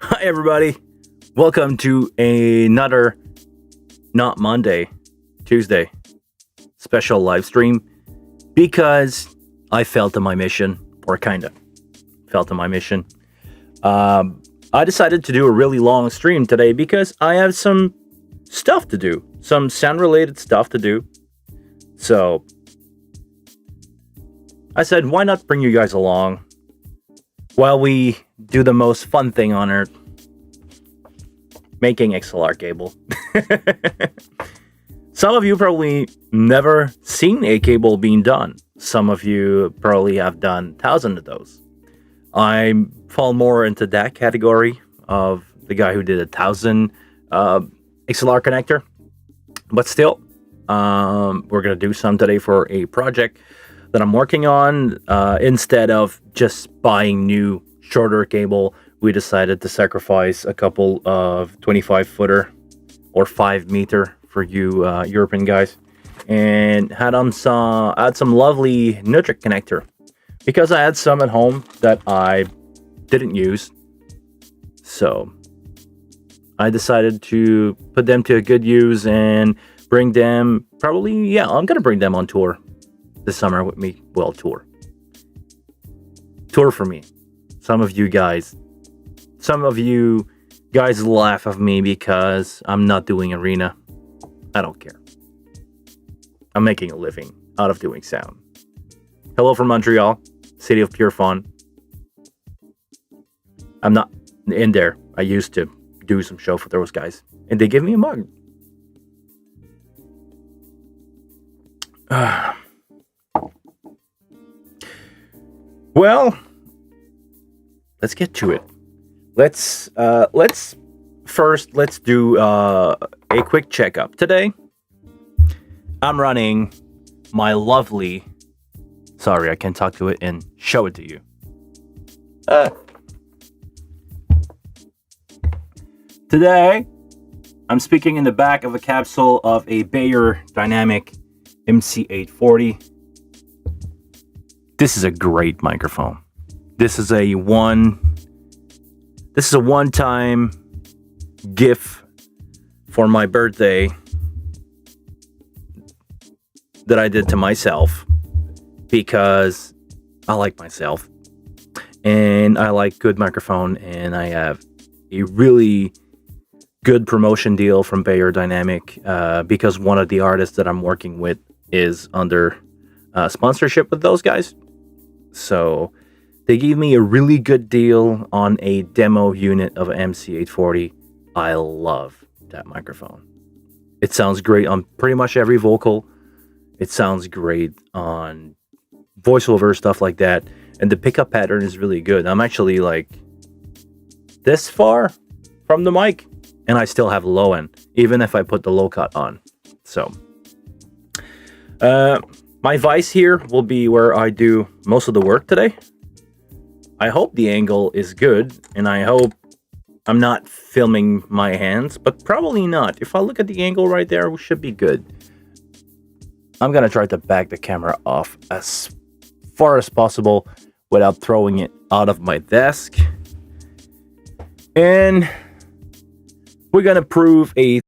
Hi, everybody. Welcome to another, not Monday, Tuesday, special live stream because I failed in my mission, or kind of failed in my mission. I decided to do a really long stream today because I have some stuff to do, some sound-related stuff to do. So I said, why not bring you guys along while we do the most fun thing on earth, making XLR cable. Some of you probably never seen a cable being done. Some of you probably have done thousands of those. I fall more into that category of the guy who did 1,000 XLR connector. But still, we're going to do some today for a project that I'm working on. Instead of just buying new shorter cable, we decided to sacrifice a couple of 25-footer or 5-meter for you European guys, and add some lovely Nutric connector because I had some at home that I didn't use. So I decided to put them to a good use and bring them. I'm gonna bring them on tour this summer with me. Well, tour for me. Some of you guys laugh at me because I'm not doing arena. I don't care. I'm making a living out of doing sound. Hello from Montreal, city of pure fun. I'm not in there. I used to do some show for those guys, and they give me a mug. Well, let's get to it. Let's do a quick checkup. Today, I'm running my lovely. Sorry, I can't talk to it and show it to you. Today, I'm speaking in the back of a capsule of a Bayer Dynamic MC840. This is a great microphone. This is a one-time gift for my birthday that I did to myself because I like myself and I like good microphone, and I have a really good promotion deal from Bayer Dynamic because one of the artists that I'm working with is under sponsorship with those guys. So they gave me a really good deal on a demo unit of an MC840. I love that microphone. It sounds great on pretty much every vocal. It sounds great on voiceover, stuff like that. And the pickup pattern is really good. I'm actually like this far from the mic, and I still have low end, even if I put the low cut on. So my vice here will be where I do most of the work today. I hope the angle is good, and I hope I'm not filming my hands, but probably not. If I look at the angle right there, we should be good. I'm gonna try to back the camera off as far as possible without throwing it out of my desk. And we're gonna prove a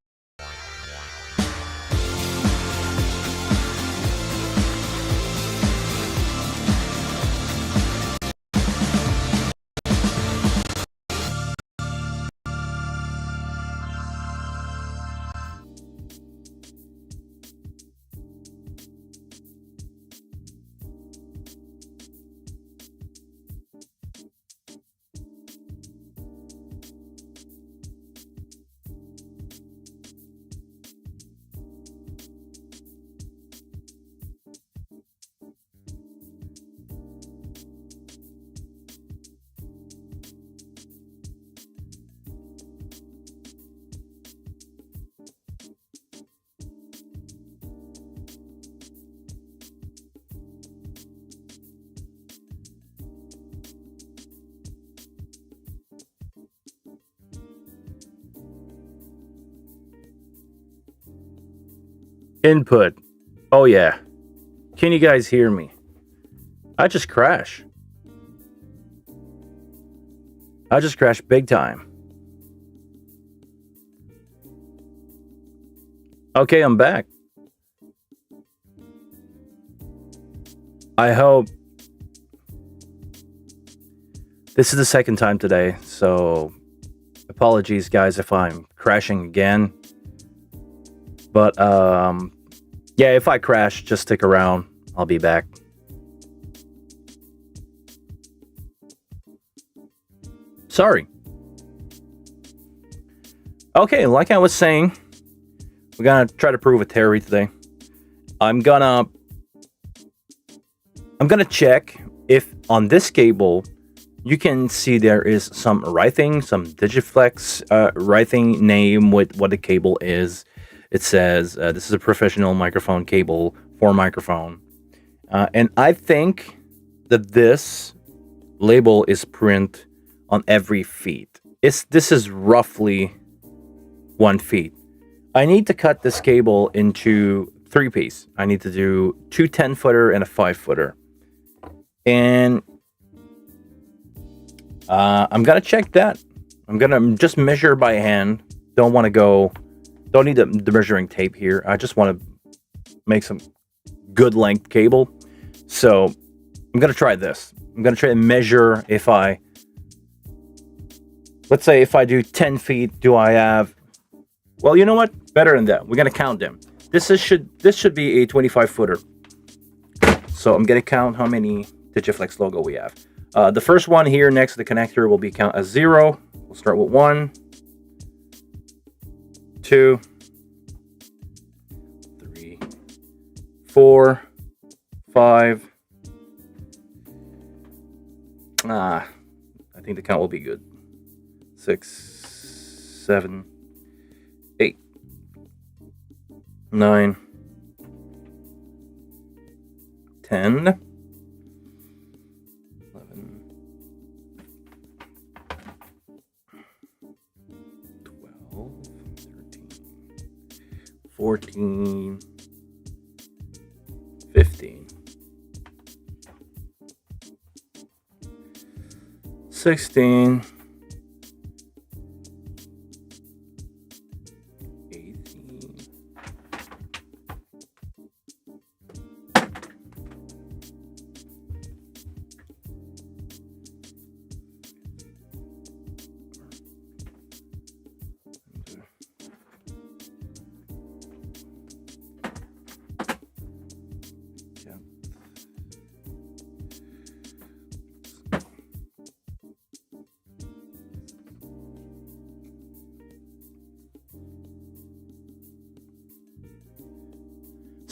input. Oh yeah. Can you guys hear me? I just crashed big time. Okay, I'm back. I hope this is the second time today, so apologies guys if I'm crashing again. But yeah, if I crash, just stick around. I'll be back. Sorry. Okay, like I was saying, we're gonna try to prove a theory today. I'm gonna check if on this cable you can see there is some writing, some digiflex writing name with what the cable is. It says this is a professional microphone cable for microphone, and I think that this label is print on every feet. This is roughly 1 feet. I need to cut this cable into 3 pieces. I need to do 2 10-footer and a 5-footer. And I'm gonna check that. I'm gonna just measure by hand. Don't need the measuring tape here. I just want to make some good length cable. So I'm gonna try this. I'm gonna try to measure let's say if I do 10 feet, do I have, well, you know what? Better than that. We're gonna count them. This should be a 25-footer. So I'm gonna count how many Digiflex logo we have. The first one here next to the connector will be count as 0. We'll start with 1, 2, 3, 4, 5. I think the count will be good. 6, 7, 8, 9, 10, 11, 12, 13, 14, 15, 16, 18,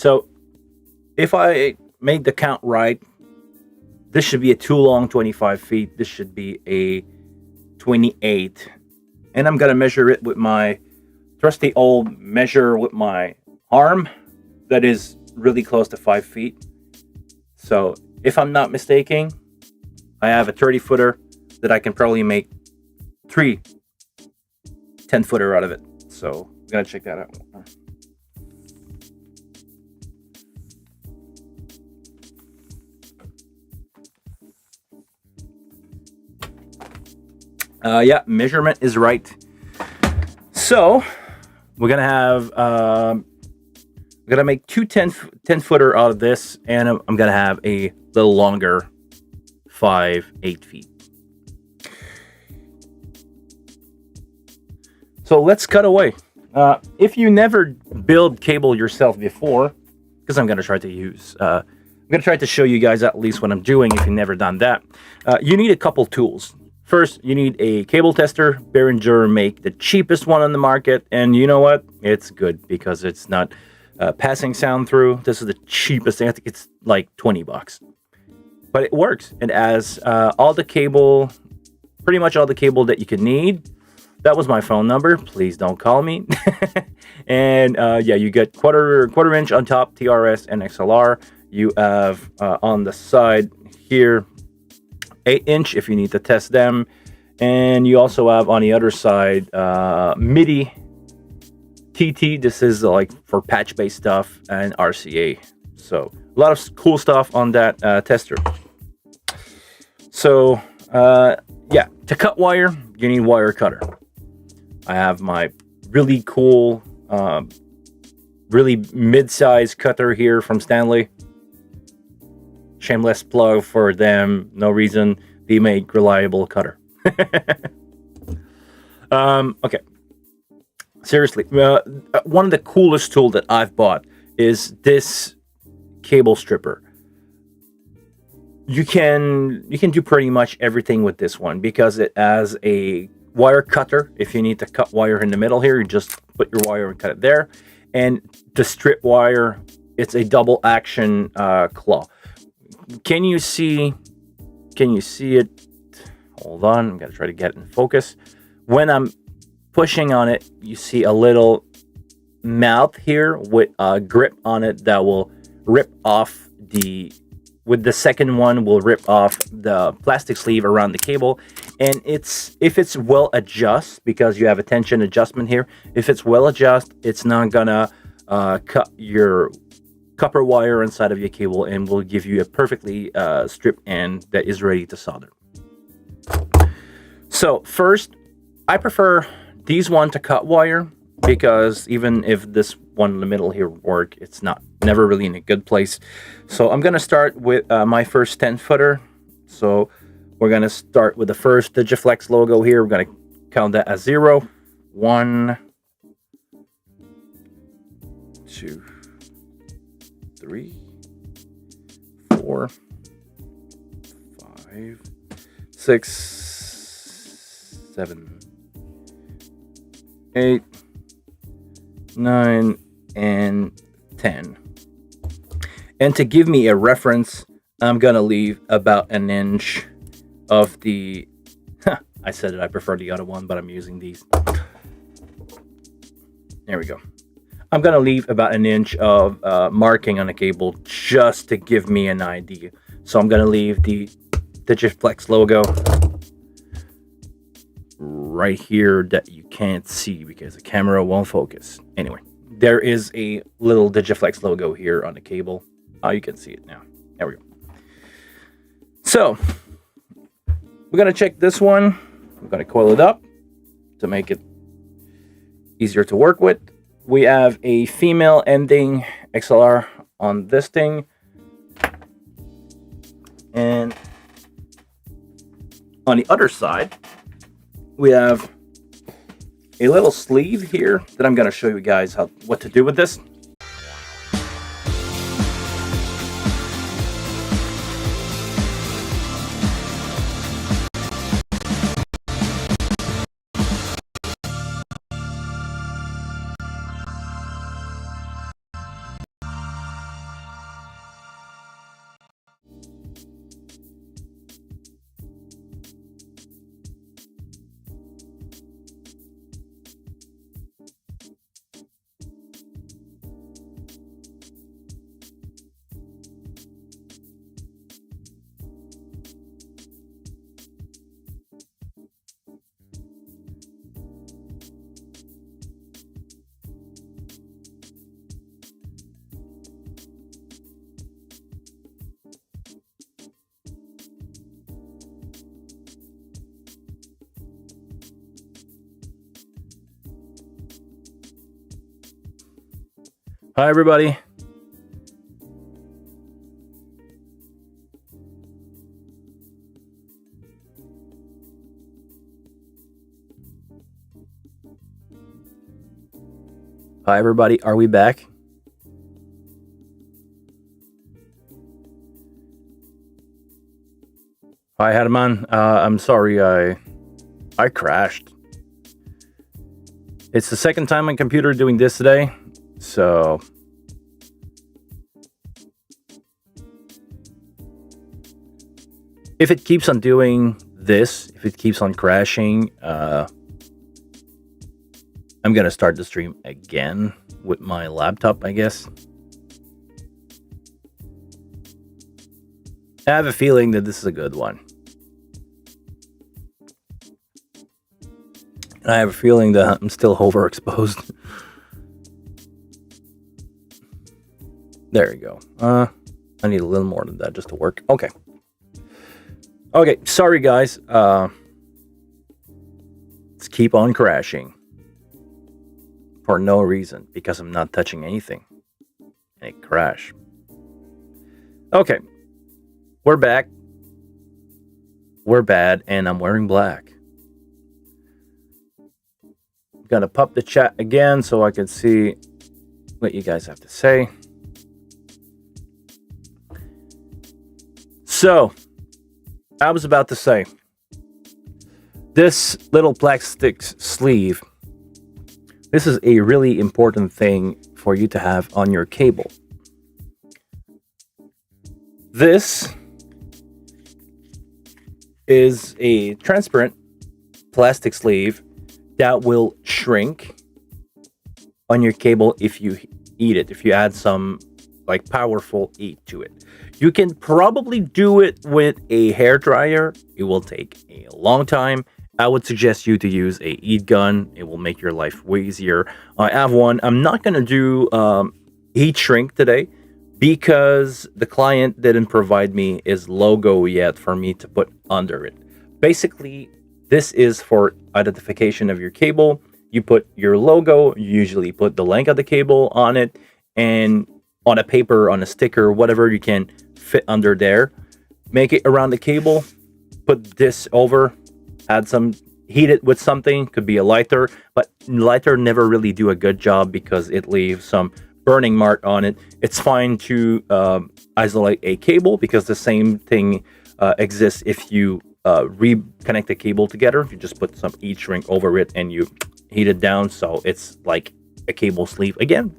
So if I made the count right, this should be a too long 25 feet. This should be a 28. And I'm going to measure it with my trusty old measure with my arm. That is really close to 5 feet. So if I'm not mistaken, I have a 30-footer that I can probably make 3 10-footer out of it. So I'm going to check that out. Yeah, measurement is right. So we're gonna have we're gonna make 2 10-footer out of this, and I'm gonna have a little longer 8 feet. So let's cut away. If you never build cable yourself before, because I'm gonna try to show you guys at least what I'm doing if you've never done that. You need a couple tools. First, you need a cable tester. Behringer make the cheapest one on the market, and you know what? It's good because it's not passing sound through. This is the cheapest thing. I think it's like $20, but it works. It has all the cable, pretty much all the cable that you could need. That was my phone number. Please don't call me. And yeah, you get quarter inch on top, TRS and XLR. You have on the side here 8-inch if you need to test them, and you also have on the other side MIDI TT. This is like for patch based stuff, and RCA. So a lot of cool stuff on that tester. So yeah, to cut wire you need wire cutter. I have my really cool really mid-size cutter here from Stanley. Shameless plug for them. No reason. They make reliable cutter. Okay. Seriously, one of the coolest tools that I've bought is this cable stripper. You can do pretty much everything with this one because it has a wire cutter. If you need to cut wire in the middle here, you just put your wire and cut it there. And to strip wire, it's a double action claw. Can you see it? Hold on, I'm gonna try to get it in focus. When I'm pushing on it, you see a little mouth here with a grip on it that will rip off with the second one will rip off the plastic sleeve around the cable. And if it's well adjusted, because you have a tension adjustment here, if it's well adjusted, it's not gonna cut your copper wire inside of your cable and will give you a perfectly stripped end that is ready to solder. So first, I prefer these one to cut wire, because even if this one in the middle here work, it's never really in a good place. So I'm gonna start with my first 10-footer. So we're gonna start with the first Digiflex logo here. We're gonna count that as 0, 1, 2, 3, 4, 5, 6, 7, 8, 9, and 10. And to give me a reference, I'm gonna leave about an inch of the I said it, I prefer the other one, but I'm using these. There we go. I'm gonna leave about an inch of marking on the cable just to give me an idea. So I'm gonna leave the Digiflex logo right here that you can't see because the camera won't focus. Anyway, there is a little Digiflex logo here on the cable. Oh, you can see it now. There we go. So we're gonna check this one. I'm gonna coil it up to make it easier to work with. We have a female ending XLR on this thing, and on the other side we have a little sleeve here that I'm going to show you guys what to do with this. Hi everybody. Hi everybody, are we back? Hi Hadman, I'm sorry I crashed. It's the second time my computer doing this today, so if it keeps on doing this, if it keeps on crashing, I'm gonna start the stream again with my laptop, I guess. I have a feeling that this is a good one. And I have a feeling that I'm still overexposed. There you go. I need a little more than that just to work. Okay. Okay, sorry guys. Let's keep on crashing. for no reason because I'm not touching anything. And it crashed. Okay, we're back. We're bad, and I'm wearing black. I'm gonna pop the chat again so I can see what you guys have to say. So, I was about to say, this little plastic sleeve, this is a really important thing for you to have on your cable. This is a transparent plastic sleeve that will shrink on your cable if you heat it, if you add some like powerful heat to it. You can probably do it with a hair dryer. It will take a long time. I would suggest you to use a heat gun. It will make your life way easier. I have one. I'm not going to do heat shrink today because the client didn't provide me his logo yet for me to put under it. Basically, this is for identification of your cable. You put your logo, you usually put the length of the cable on it, and on a paper, on a sticker, whatever you can fit under there. Make it around the cable, put this over, add some, heat it with something, could be a lighter, but lighter never really do a good job because it leaves some burning mark on it. It's fine to isolate a cable because the same thing exists if you reconnect the cable together. You just put some heat shrink over it and you heat it down so it's like a cable sleeve again.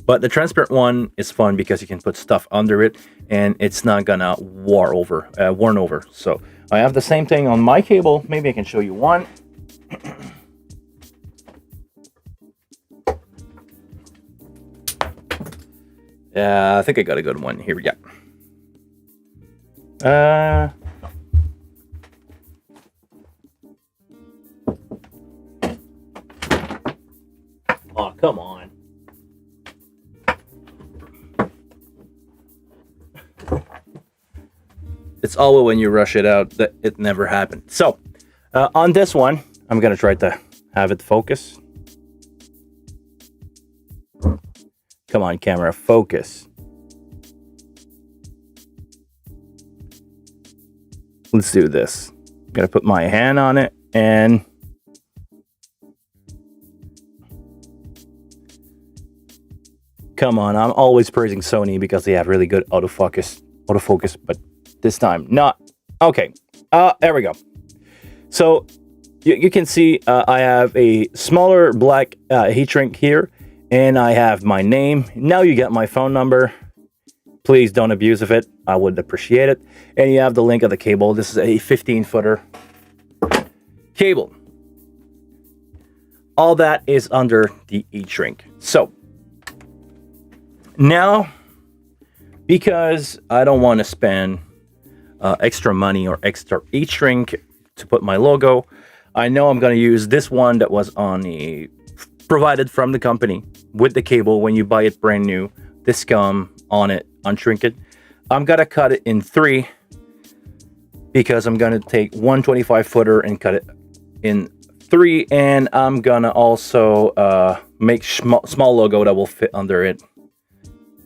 But the transparent one is fun because you can put stuff under it and it's not gonna worn over. So I have the same thing on my cable. Maybe I can show you one. I think I got a good one here. Yeah. Oh, come on. It's always when you rush it out that it never happened. So, on this one, I'm going to try to have it focus. Come on, camera, focus. Let's do this. I'm going to put my hand on it and come on, I'm always praising Sony because they have really good autofocus, but this time not. Okay, there we go. So you can see I have a smaller black heat shrink here, and I have my name. Now you get my phone number. Please don't abuse of it. I would appreciate it. And you have the link of the cable. This is a 15-footer cable. All that is under the heat shrink. So now, because I don't want to spend extra money or extra heat shrink to put my logo, I know I'm going to use this one that was on the provided from the company with the cable. When you buy it brand new, this come on it, unshrink it. I'm going to cut it in 3 because I'm going to take one 25-footer and cut it in 3, and I'm going to also make small logo that will fit under it.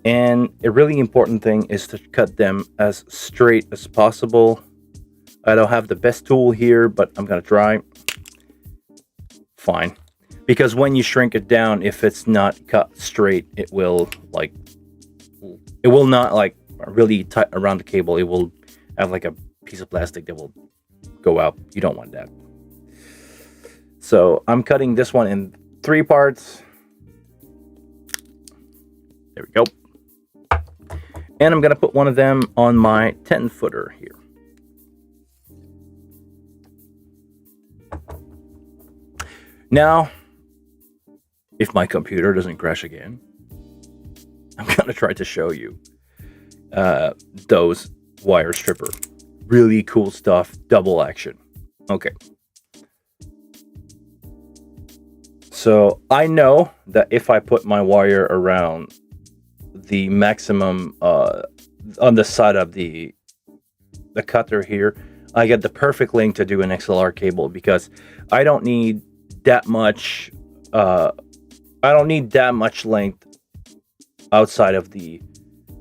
And a really important thing is to cut them as straight as possible. I don't have the best tool here, but I'm gonna try. Fine. Because when you shrink it down, if it's not cut straight, it will not like really tight around the cable. It will have like a piece of plastic that will go out. You don't want that. So I'm cutting this one in 3 parts. There we go. And I'm going to put one of them on my 10-footer here. Now, if my computer doesn't crash again, I'm going to try to show you those wire stripper. Really cool stuff, double action. Okay. So I know that if I put my wire around the maximum on the side of the cutter here, I get the perfect length to do an XLR cable because I don't need that much I don't need that much length outside of the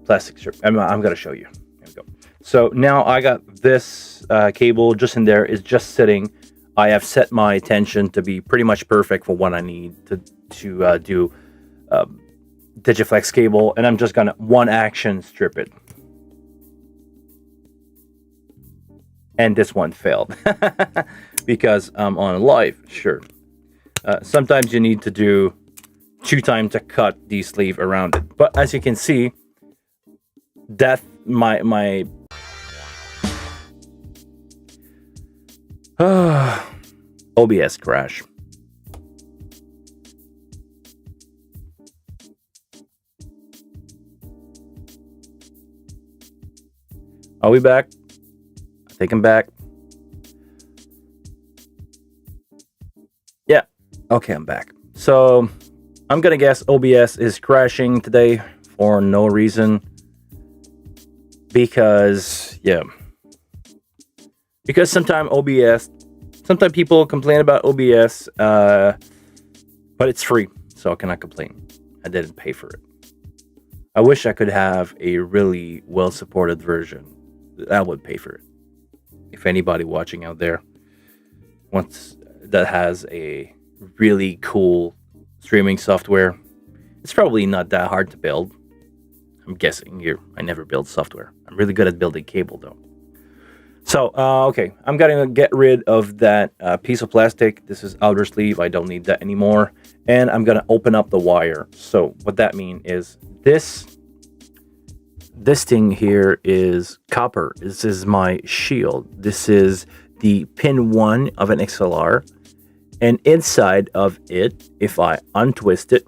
plastic strip. I'm gonna show you. There we go. So now I got this cable just in there. It's just sitting. I have set my tension to be pretty much perfect for what I need to do Digiflex cable, and I'm just gonna one action strip it. And this one failed because I'm on live. Sure. Sometimes you need to do 2 times to cut the sleeve around it. But as you can see, that my OBS crash. Are we back? I think I'm back. Yeah. Okay, I'm back. So I'm gonna guess OBS is crashing today for no reason. Because sometimes people complain about OBS, but it's free, so I cannot complain. I didn't pay for it. I wish I could have a really well-supported version. I would pay for it. If anybody watching out there wants that has a really cool streaming software, it's probably not that hard to build. I'm guessing here. I never build software. I'm really good at building cable though. So, okay, I'm gonna get rid of that piece of plastic. This is outer sleeve. I don't need that anymore. And I'm gonna open up the wire. So what that means is this thing here is copper. This is my shield. This is the pin 1 of an XLR. And inside of it, if I untwist it,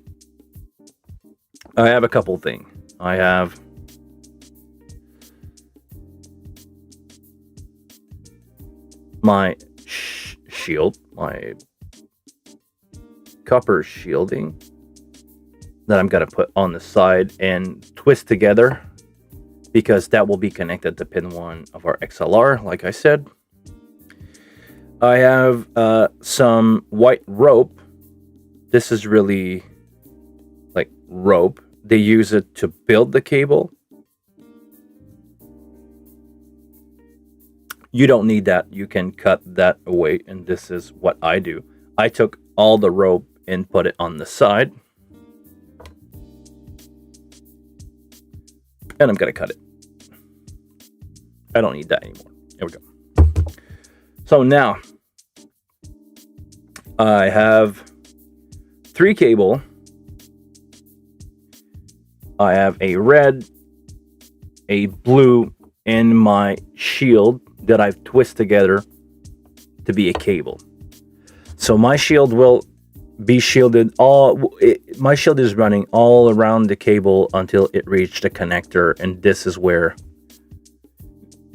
I have a couple things. I have my shield, my copper shielding that I'm going to put on the side and twist together because that will be connected to pin 1 of our XLR, like I said. I have some white rope. This is really like rope. They use it to build the cable. You don't need that. You can cut that away, and this is what I do. I took all the rope and put it on the side. And I'm going to cut it. I don't need that anymore. There we go. So now, I have 3 cable. I have a red, a blue, and my shield that I've twisted together to be a cable. So my shield will be shielded my shield is running all around the cable until it reaches the connector, and this is where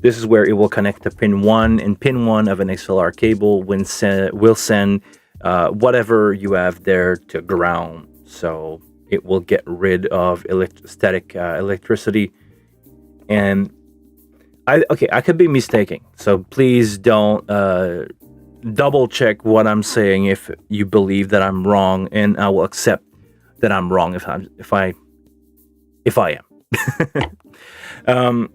it will connect to pin 1, and pin 1 of an XLR cable will send whatever you have there to ground. So it will get rid of static electricity. And I could be mistaken. So please don't double check what I'm saying if you believe that I'm wrong, and I will accept that I'm wrong if I am.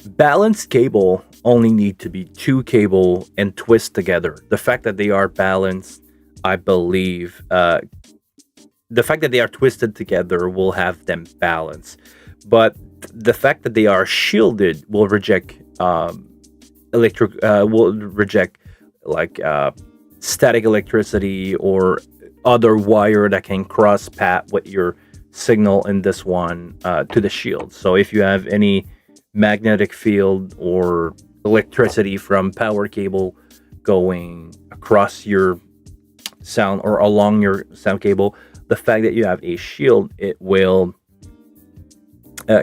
Balanced cable only need to be 2 cable and twist together. The fact that they are balanced, I believe, the fact that they are twisted together will have them balanced. But the fact that they are shielded will reject static electricity or other wire that can cross path with your signal in this one to the shield. So if you have any magnetic field or electricity from power cable going across your sound or along your sound cable, the fact that you have a shield, it will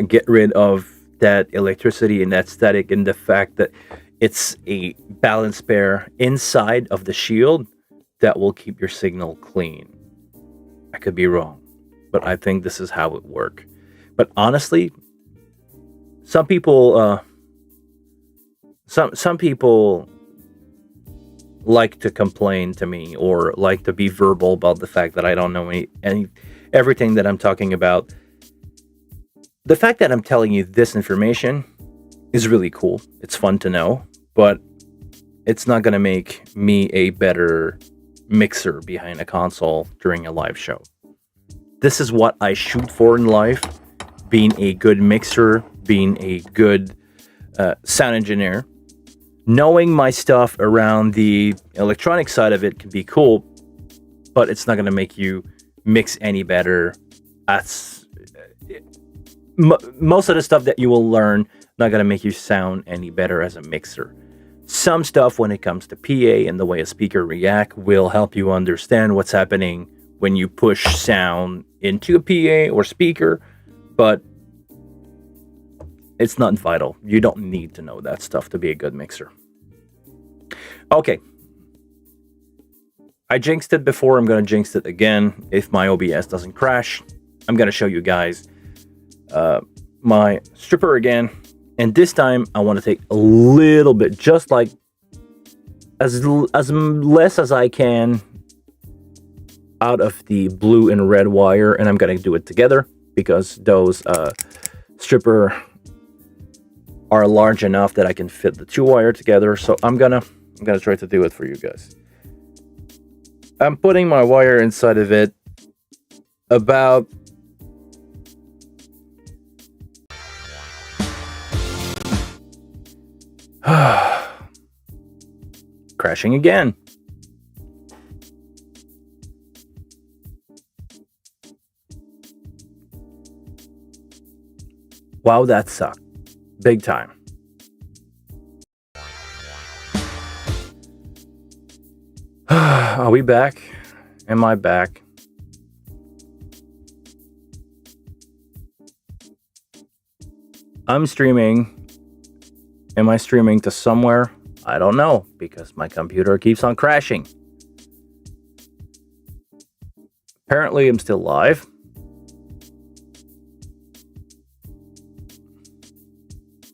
get rid of that electricity and that static, and the fact that it's a balance pair inside of the shield that will keep your signal clean. I could be wrong, but I think this is how it works. But honestly, some people like to complain to me or like to be verbal about the fact that I don't know everything that I'm talking about, the fact that I'm telling you this information is really cool. It's fun to know, but it's not going to make me a better mixer behind a console during a live show. This is what I shoot for in life, being a good mixer, being a good sound engineer. Knowing my stuff around the electronic side of it can be cool, but it's not going to make you mix any better. Most of the stuff that you will learn not going to make you sound any better as a mixer. Some stuff when it comes to PA and the way a speaker reacts will help you understand what's happening when you push sound into a PA or speaker, but it's not vital. You don't need to know that stuff to be a good mixer. Okay. I jinxed it before. I'm going to jinx it again. If my OBS doesn't crash, I'm going to show you guys my stripper again. And this time, I want to take a little bit, just like as less as I can out of the blue and red wire. And I'm going to do it together because those stripper are large enough that I can fit the two wire together. So I'm gonna try to do it for you guys. I'm putting my wire inside of it about crashing again. Wow, that sucked. Big time. Are we back? Am I back? I'm streaming. Am I streaming to somewhere? I don't know, because my computer keeps on crashing. Apparently, I'm still live.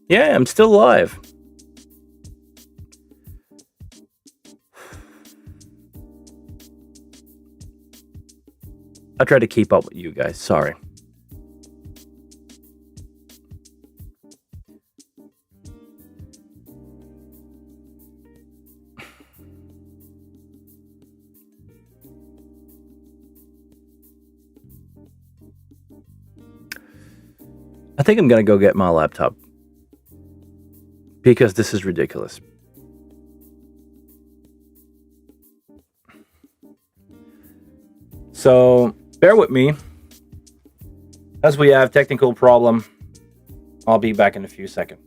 Yeah, I'm still live. I try to keep up with you guys. Sorry. I think I'm going to go get my laptop because this is ridiculous. So bear with me as we have technical problem. I'll be back in a few seconds.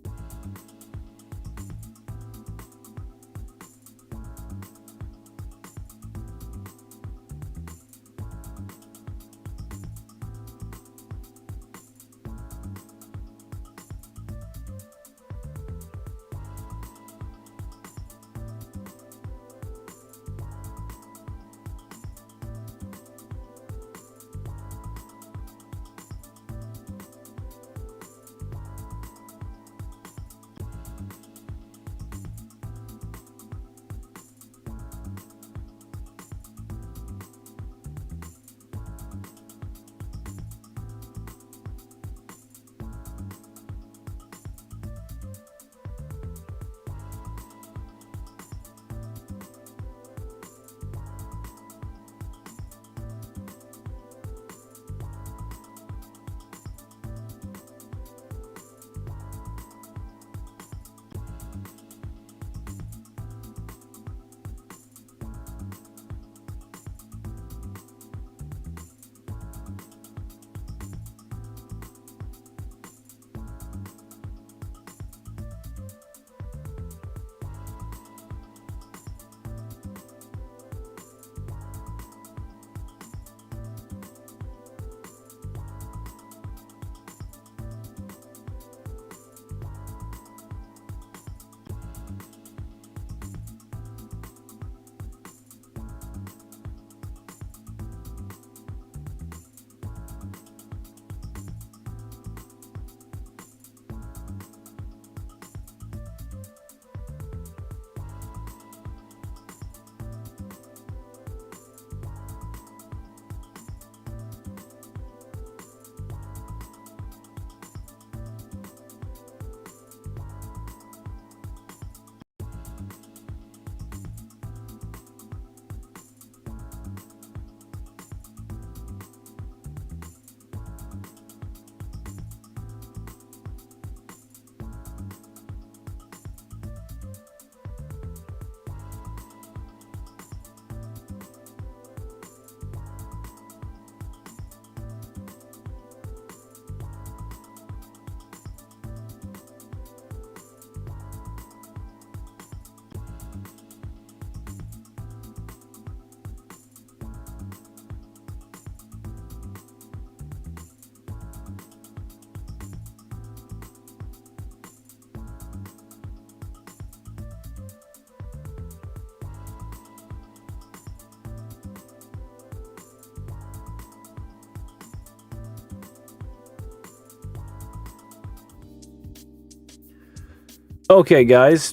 Okay, guys.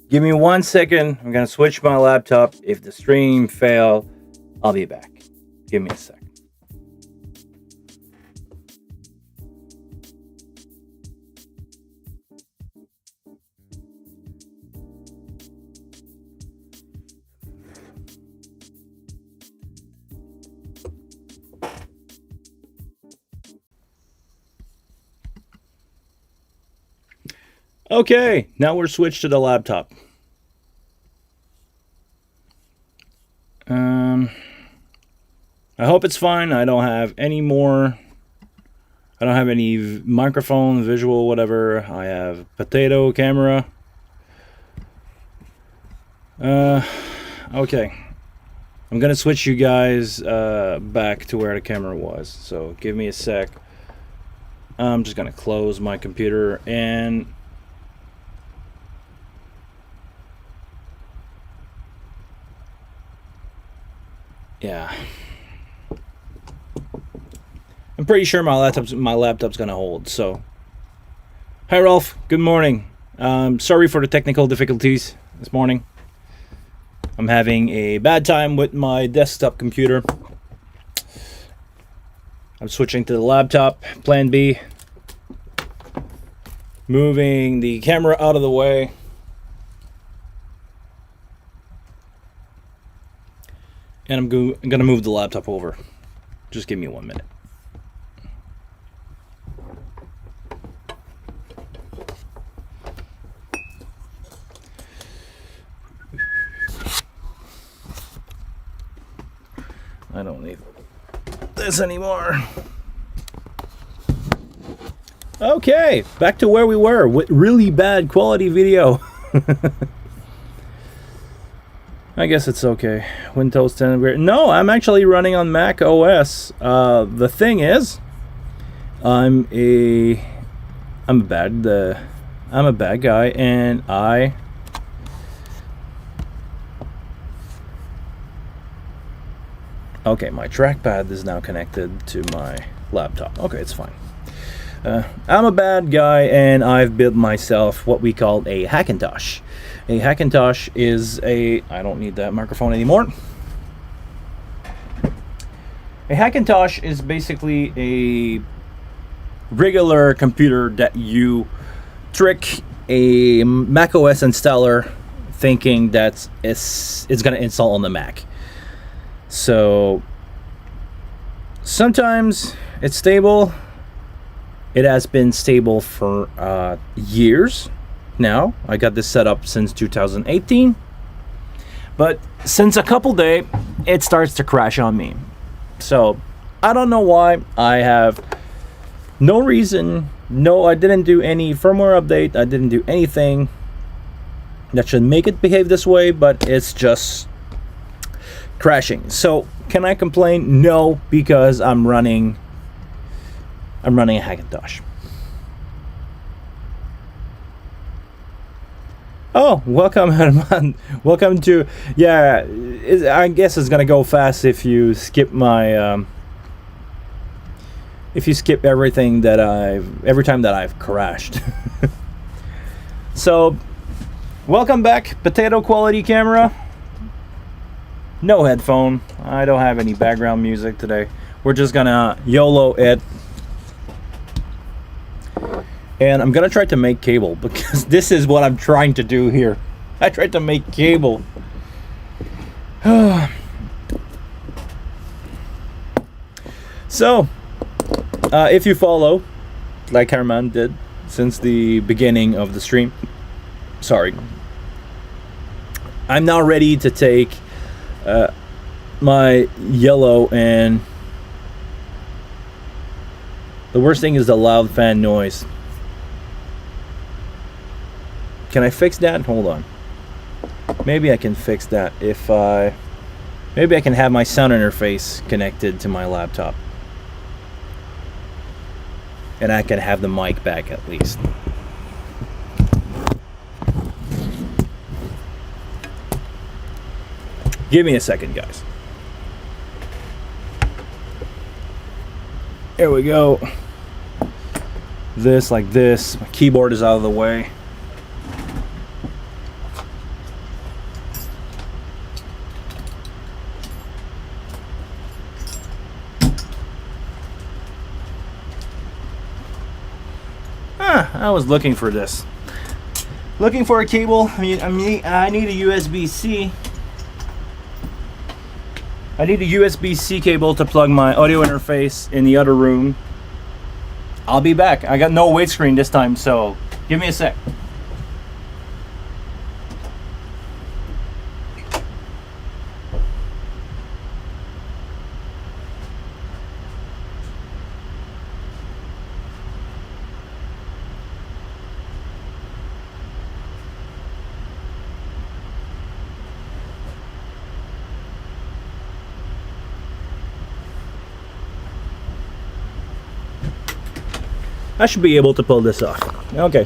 Give me 1 second. I'm gonna switch my laptop. If the stream fail, I'll be back. Give me a sec. Okay, now we're switched to the laptop. I hope it's fine. I don't have any microphone, visual, whatever. I have potato camera. Okay. I'm gonna switch you guys back to where the camera was. So give me a sec. I'm just gonna close my computer and yeah. I'm pretty sure my laptop's gonna hold. So, hi Rolf. Good morning. Sorry for the technical difficulties this morning. I'm having a bad time with my desktop computer. I'm switching to the laptop. Plan B. Moving the camera out of the way. And I'm gonna move the laptop over. Just give me 1 minute. I don't need this anymore. Okay, back to where we were with really bad quality video. I guess it's okay. Windows 10. No, I'm actually running on Mac OS. The thing is, I'm a bad guy, and okay, my trackpad is now connected to my laptop. Okay, it's fine. I'm a bad guy, and I've built myself what we call a Hackintosh. A Hackintosh is I don't need that microphone anymore. A Hackintosh is basically a regular computer that you trick a Mac OS installer thinking that it's going to install on the Mac. So sometimes it's stable. It has been stable for years now. I got this set up since 2018. But since a couple days, it starts to crash on me. So I don't know why. I have no reason. No, I didn't do any firmware update. I didn't do anything that should make it behave this way, but it's just crashing. So can I complain? No, because I'm running a Hackintosh. Oh, welcome, Herman. Welcome to, yeah, I guess it's gonna go fast if you skip my if you skip every time that I've crashed. So welcome back. Potato quality camera, no headphone. I don't have any background music today. We're just gonna YOLO it. And I'm gonna try to make cable, because this is what I'm trying to do here. I tried to make cable. So, if you follow, like Herman did since the beginning of the stream, sorry, I'm now ready to take my yellow, and the worst thing is the loud fan noise. Can I fix that? Hold on. Maybe I can fix that if maybe I can have my sound interface connected to my laptop. And I can have the mic back at least. Give me a second, guys. There we go. this like this. My keyboard is out of the way. I was looking for this. Looking for a cable. I need a USB-C. I need a USB-C cable to plug my audio interface in the other room. I'll be back. I got no weight screen this time, so give me a sec. I should be able to pull this off. Okay.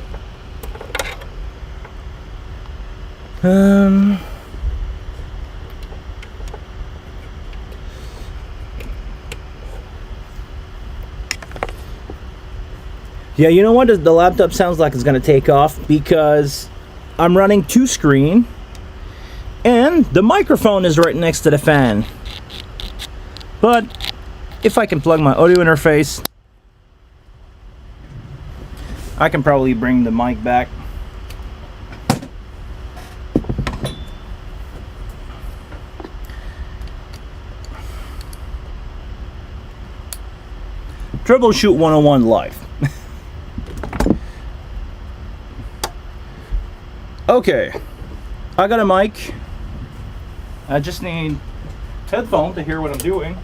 Yeah, you know what? The laptop sounds like it's gonna take off because I'm running 2-screen and the microphone is right next to the fan. But if I can plug my audio interface, I can probably bring the mic back. Troubleshoot 101 live. Okay, I got a mic. I just need headphones to hear what I'm doing.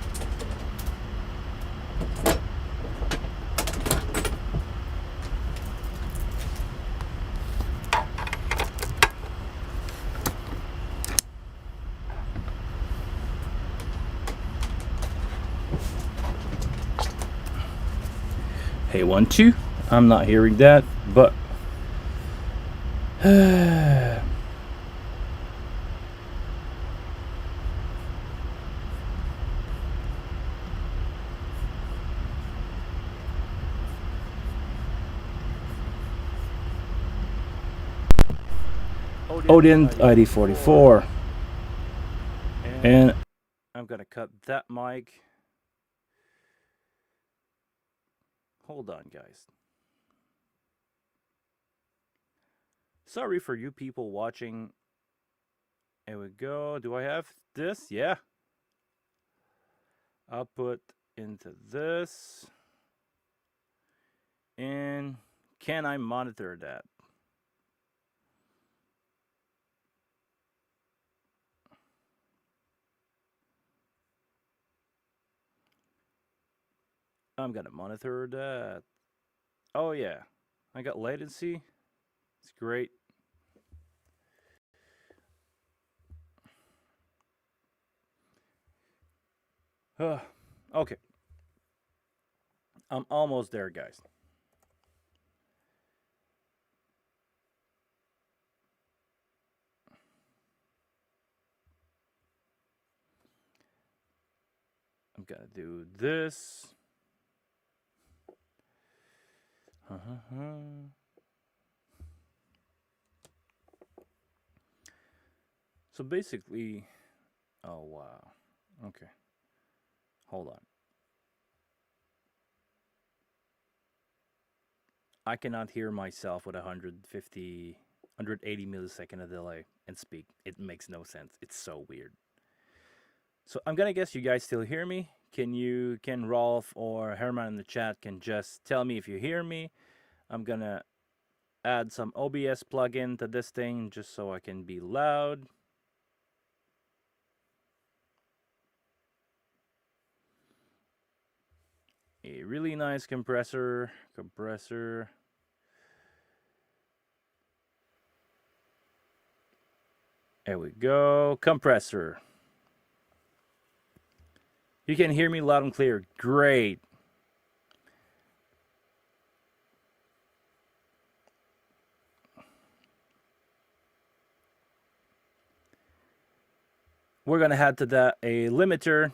Hey, 1, 2. I'm not hearing that, but Odin ID 44, and I'm gonna cut that mic. Hold on, guys. Sorry for you people watching. Here we go. Do I have this? Yeah. Output into this. And can I monitor that? I'm gonna monitor that. Oh yeah, I got latency. It's great. Okay. I'm almost there, guys. I'm gonna do this. So basically, oh wow. Okay. Hold on. I cannot hear myself with 150, 180 millisecond of delay and speak. It makes no sense. It's so weird. So I'm gonna guess you guys still hear me. Can Rolf or Herman in the chat can just tell me if you hear me. I'm gonna add some OBS plugin to this thing just so I can be loud. A really nice compressor. There we go. Compressor. You can hear me loud and clear. Great. We're going to add to that a limiter.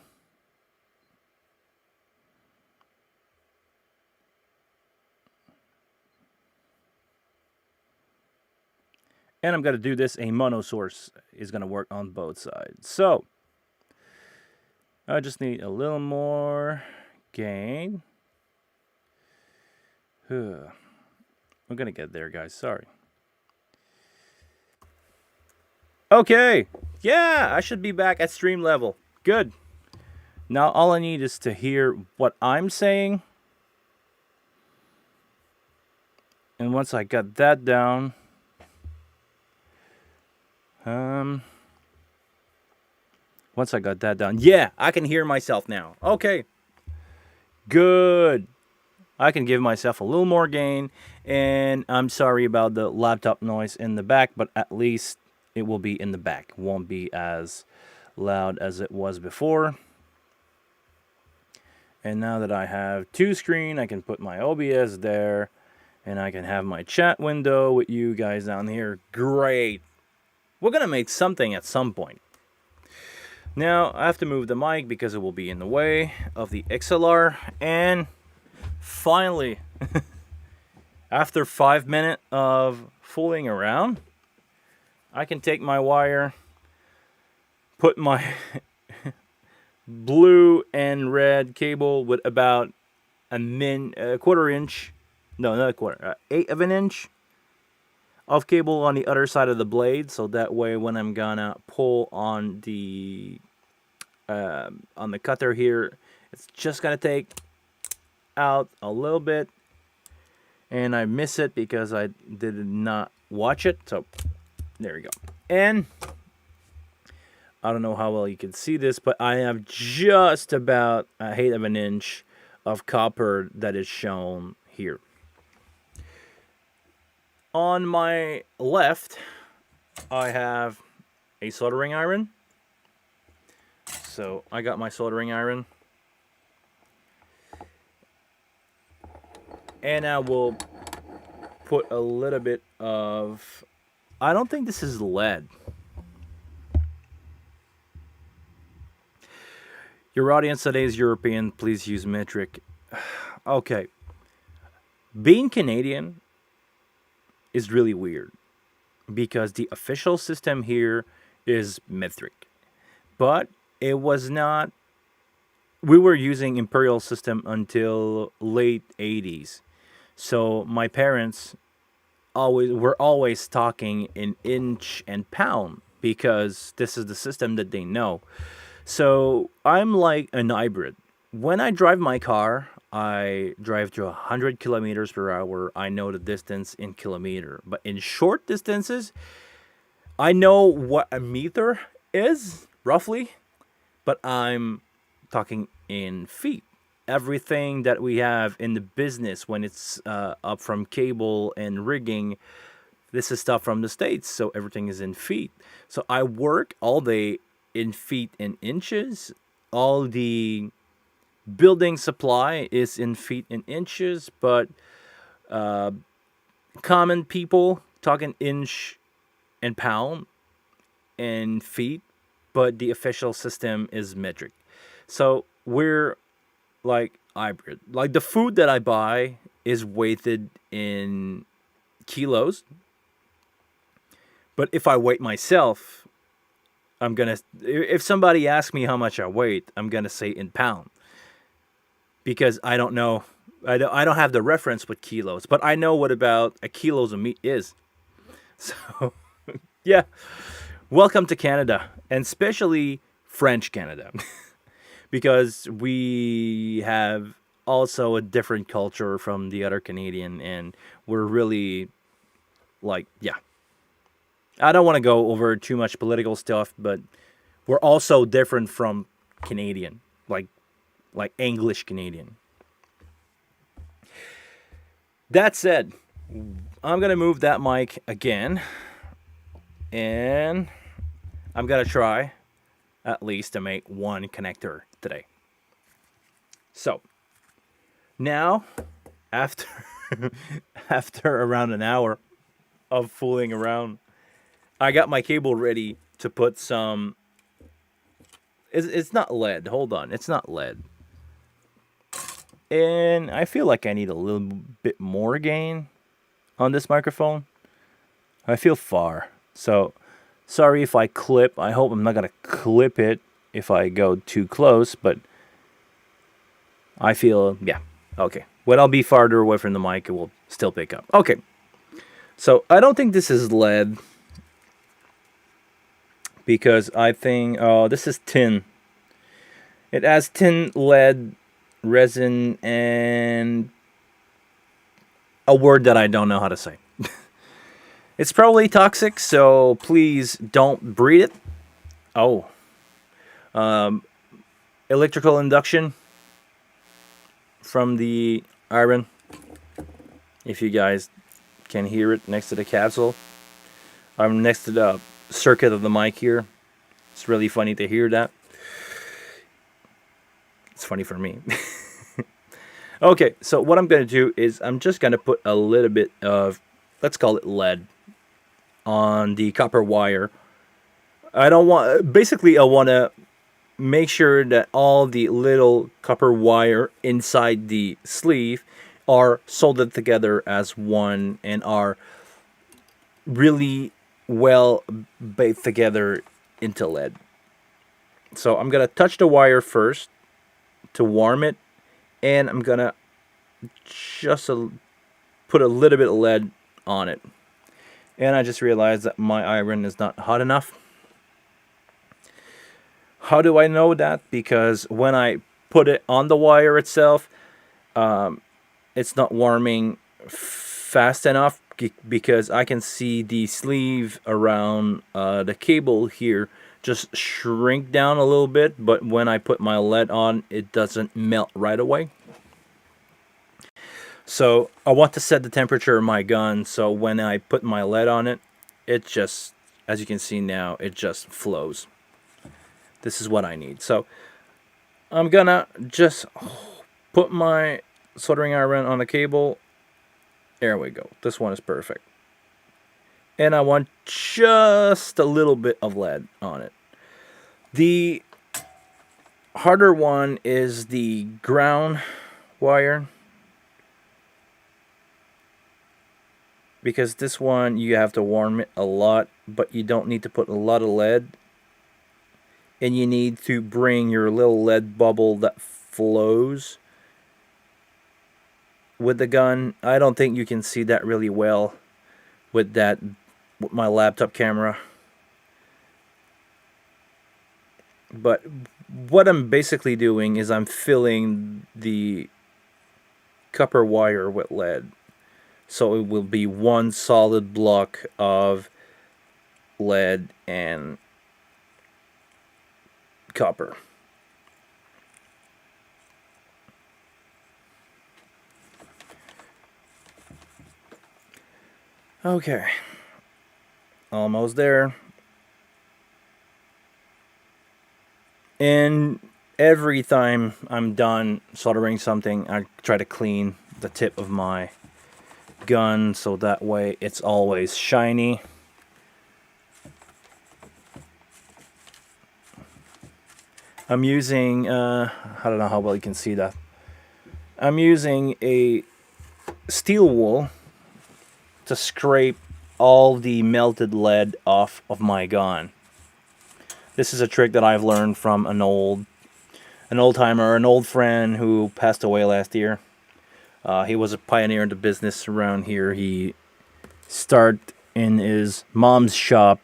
And I'm going to do this. A mono source is going to work on both sides. So I just need a little more gain. We're going to get there, guys. Sorry. Okay. Yeah, I should be back at stream level. Good. Now all I need is to hear what I'm saying. And once I got that down, yeah, I can hear myself now. Okay. Good. I can give myself a little more gain, and I'm sorry about the laptop noise in the back, but at least it will be in the back. It won't be as loud as it was before. And now that I have two screen, I can put my OBS there, and I can have my chat window with you guys down here. Great. We're going to make something at some point. Now, I have to move the mic because it will be in the way of the XLR. And finally, after 5 minutes of fooling around, I can take my wire, put my blue and red cable with about a quarter inch, no, not a quarter, 1/8 of an inch of cable on the other side of the blade, so that way when I'm gonna pull on the cutter here, it's just gonna take out a little bit, and I miss it because I did not watch it. So there we go. And I don't know how well you can see this, but I have just about 1/8 of an inch of copper that is shown here. On my left, I have a soldering iron. So I got my soldering iron. And I will put a little bit of, I don't think this is lead. Your audience today is European. Please use metric. Okay. Being Canadian is really weird because the official system here is metric. But it was not, we were using imperial system until late 80s. So my parents were always talking in inch and pound because this is the system that they know. So I'm like an hybrid. When I drive my car, I drive to 100 kilometers per hour. I know the distance in kilometer. But in short distances, I know what a meter is, roughly. But I'm talking in feet. Everything that we have in the business when it's up from cable and rigging, this is stuff from the States. So everything is in feet. So I work all day in feet and inches. All the building supply is in feet and inches, but common people talking inch and pound and feet, but the official system is metric. So we're like hybrid. Like the food that I buy is weighted in kilos, but if I weight myself, if somebody asks me how much I weigh, I'm gonna say in pound. Because I don't know, I don't have the reference with kilos, but I know what about a kilos of meat is. So, yeah, welcome to Canada, and especially French Canada, because we have also a different culture from the other Canadian, and we're really like, yeah. I don't want to go over too much political stuff, but we're also different from Canadian, like English Canadian. That said, I'm going to move that mic again, and I'm going to try at least to make one connector today. So, now, after around an hour of fooling around, I got my cable ready to put some, it's not lead, hold on, it's not lead. And I feel like I need a little bit more gain on this microphone. I feel far. So sorry if I clip. I hope I'm not going to clip it if I go too close, but I feel, yeah, okay. When I'll be farther away from the mic, it will still pick up. Okay, so I don't think this is lead, because I think, oh, this is tin. It has tin, lead, resin, and a word that I don't know how to say. It's probably toxic, so please don't breathe it. Oh, electrical induction from the iron. If you guys can hear it next to the capsule. I'm next to the circuit of the mic here. It's really funny to hear that. It's funny for me. Okay, so what I'm going to do is I'm just going to put a little bit of, let's call it lead, on the copper wire. I don't want, basically I want to make sure that all the little copper wire inside the sleeve are soldered together as one and are really well baked together into lead. So I'm going to touch the wire first to warm it, and I'm going to just put a little bit of lead on it. And I just realized that my iron is not hot enough. How do I know that? Because when I put it on the wire itself, it's not warming fast enough, because I can see the sleeve around the cable here just shrink down a little bit, but when I put my lead on, it doesn't melt right away. So I want to set the temperature of my gun, so when I put my lead on it, it just, as you can see now, it just flows. This is what I need. So I'm gonna just put my soldering iron on the cable. There we go. This one is perfect. And I want just a little bit of lead on it. The harder one is the ground wire, because this one you have to warm it a lot, but you don't need to put a lot of lead. And you need to bring your little lead bubble that flows with the gun. I don't think you can see that really well with my laptop camera. But what I'm basically doing is I'm filling the copper wire with lead. So it will be one solid block of lead and copper. Okay, almost there. And every time I'm done soldering something, I try to clean the tip of my gun so that way it's always shiny. I'm using, I don't know how well you can see that. I'm using a steel wool to scrape all the melted lead off of my gun. This is a trick that I've learned from an old timer, an old friend who passed away last year. He was a pioneer in the business around here. He started in his mom's shop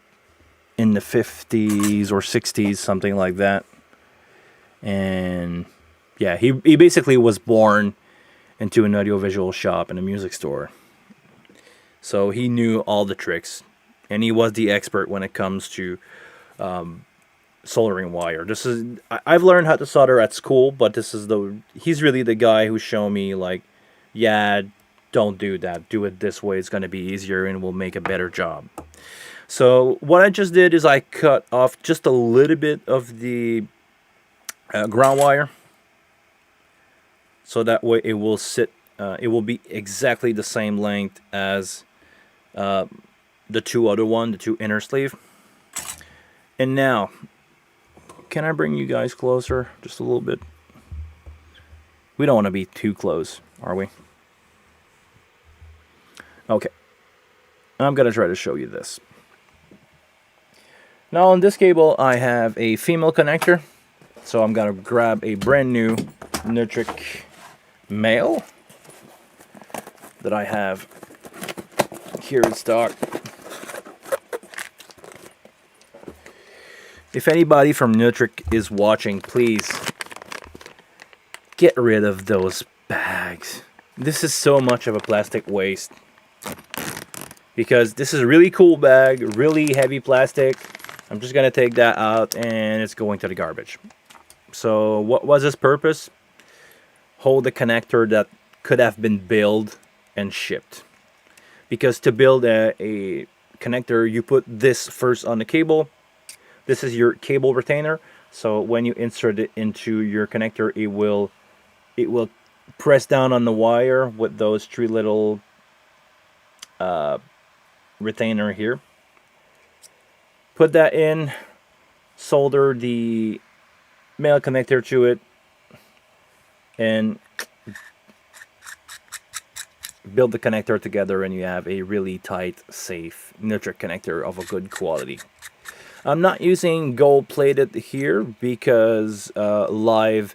in the 50s or 60s, something like that. And yeah, he basically was born into an audiovisual shop and a music store. So he knew all the tricks, and he was the expert when it comes to soldering wire. I've learned how to solder at school, but he's really the guy who showed me, like, yeah, don't do that. Do it this way. It's going to be easier and will make a better job. So what I just did is I cut off just a little bit of the ground wire, so that way it will sit. It will be exactly the same length as the two inner sleeve. And now, can I bring you guys closer just a little bit? We don't want to be too close, are we? Okay. I'm going to try to show you this. Now on this cable I have a female connector, so I'm gonna grab a brand new Nutric male that I have here in stock. If anybody from Nutric is watching, please get rid of those bags. This is so much of a plastic waste. Because this is a really cool bag, really heavy plastic. I'm just gonna take that out and it's going to the garbage. So what was its purpose? Hold the connector that could have been built and shipped. Because to build a connector, you put this first on the cable. This is your cable retainer. So when you insert it into your connector, it will press down on the wire with those three little retainer here. Put that in, solder the male connector to it, and build the connector together, and you have a really tight, safe Nutric connector of a good quality. I'm not using gold plated here because live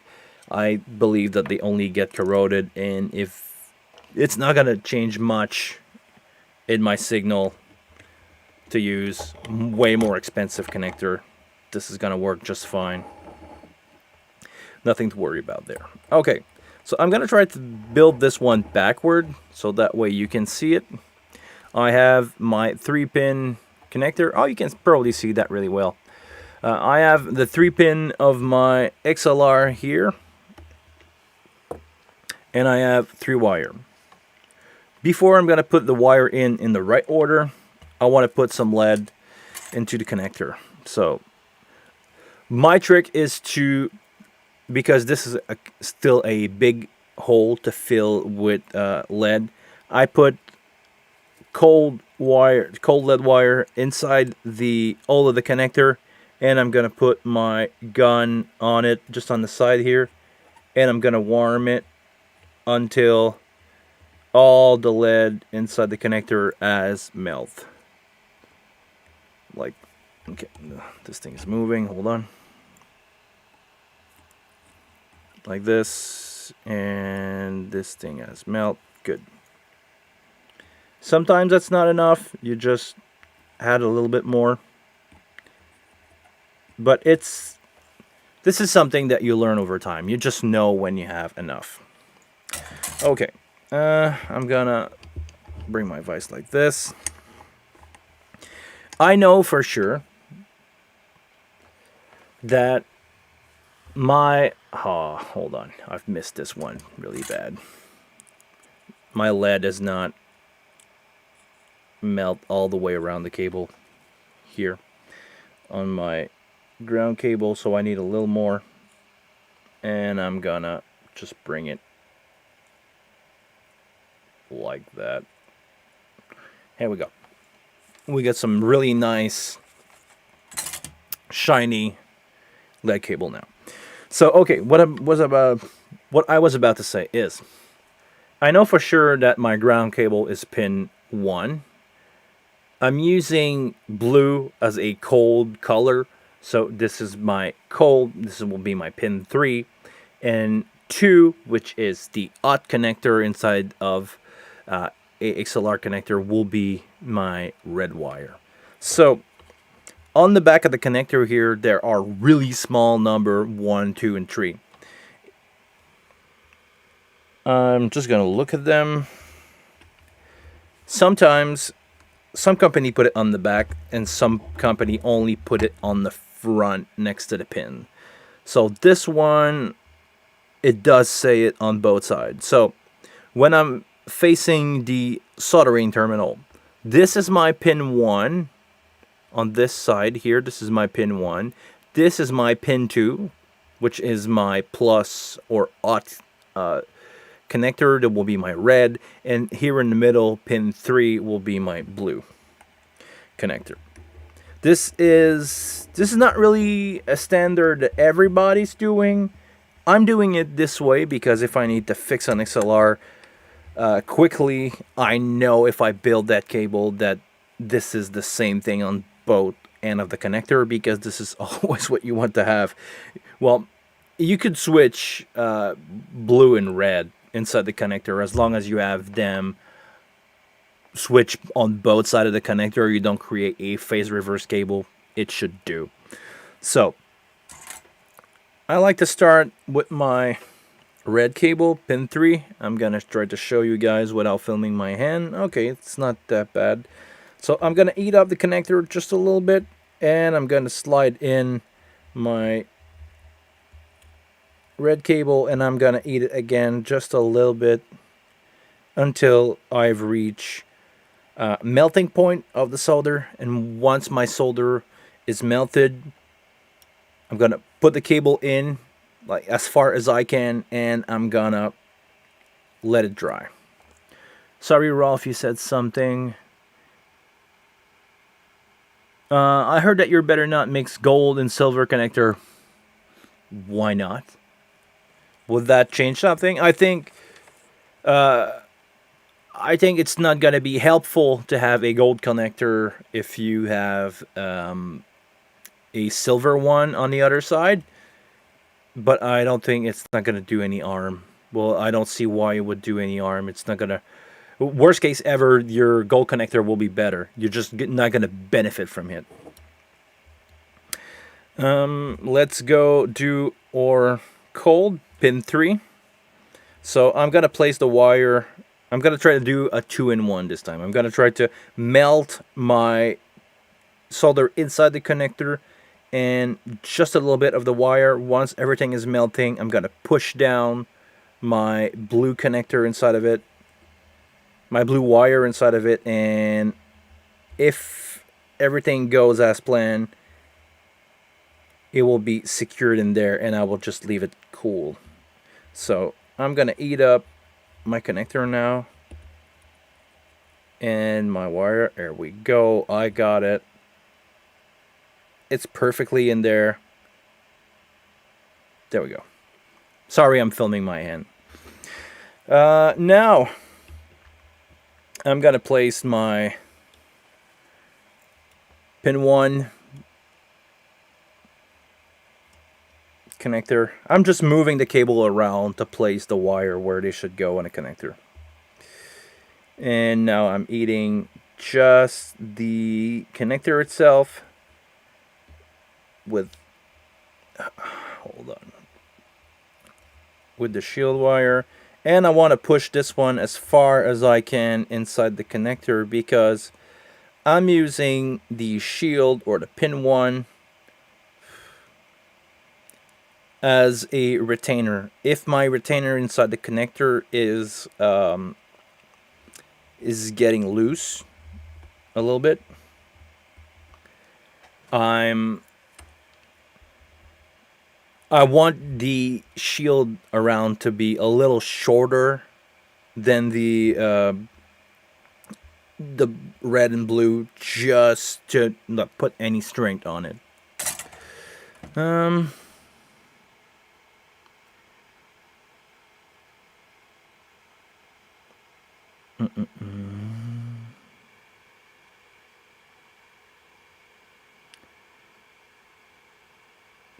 I believe that they only get corroded, and if it's not gonna change much in my signal to use way more expensive connector, this is gonna work just fine. Nothing to worry about there. Okay, so I'm gonna try to build this one backward so that way you can see it. I have my 3-pin connector. Oh, you can probably see that really well. I have the 3-pin of my XLR here, and I have 3-wire. Before I'm going to put the wire in the right order, I want to put some lead into the connector. So my trick is to, because this is still a big hole to fill with lead, I put cold lead wire inside the hole of the connector, and I'm gonna put my gun on it just on the side here, and I'm gonna warm it until all the lead inside the connector has melt. Like, okay, this thing is moving, hold on. Like this, and this thing has melt. Good. Sometimes that's not enough, you just add a little bit more. But this is something that you learn over time. You just know when you have enough. Okay, I'm gonna bring my vise like this. I know for sure that hold on, I've missed this one really bad. My lead does not melt all the way around the cable here on my ground cable, so I need a little more, and I'm gonna just bring it like that. Here we go. We got some really nice shiny lead cable now. So okay, what I was about to say is, I know for sure that my ground cable is pin 1. I'm using blue as a cold color, so this is my cold, this will be my pin 3, and 2, which is the hot connector inside of a XLR connector, will be my red wire. So on the back of the connector here, there are really small number 1, 2, and 3. I'm just gonna look at them. Sometimes some company put it on the back, and some company only put it on the front next to the pin. So this one, it does say it on both sides. So when I'm facing the soldering terminal, this is my pin 1 on this side here. This is my pin 1. This is my pin 2, which is my plus or hot connector. That will be my red, and here in the middle, pin 3 will be my blue connector. This is not really a standard that everybody's doing. I'm doing it this way because if I need to fix an XLR quickly, I know if I build that cable that this is the same thing on both end of the connector, because this is always what you want to have. Well, you could switch blue and red inside the connector as long as you have them switch on both sides of the connector. You don't create a phase reverse cable. It should do. So I like to start with my red cable, pin 3. I'm gonna try to show you guys without filming my hand. Okay, it's not that bad. So I'm gonna eat up the connector just a little bit, and I'm gonna slide in my red cable, and I'm gonna eat it again just a little bit until I've reached melting point of the solder. And once my solder is melted, I'm gonna put the cable in like as far as I can, and I'm gonna let it dry. Sorry, Rolf, you said something. I heard that you better not mix gold and silver connector. Why not? Would that change something? I think it's not gonna be helpful to have a gold connector if you have a silver one on the other side. But I don't think it's not gonna do any harm. Well, I don't see why it would do any harm. It's not gonna. Worst case ever, your gold connector will be better. You're just not gonna benefit from it. Let's go do our cold, pin 3. So I'm gonna place the wire. I'm gonna try to do a 2-in-1 this time. I'm gonna try to melt my solder inside the connector and just a little bit of the wire. Once everything is melting, I'm gonna push down my blue connector inside of it, my blue wire inside of it, and if everything goes as planned, it will be secured in there, and I will just leave it cool. So I'm gonna eat up my connector now and my wire. There we go. I got it. It's perfectly in there. There we go. Sorry, I'm filming my hand. Now I'm gonna place my pin 1 connector. I'm just moving the cable around to place the wire where they should go on a connector. And now I'm eating just the connector itself with hold on, with the shield wire. And I want to push this one as far as I can inside the connector, because I'm using the shield or the pin 1 as a retainer. If my retainer inside the connector is getting loose a little bit, I want the shield around to be a little shorter than the red and blue, just to not put any strength on it.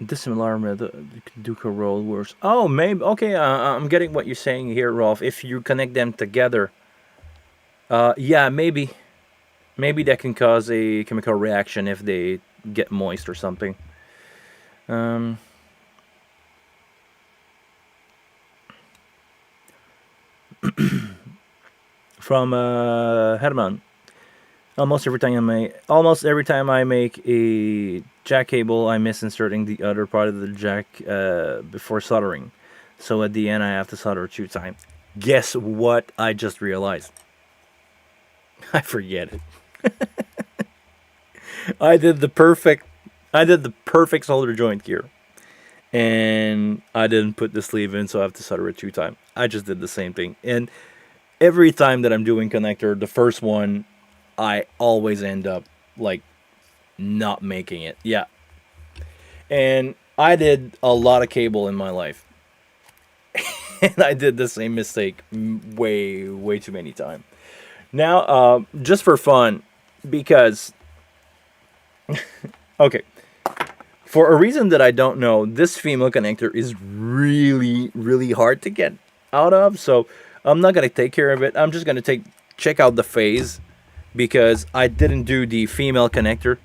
Dissimilar method, Duca roll works. Oh, maybe. Okay, I'm getting what you're saying here, Rolf. If you connect them together, yeah, maybe that can cause a chemical reaction if they get moist or something. From Herman. Almost every time I make a jack cable, I miss inserting the other part of the jack before soldering. So at the end, I have to solder 2 times. Guess what? I just realized. I forget it. I did the perfect solder joint here, and I didn't put the sleeve in, so I have to solder it 2 times. I just did the same thing, and every time that I'm doing connector, the first one, I always end up like not making it. Yeah. And I did a lot of cable in my life. And I did the same mistake way too many times. Now, just for fun, because Okay. For a reason that I don't know, this female connector is really, really hard to get out of. So I'm not gonna take care of it. I'm just gonna check out the phase because I didn't do the female connector.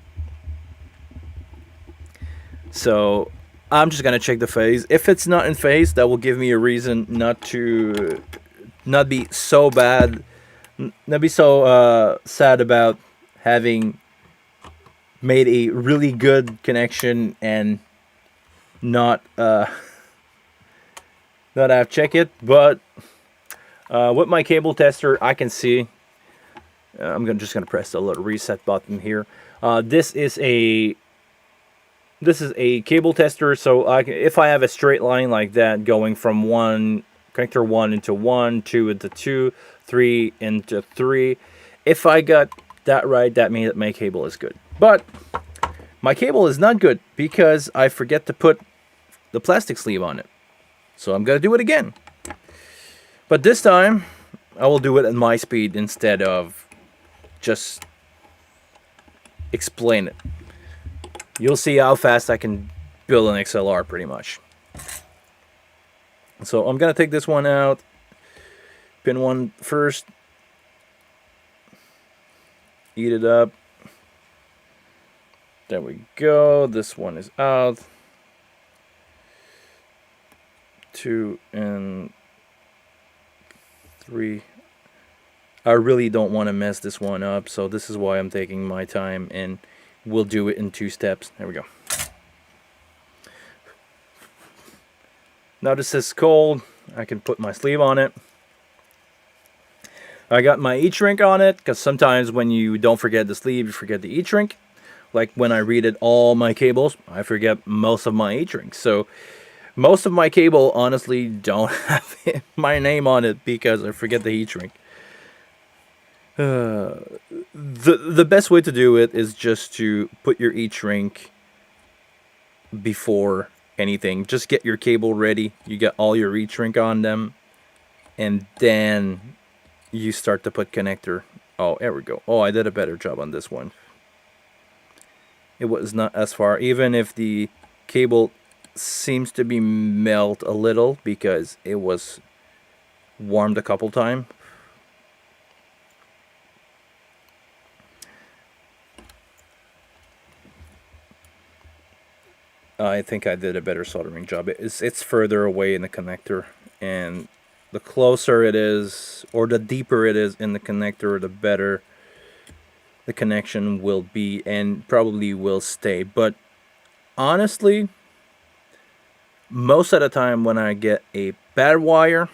So I'm just gonna check the phase. If it's not in phase, that will give me a reason not be so bad, not be so sad about having made a really good connection and not not have check it. But with my cable tester, I can see. Just gonna press the little reset button here. This is a cable tester, so if I have a straight line like that going from connector 1 into 1, 2 into 2, 3 into 3, if I got that right, that means that my cable is good. But my cable is not good because I forget to put the plastic sleeve on it. So I'm gonna do it again. But this time, I will do it at my speed instead of just explain it. You'll see how fast I can build an XLR pretty much. So I'm gonna take this one out, pin 1 first, eat it up. There we go. This one is out. 2 and 3. I really don't want to mess this one up, so this is why I'm taking my time, and we'll do it in 2 steps. There we go. Now this is cold. I can put my sleeve on it. I got my heat shrink on it, because sometimes when you don't forget the sleeve, you forget the heat shrink. Like when I read all my cables, I forget most of my heat shrinks. So most of my cable honestly don't have my name on it because I forget the heat shrink. The best way to do it is just to put your heat shrink before anything. Just get your cable ready. You get all your heat shrink on them, and then you start to put connector. Oh, there we go. Oh, I did a better job on this one. It was not as far, even if the cable seems to be melt a little because it was warmed a couple times. I think I did a better soldering job. It's further away in the connector, and the closer it is, or the deeper it is in the connector, the better the connection will be and probably will stay. But honestly, most of the time when I get a bad wire,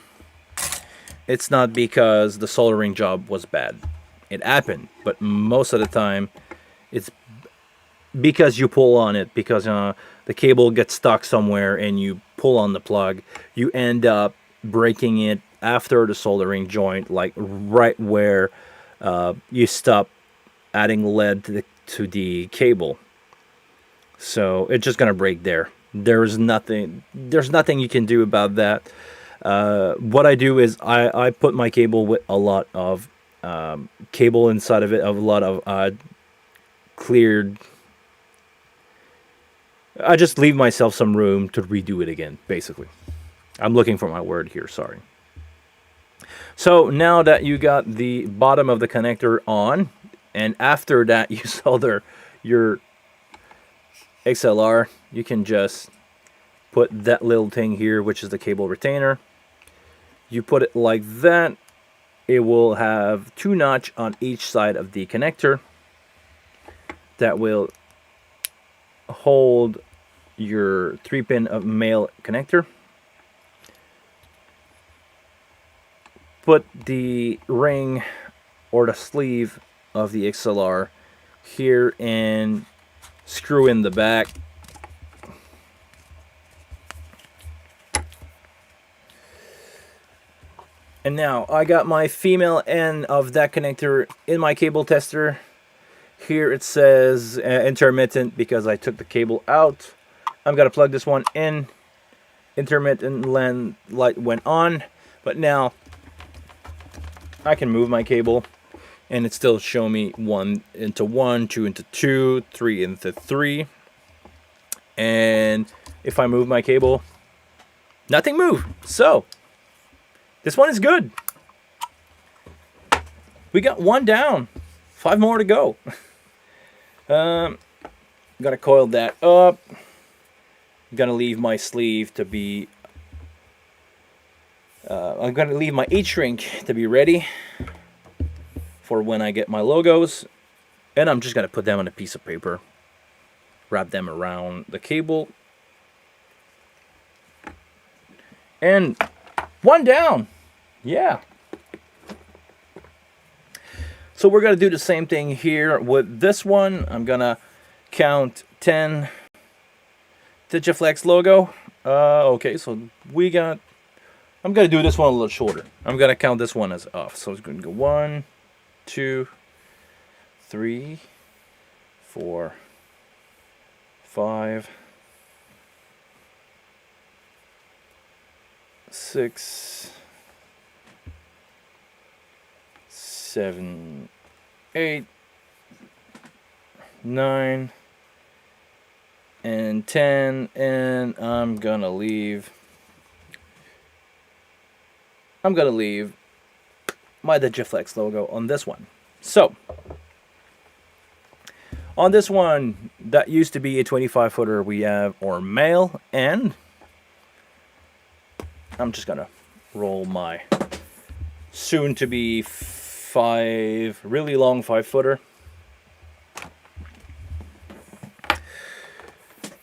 it's not because the soldering job was bad. It happened, but most of the time it's because you pull on it, because the cable gets stuck somewhere and you pull on the plug. You end up breaking it after the soldering joint, like right where you stop adding lead to the cable. So it's just gonna break there. There's nothing you can do about that. What I do is I put my cable with a lot of cable inside of it, of a lot of cleared. I just leave myself some room to redo it again, basically. I'm looking for my word here, sorry. So now that you got the bottom of the connector on, and after that you solder your XLR, you can just put that little thing here, which is the cable retainer. You put it like that. It will have 2 notches on each side of the connector that will hold your 3-pin of male connector. Put the ring or the sleeve of the XLR here and screw in the back. And now I got my female end of that connector in my cable tester. Here it says intermittent because I took the cable out. I'm gonna plug this one in. Intermittent light went on, but now I can move my cable. and it still show me 1 into 1, 2 into 2, 3 into 3. And if I move my cable, nothing moved. So this one is good. We got 1 down, 5 more to go. Gotta coil that up. Gonna leave my sleeve to be. I'm gonna leave my heat shrink to be ready for when I get my logos, and I'm just gonna put them on a piece of paper, wrap them around the cable, and 1 down. Yeah. So we're going to do the same thing here with this one. I'm going to count 10 Digiflex logo. Okay, so we got... I'm going to do this one a little shorter. I'm going to count this one as off. So it's going to go 1, 2, 3, 4, 5, 6, 7, 8, 9, and 10, and I'm gonna leave my Digiflex logo on this one. So on this one, that used to be a 25 footer, we have our male, and I'm just gonna roll my soon to be really long 5 footer.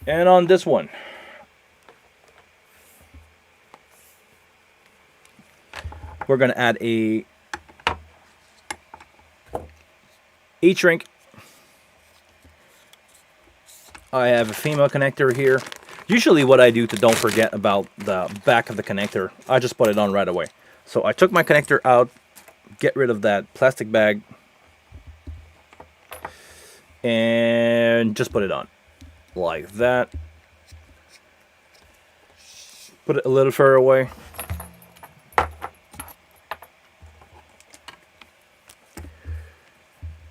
And on this one, we're gonna add a heat shrink. I have a female connector here. Usually what I do to don't forget about the back of the connector, I just put it on right away. So I took my connector out, get rid of that plastic bag, and just put it on like that. Put it a little further away.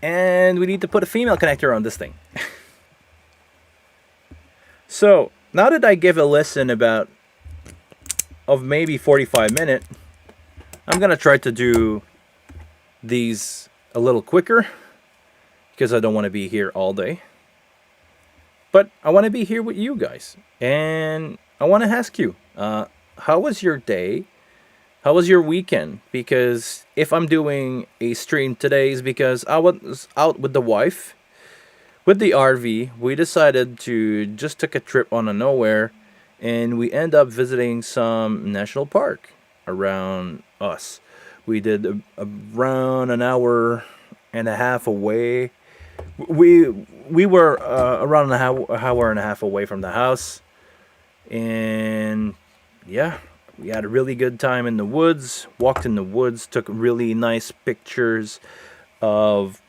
And we need to put a female connector on this thing. So now that I give a lesson of maybe 45 minutes, I'm gonna try to do these a little quicker because I don't want to be here all day. But I want to be here with you guys, and I want to ask you, how was your day? How was your weekend? Because if I'm doing a stream today is because I was out with the wife, with the RV. We decided to just take a trip on a nowhere, and we end up visiting some national park around us. We did around an hour and a half away. We were around an hour and a half away from the house, and yeah, we had a really good time in the woods. Walked in the woods, took really nice pictures of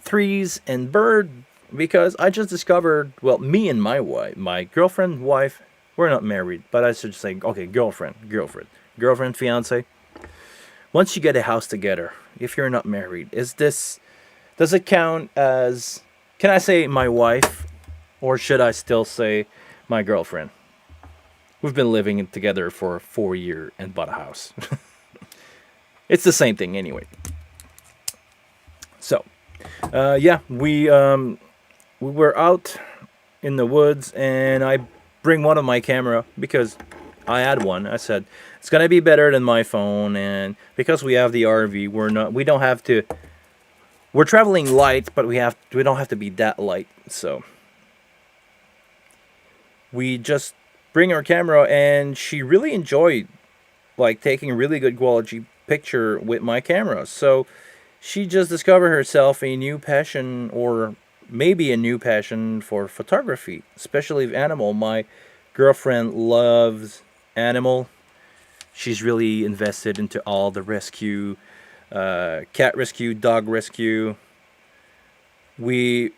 trees and bird. Because I just discovered, well, me and my wife, my girlfriend, wife, we're not married, but I should say, okay, girlfriend, fiance. Once you get a house together, if you're not married, does it count as, can I say my wife, or should I still say my girlfriend? We've been living together for 4 years and bought a house. It's the same thing anyway. So, yeah, we were out in the woods, and I bring one of my camera because I had one. I said it's gonna be better than my phone, and because we have the RV, we're traveling light, but we don't have to be that light. So we just bring our camera, and she really enjoyed like taking a really good quality picture with my camera. So she just discovered herself a new passion, or maybe a new passion for photography, especially of animal. My girlfriend loves animal. She's really invested into all the rescue, cat rescue, dog rescue. We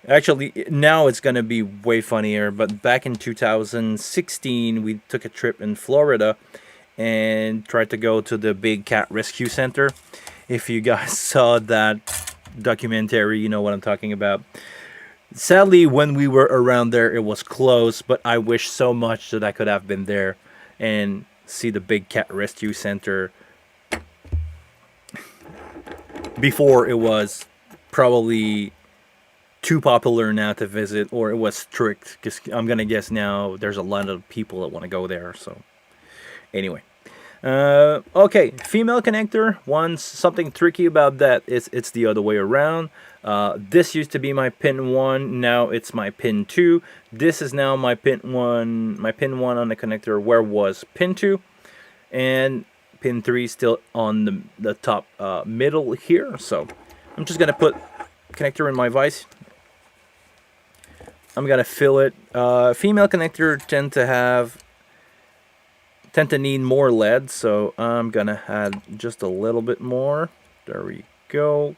actually, now it's gonna be way funnier, but back in 2016 we took a trip in Florida and tried to go to the big cat rescue center. If you guys saw that documentary, you know what I'm talking about. Sadly, when we were around there, it was closed, but I wish so much that I could have been there and see the big cat rescue center before it was probably too popular now to visit, or it was strict, because I'm gonna guess now there's a lot of people that want to go there. So anyway, okay, female connector. Something tricky about that is it's the other way around. This used to be my pin 1, now it's my pin 2. This is now my pin 1. My pin 1 on the connector where was pin 2, and pin 3 still on the top middle here. So I'm just gonna put connector in my vise. I'm gonna fill it. Female connector tend to need more lead, so I'm gonna add just a little bit more. There we go.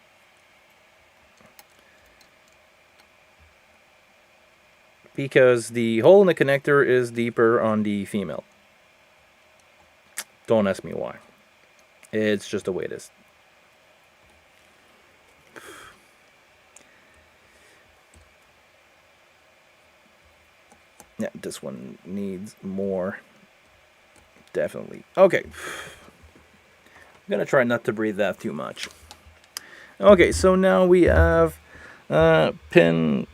Because the hole in the connector is deeper on the female. Don't ask me why. It's just the way it is. Yeah, this one needs more. Definitely. Okay. I'm gonna try not to breathe that too much. Okay, so now we have pin.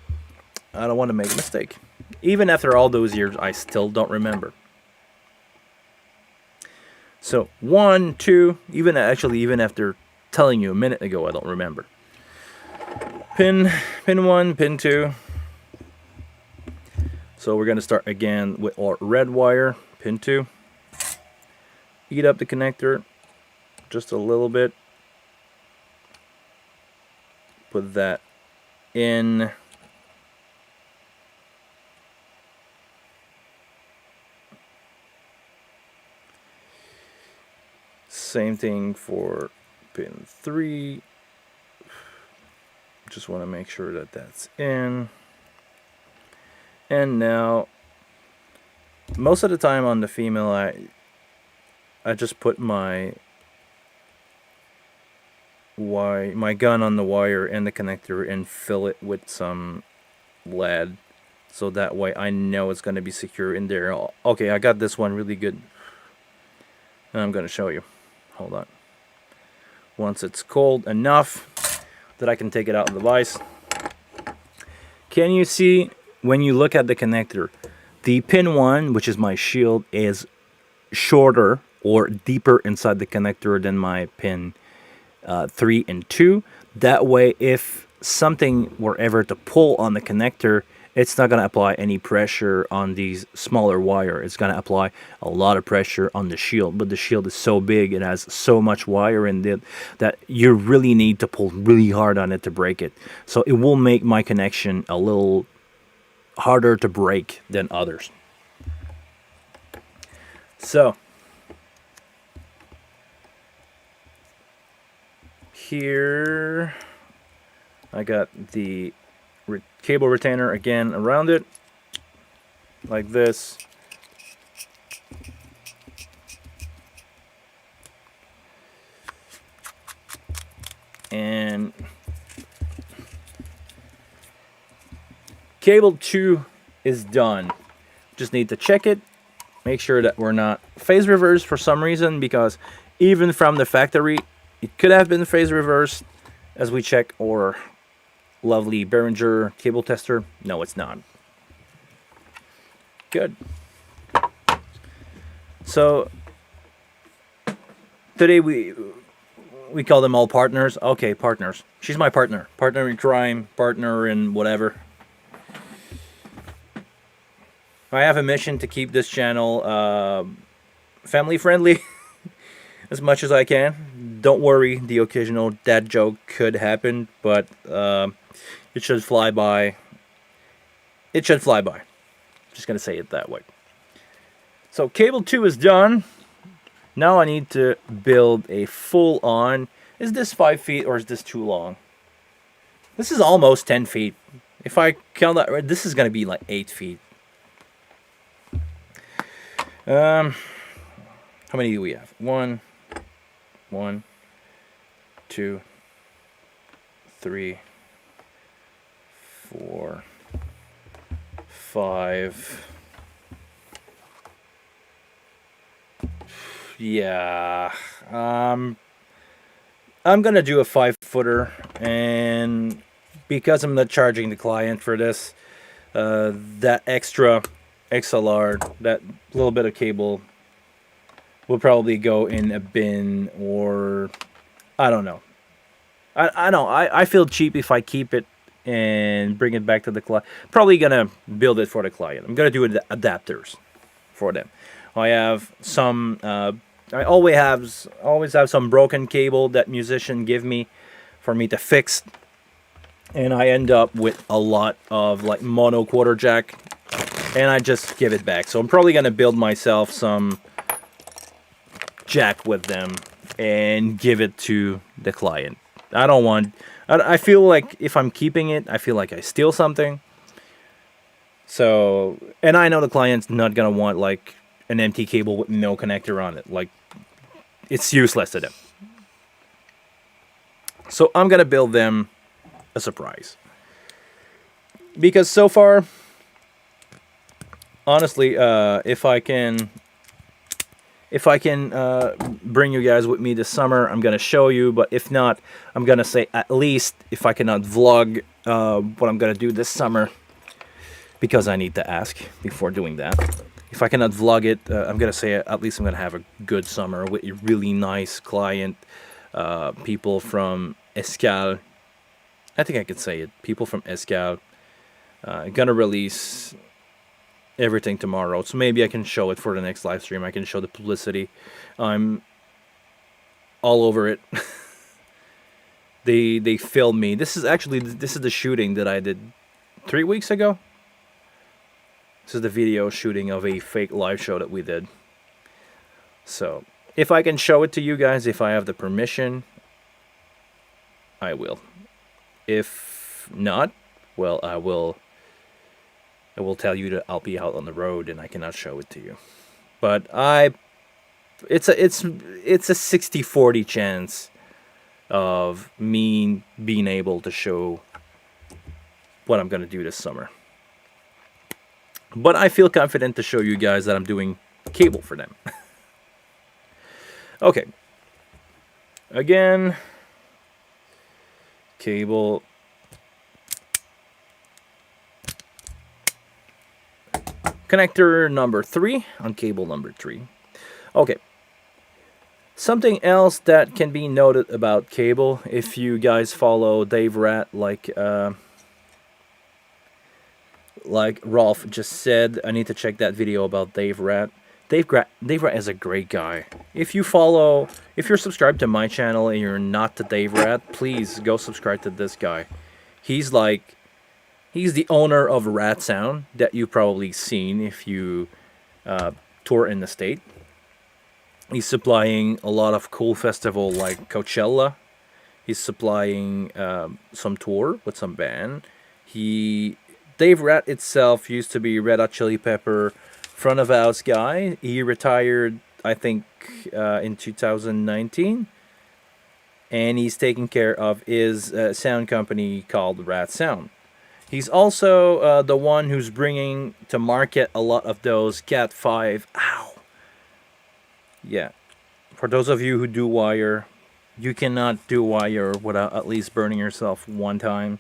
I don't want to make a mistake. Even after all those years, I still don't remember. So 1, 2, even after telling you a minute ago, I don't remember. Pin 1, pin 2. So we're gonna start again with our red wire, pin 2. Heat up the connector just a little bit. Put that in. Same thing for pin 3. Just want to make sure that that's in. And now, most of the time on the female, I just put my gun on the wire and the connector and fill it with some lead, so that way I know it's going to be secure in there. Okay, I got this one really good. And I'm going to show you. Hold on. Once it's cold enough that I can take it out of the vise. Can you see when you look at the connector, the pin 1, which is my shield, is shorter or deeper inside the connector than my pin 3 and 2. That way, if something were ever to pull on the connector, it's not going to apply any pressure on these smaller wire. It's going to apply a lot of pressure on the shield. But the shield is so big, it has so much wire in it that you really need to pull really hard on it to break it. So it will make my connection a little harder to break than others. So here I got the cable retainer again around it like this. And cable 2 is done. Just need to check it, make sure that we're not phase reversed for some reason, because even from the factory it could have been phase reversed, as we check our lovely Behringer cable tester. No, it's not. Good. So today we call them all partners. Okay, partners. She's my partner. Partner in crime, partner in whatever. I have a mission to keep this channel family friendly as much as I can. Don't worry, the occasional dad joke could happen, but it should fly by. It should fly by. Just gonna say it that way. So cable 2 is done. Now I need to build a full on. Is this 5 feet or is this too long? This is almost 10 feet. If I count that right, this is gonna be like 8 feet. How many do we have? One, 2, 3, 4, 5. Yeah, I'm gonna do a 5-footer, and because I'm not charging the client for this, that extra XLR, that little bit of cable, will probably go in a bin, or I don't know. I know I feel cheap if I keep it and bring it back to the client. Probably gonna build it for the client. I'm gonna do adapters for them. I have some. I always have some broken cable that musician give me for me to fix, and I end up with a lot of like mono quarter jack, and I just give it back. So I'm probably gonna build myself some jack with them and give it to the client. I don't want. I feel like if I'm keeping it, I feel like I steal something. So, and I know the client's not gonna want like an empty cable with no connector on it. Like, it's useless to them. So I'm gonna build them a surprise. Because so far, honestly, if I can bring you guys with me this summer, I'm gonna show you. But if not, I'm gonna say at least if I cannot vlog what I'm gonna do this summer, because I need to ask before doing that. If I cannot vlog it, I'm gonna say at least I'm gonna have a good summer with a really nice client, people from Escal. I think I could say it. People from Escal. Gonna release everything tomorrow, so maybe I can show it for the next live stream. I can show the publicity. I'm all over it. They filmed me. This is the shooting that I did 3 weeks ago. This is the video shooting of a fake live show that we did. So if I can show it to you guys, if I have the permission, I will. If not, well, I will tell you that I'll be out on the road and I cannot show it to you. But it's a 60-40 chance of me being able to show what I'm gonna do this summer. But I feel confident to show you guys that I'm doing cable for them. Okay. Again, cable. Connector number 3 on cable number 3. Okay. Something else that can be noted about cable, if you guys follow Dave Rat, like Rolf just said, I need to check that video about Dave Rat. Dave Rat is a great guy. If you're subscribed to my channel and you're not to Dave Rat, please go subscribe to this guy. He's the owner of Rat Sound that you've probably seen if you tour in the state. He's supplying a lot of cool festival like Coachella. He's supplying some tour with some band. Dave Rat itself used to be Red Hot Chili Pepper front of house guy. He retired, I think, in 2019. And he's taking care of his sound company called Rat Sound. He's also the one who's bringing to market a lot of those Cat 5. Ow! Yeah. For those of you who do wire, you cannot do wire without at least burning yourself one time.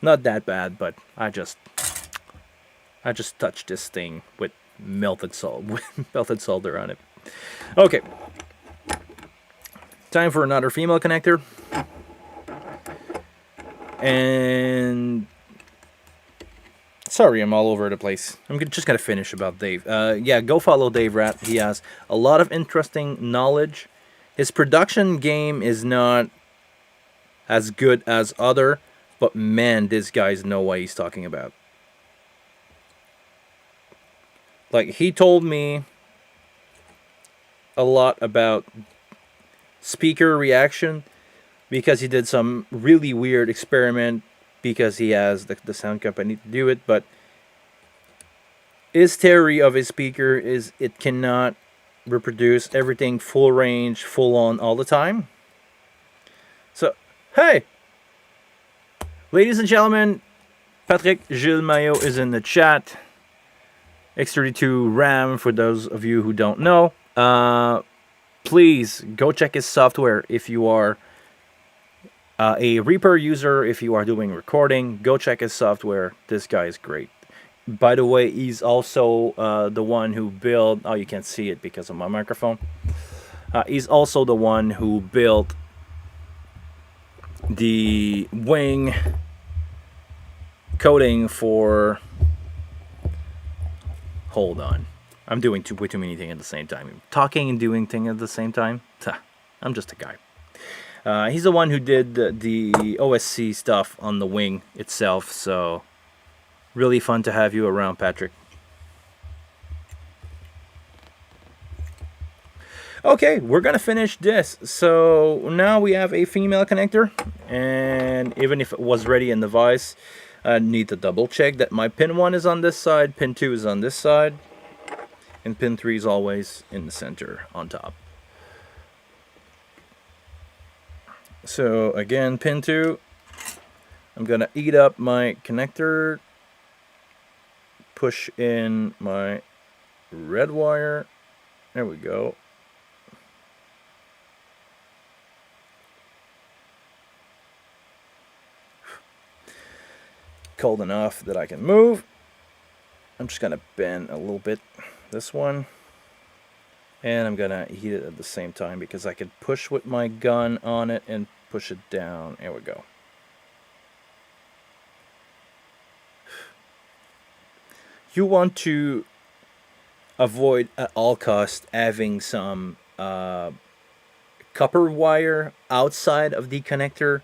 Not that bad, but I just touched this thing with melted solder on it. Okay. Time for another female connector. And sorry, I'm all over the place. I'm just gonna finish about Dave. Yeah, go follow Dave Rat. He has a lot of interesting knowledge. His production game is not as good as other, but man, these guys know what he's talking about. Like, he told me a lot about speaker reaction because he did some really weird experiment because he has the sound company to do it, but his theory of his speaker is it cannot reproduce everything full range, full on all the time. So, hey, ladies and gentlemen, Patrick Gilles Mayo is in the chat. X32 RAM, for those of you who don't know. Please go check his software if you are a Reaper user. If you are doing recording, go check his software. This guy is great. By the way, he's also the one who built... Oh, you can't see it because of my microphone. He's also the one who built the wing coating for... Hold on. I'm doing way too many things at the same time. Talking and doing things at the same time. I'm just a guy. He's the one who did the OSC stuff on the wing itself. So, really fun to have you around, Patrick. Okay, we're going to finish this. So, now we have a female connector. And even if it was ready in the vise, I need to double check that my pin 1 is on this side, pin 2 is on this side, and pin 3 is always in the center on top. So again, pin 2, I'm gonna eat up my connector, push in my red wire, there we go. Cold enough that I can move. I'm just gonna bend a little bit this one, and I'm gonna heat it at the same time because I can push with my gun on it and push it down. There we go. You want to avoid at all costs having some copper wire outside of the connector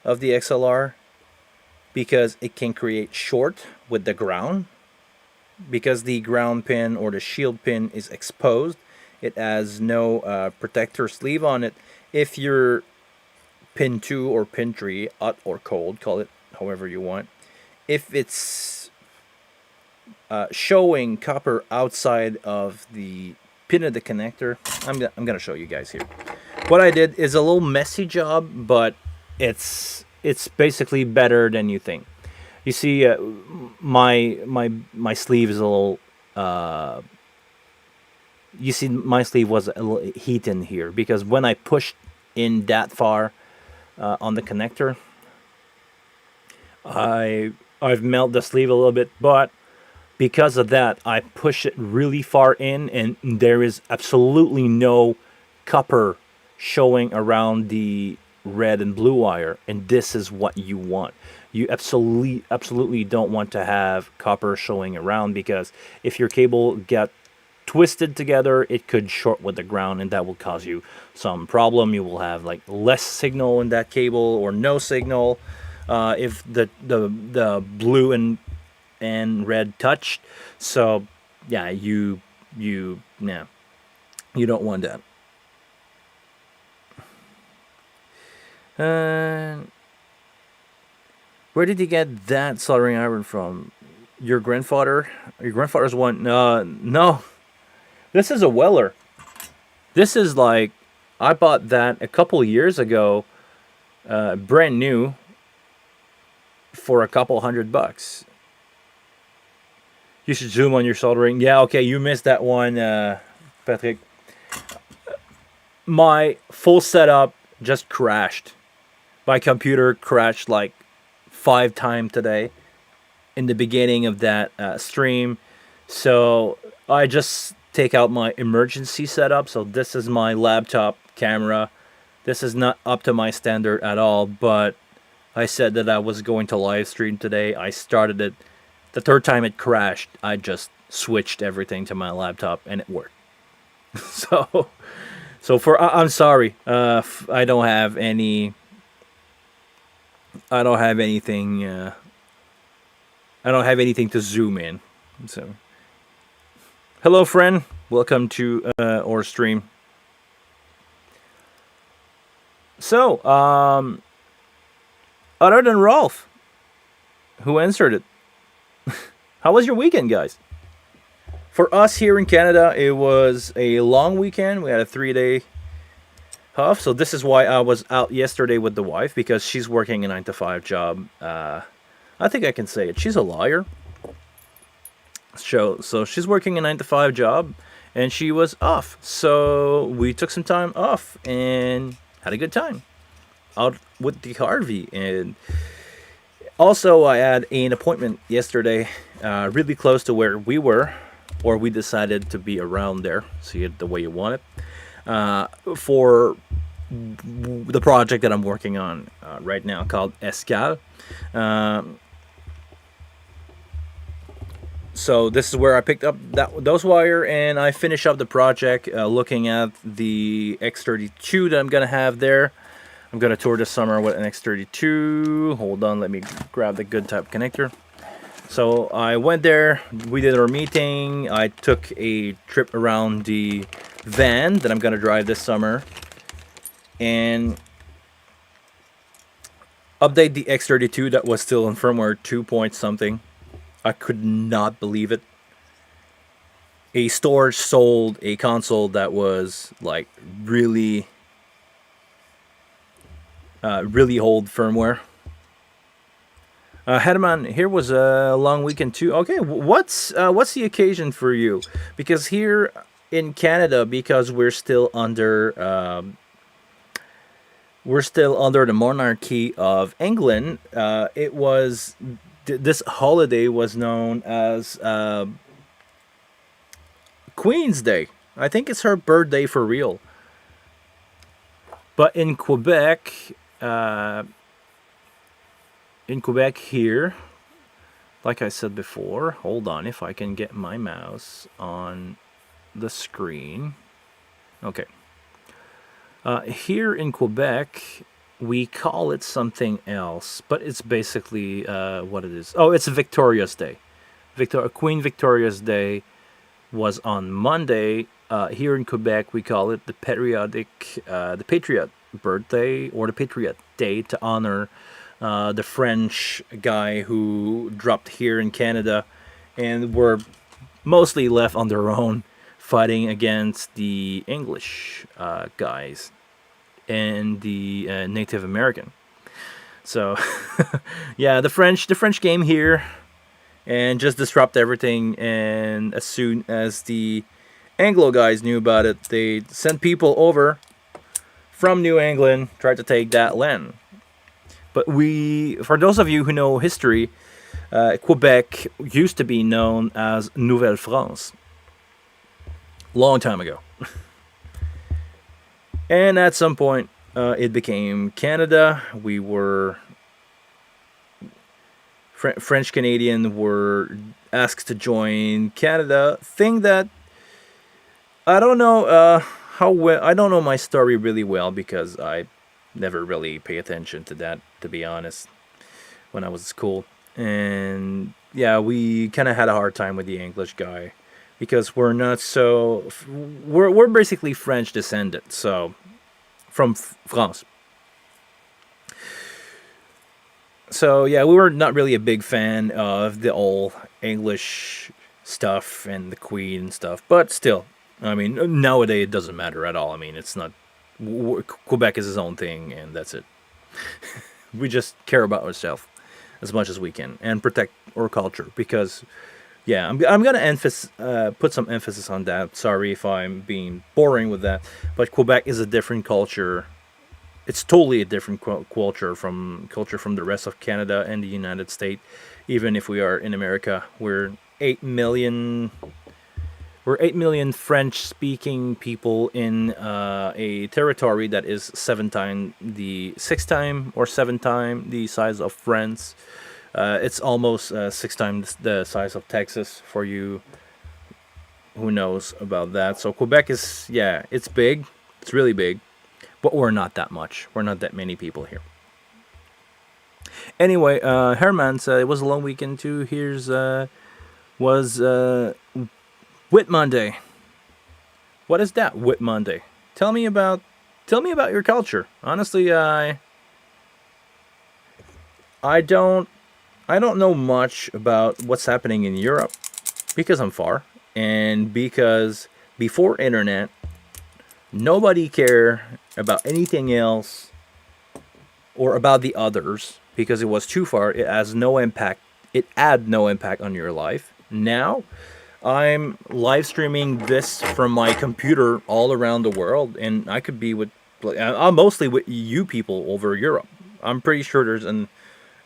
of the XLR, because it can create short with the ground. Because the ground pin or the shield pin is exposed, it has no protector sleeve on it. If your pin 2 or pin 3, hot or cold, call it however you want, if it's showing copper outside of the pin of the connector, I'm gonna show you guys here. What I did is a little messy job, but it's basically better than you think. You see, my sleeve is a little. You see, my sleeve was a little heat in here because when I pushed in that far on the connector, I've melted the sleeve a little bit, but because of that, I push it really far in, and there is absolutely no copper showing around the red and blue wire, and this is what you want. You absolutely don't want to have copper showing around, because if your cable get twisted together, it could short with the ground, and that will cause you some problem. You will have like less signal in that cable or no signal if the blue and red touched. So yeah, you don't want that. Where did you get that soldering iron from? Your grandfather? Your grandfather's one? No. This is a Weller. This is like, I bought that a couple years ago, brand new, for a couple $100. You should zoom on your soldering. Yeah, okay, you missed that one, Patrick. My full setup just crashed. My computer crashed like 5 times today in the beginning of that stream. So I just take out my emergency setup. So this is my laptop camera. This is not up to my standard at all, but I said that I was going to live stream today. I started it. The third time it crashed, I just switched everything to my laptop and it worked. So I'm sorry. I don't have anything. I don't have anything to zoom in. So, hello, friend. Welcome to our stream. So, other than Rolf, who answered it, how was your weekend, guys? For us here in Canada, it was a long weekend. We had a 3-day Huff. So this is why I was out yesterday with the wife, because she's working a 9 to 5 job. I think I can say it. She's a lawyer. So she's working a 9 to 5 job, and she was off. So we took some time off and had a good time out with the Harvey. And also, I had an appointment yesterday, really close to where we were, or we decided to be around there. See it the way you want it. For the project that I'm working on right now called Escal. So this is where I picked up those wire, and I finish up the project looking at the X32 that I'm gonna have there. I'm gonna tour this summer with an X32. Hold on, let me grab the good type connector. So I went there, we did our meeting, I took a trip around the van that I'm gonna drive this summer, and update the X32 that was still in firmware 2 point something. I could not believe it. A store sold a console that was like really old firmware. Hedman, here was a long weekend too. Okay, what's the occasion for you? Because here in Canada, because we're still under the monarchy of England, it was this holiday was known as Queen's Day. I think it's her birthday for real. But in Quebec here, like I said before, hold on if I can get my mouse on the screen. Okay. Here in Quebec, we call it something else, but it's basically what it is. Oh, it's Victoria's Day. Queen Victoria's Day was on Monday. Here in Quebec, we call it the Patriot birthday, or the Patriot Day, to honor the French guy who dropped here in Canada and were mostly left on their own fighting against the English guys and the Native American. So yeah, the French came here and just disrupt everything, and as soon as the Anglo guys knew about it, they sent people over from New England, tried to take that land. But for those of you who know history, Quebec used to be known as Nouvelle France long time ago. And at some point, it became Canada. We were French Canadian were asked to join Canada. Thing that I don't know how well. I don't know my story really well, because I never really pay attention to that, to be honest, when I was at school. And yeah, we kind of had a hard time with the English guy, because we're not so we're basically French descendant, so from France. So yeah, we were not really a big fan of the old English stuff and the Queen and stuff, but still, I mean, nowadays it doesn't matter at all. I mean, it's not Quebec is its own thing, and that's it. We just care about ourselves as much as we can and protect our culture, because yeah, I'm gonna put some emphasis on that. Sorry if I'm being boring with that, but Quebec is a different culture. It's totally a different culture from the rest of Canada and the United States. Even if we are in America, we're 8 million. We're 8 million French-speaking people in a territory that is 6 times the size of France. It's almost 6 times the size of Texas, for you who knows about that. So Quebec is, yeah, it's big. It's really big. But we're not that much. We're not that many people here. Anyway, Herman said it was a long weekend too. Here's was Whit Monday. What is that, Whit Monday? Tell me about your culture. Honestly, I don't know much about what's happening in Europe, because I'm far, and because before internet, nobody cared about anything else or about the others because it was too far. It has no impact. It had no impact on your life. Now I'm live streaming this from my computer all around the world, and I could be with, I'm mostly with you people over Europe. I'm pretty sure there's an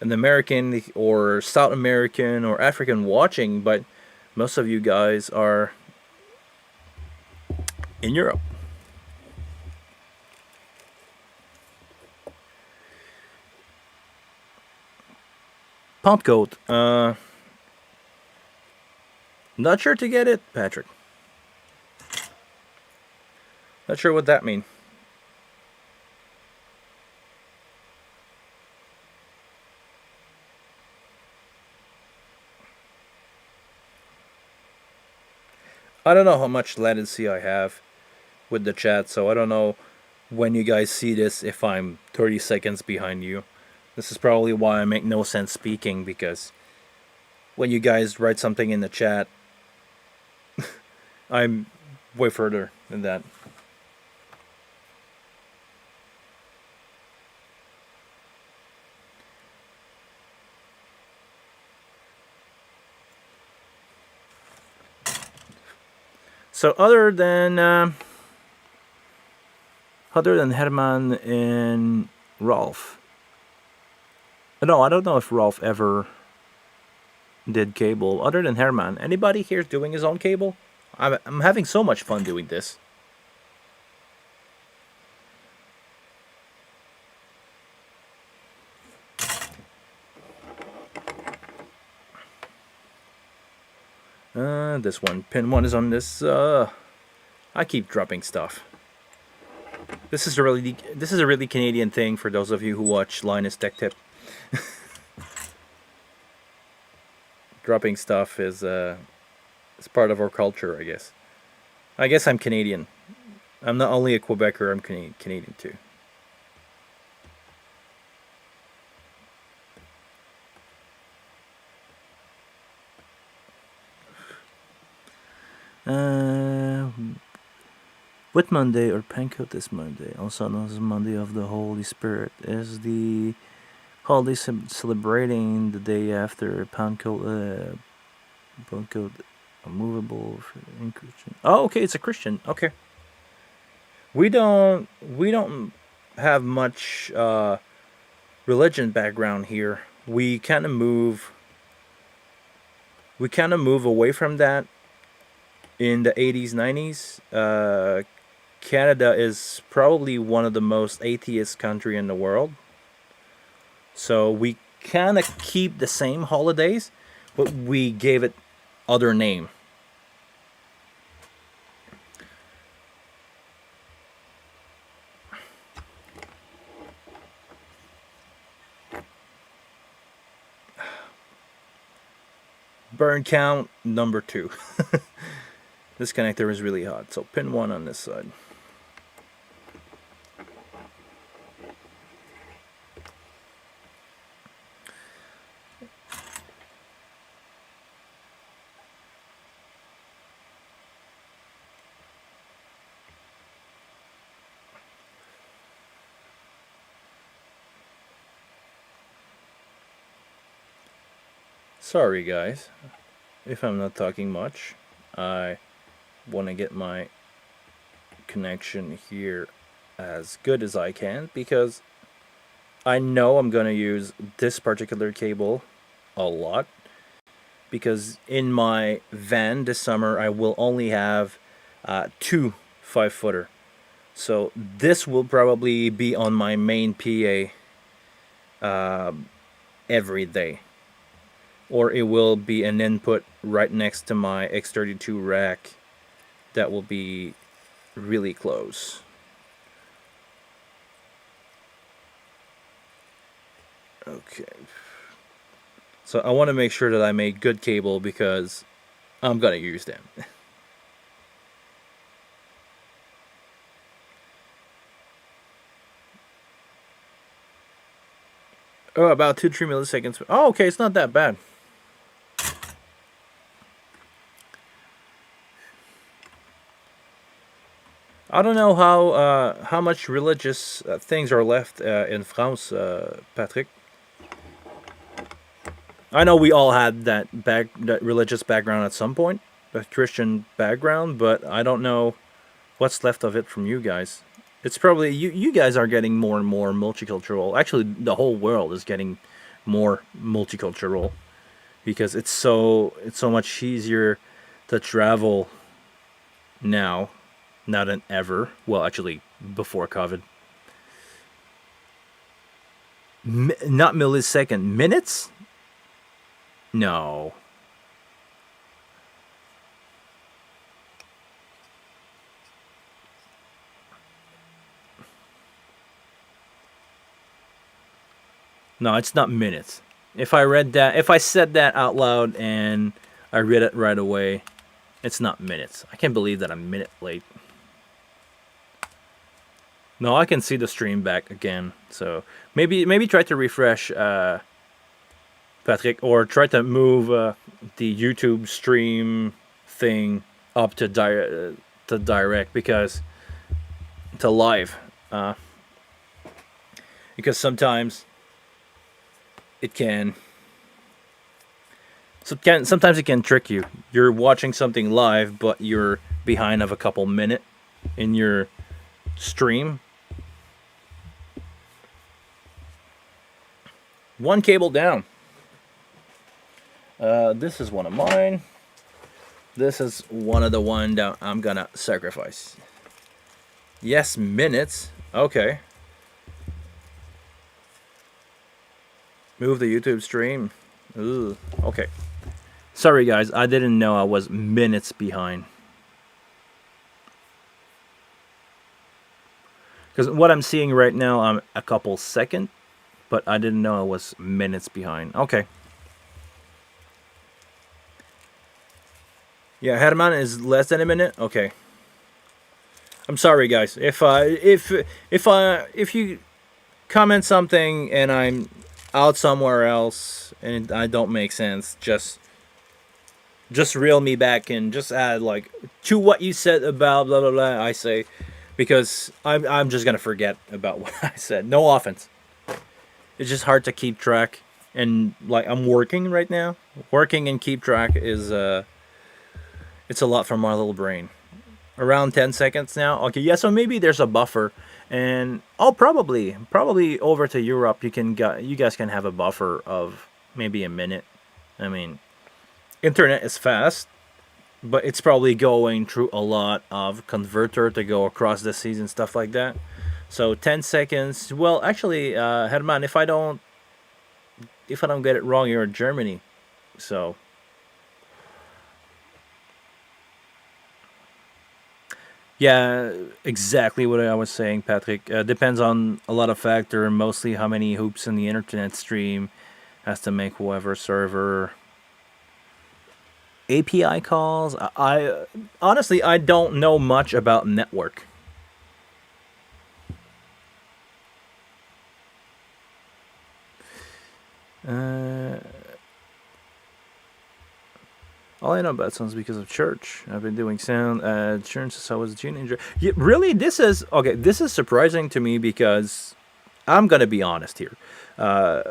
American or South American or African watching, but most of you guys are in Europe. Pump coat. Not sure to get it, Patrick. Not sure what that means. I don't know how much latency I have with the chat, so I don't know when you guys see this if I'm 30 seconds behind you. This is probably why I make no sense speaking, because when you guys write something in the chat, I'm way further than that. So other than Herman and Rolf, no, I don't know if Rolf ever did cable. Other than Herman, anybody here doing his own cable? I'm having so much fun doing this. This one, pin 1 is on this. I keep dropping stuff. This is a really Canadian thing for those of you who watch Linus Tech Tip. Dropping stuff is part of our culture, I guess. I guess I'm Canadian. I'm not only a Quebecer, I'm Canadian too. Whit Monday or Pentecost Monday, also known as Monday of the Holy Spirit, is the holiday celebrating the day after Pentecost. A movable in Christian. Oh, okay, it's a Christian. Okay. We don't have much religion background here. We kind of move away from that in the 80s, 90s. Canada is probably one of the most atheist country in the world. So we kind of keep the same holidays, but we gave it other name. Burn count number 2. This connector is really hot, so pin 1 on this side. Sorry guys, if I'm not talking much. I want to get my connection here as good as I can, because I know I'm going to use this particular cable a lot, because in my van this summer I will only have 2 5-footer. So this will probably be on my main PA every day. Or it will be an input right next to my X32 rack that will be really close. Okay. So I want to make sure that I make good cable, because I'm going to use them. Oh, about 2-3 milliseconds. Oh, okay, it's not that bad. I don't know how much religious things are left in France, Patrick. I know we all had that religious background at some point, a Christian background, but I don't know what's left of it from you guys. It's probably you guys are getting more and more multicultural. Actually, the whole world is getting more multicultural because it's so much easier to travel now, now than ever. Well, actually, before COVID. Not millisecond, minutes? No. No, it's not minutes. If I said that out loud and I read it right away, it's not minutes. I can't believe that I'm a minute late. No, I can see the stream back again. So maybe try to refresh, Patrick, or try to move the YouTube stream thing up to direct because to live, uh, because it can sometimes it can trick you. You're watching something live, but you're behind of a couple minute in your stream. One cable down. This is one of mine. This is one of the one that I'm gonna sacrifice. Yes, minutes. Okay. Move the YouTube stream. Ooh. Okay. Sorry guys, I didn't know I was minutes behind. Because what I'm seeing right now, I'm a couple second, but I didn't know I was minutes behind. Okay. Yeah, Herman is less than a minute. Okay. I'm sorry, guys. If you comment something and I'm out somewhere else and I don't make sense, just reel me back and just add like to what you said about blah blah blah. I say because I'm just gonna forget about what I said. No offense. It's just hard to keep track, and like I'm working right now. Working and keep track is it's a lot for my little brain. Around 10 seconds now. Okay, yeah. So maybe there's a buffer, and oh, probably over to Europe, you guys can have a buffer of maybe a minute. I mean, internet is fast, but it's probably going through a lot of converter to go across the seas and stuff like that. So 10 seconds. Well, actually, Herman, if I don't get it wrong, you're in Germany, so yeah, exactly what I was saying, Patrick. Depends on a lot of factor, mostly how many hoops in the internet stream has to make whoever server API calls. I honestly I don't know much about network. Uh, all I know about sounds because of church. I've been doing sound church since I was a teenager. Yeah, really, this is okay. This is surprising to me because I'm gonna be honest here. I'm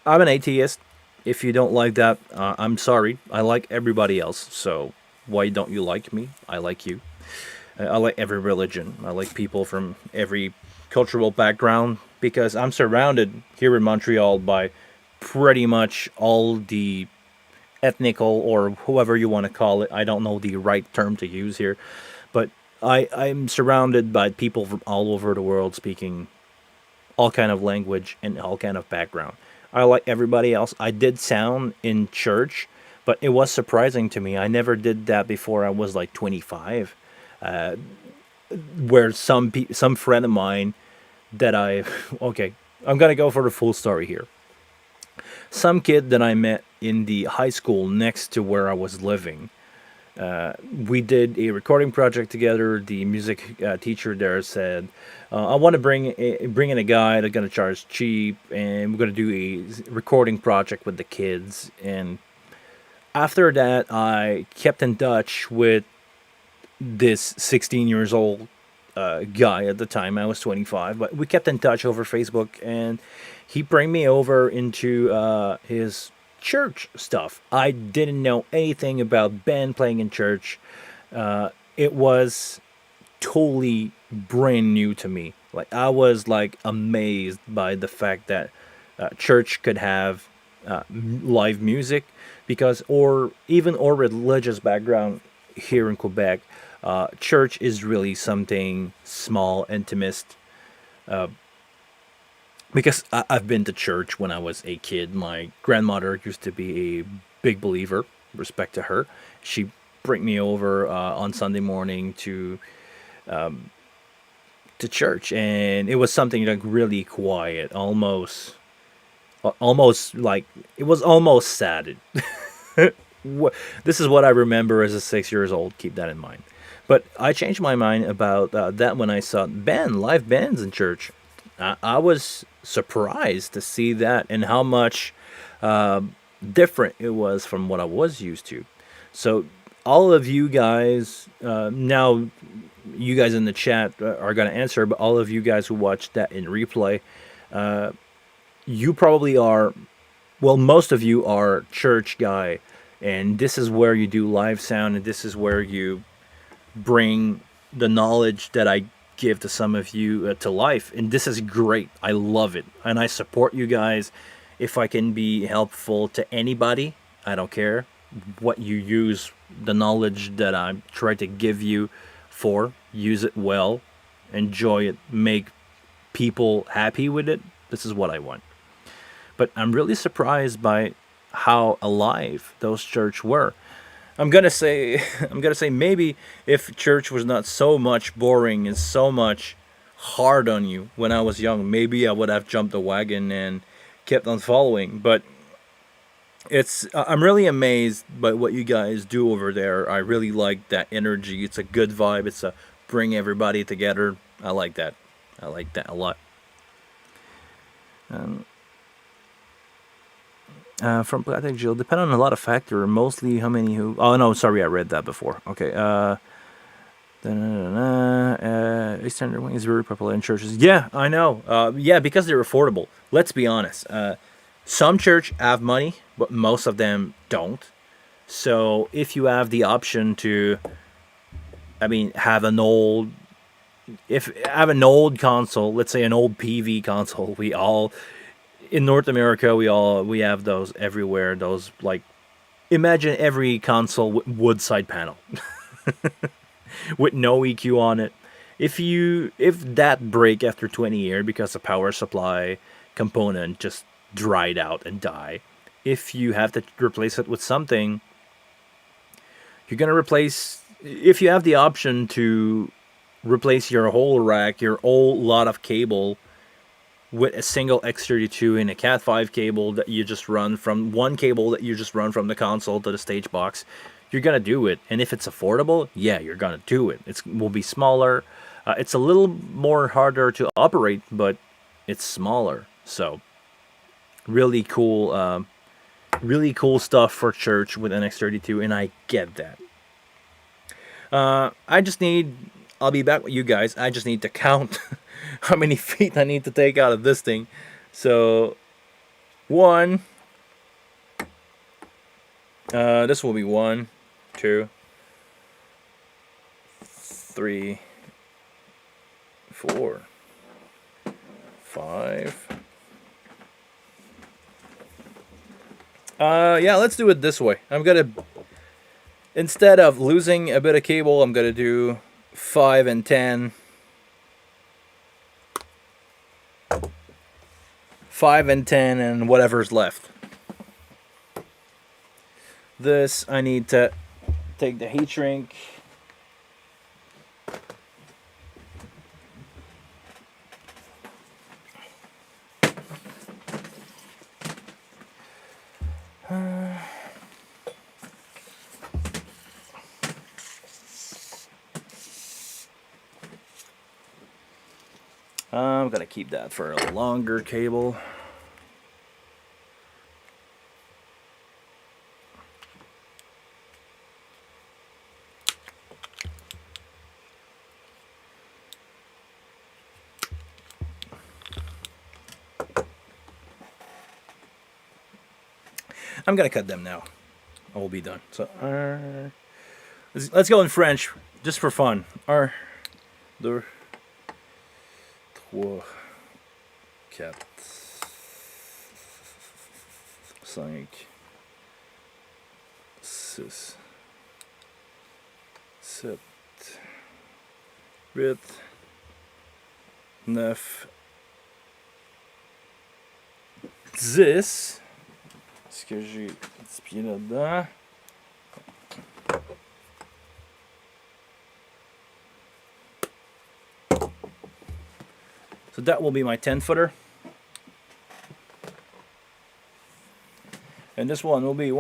an atheist. If you don't like that, I'm sorry. I like everybody else. So why don't you like me? I like you. I like every religion. I like people from every cultural background because I'm surrounded here in Montreal by pretty much all the ethnical or whoever you want to call it. I don't know the right term to use here, but I'm surrounded by people from all over the world speaking all kind of language and all kind of background. I like everybody else. I did sound in church, but it was surprising to me. I never did that before I was like 25. Uh, where some friend of mine that I okay, I'm gonna go for the full story here. Some kid that I met in the high school next to where I was living. We did a recording project together. The music teacher there said, "I want to bring in a guy that's gonna charge cheap, and we're gonna do a recording project with the kids." And after that, I kept in touch with this 16 years old guy at the time. I was 25, but we kept in touch over Facebook, and he bring me over into his church stuff. I didn't know anything about band playing in church. It was totally brand new to me. Like I was like amazed by the fact that church could have live music, because or religious background here in Quebec, church is really something small, intimate. Because I've been to church when I was a kid. My grandmother used to be a big believer. Respect to her. She bring me over on Sunday morning to church, and it was something like really quiet, almost like it was almost sad. This is what I remember as a 6 years old. Keep that in mind. But I changed my mind about that when I saw live bands in church. I was surprised to see that and how much different it was from what I was used to. So all of you guys now, you guys in the chat are going to answer, but all of you guys who watched that in replay, you probably are, well, most of you are church guy, and this is where you do live sound, and this is where you bring the knowledge that I give to some of you to life, and this is great. I love it, and I support you guys. If I can be helpful to anybody, I don't care what you use the knowledge that I try to give you for. Use it well, enjoy it, make people happy with it. This is what I want. But I'm really surprised by how alive those church were. I'm gonna say I'm gonna say maybe if church was not so much boring and so much hard on you when I was young, maybe I would have jumped the wagon and kept on following. But I'm really amazed by what you guys do over there. I really like that energy. It's a good vibe. It's a bring everybody together. I like that. I like that a lot. From Platic Jill, depend on a lot of factors, mostly how many who. Oh no, sorry, I read that before. Okay. Eastern Wing is very popular in churches. Yeah, I know. Yeah, because they're affordable. Let's be honest. Some church have money, but most of them don't. So if you have the option to, I mean, have an old console, let's say an old PV console, we all in North America we have those everywhere. Those, like, imagine every console with wood side panel with no EQ on it. If that break after 20 years because the power supply component just dried out and die, if you have to replace it with something, you're gonna replace. If you have the option to replace your whole rack, your whole lot of cable with a single X32 and a Cat 5 cable that you just run from the console to the stage box, you're gonna do it. And if it's affordable, yeah, you're gonna do it. It will be smaller. It's a little more harder to operate, but it's smaller. So really cool stuff for church with an X32, and I get that. I'll be back with you guys. I just need to count how many feet I need to take out of this thing. So, 1. This will be 1, 2, 3, 4, 5. Yeah, let's do it this way. Instead of losing a bit of cable, I'm gonna do 5 and 10. 5 and 10 and whatever's left. This, I need to take the heat shrink. I'm gonna keep that for a longer cable. I'm gonna cut them now. I will be done. So let's go in French, just for fun. 1, 2, 3, 4, 5, 6, 7, 8, 9, 10. Est-ce que j'ai 10 pieds là-dedans? So that will be my 10-footer. And this one will be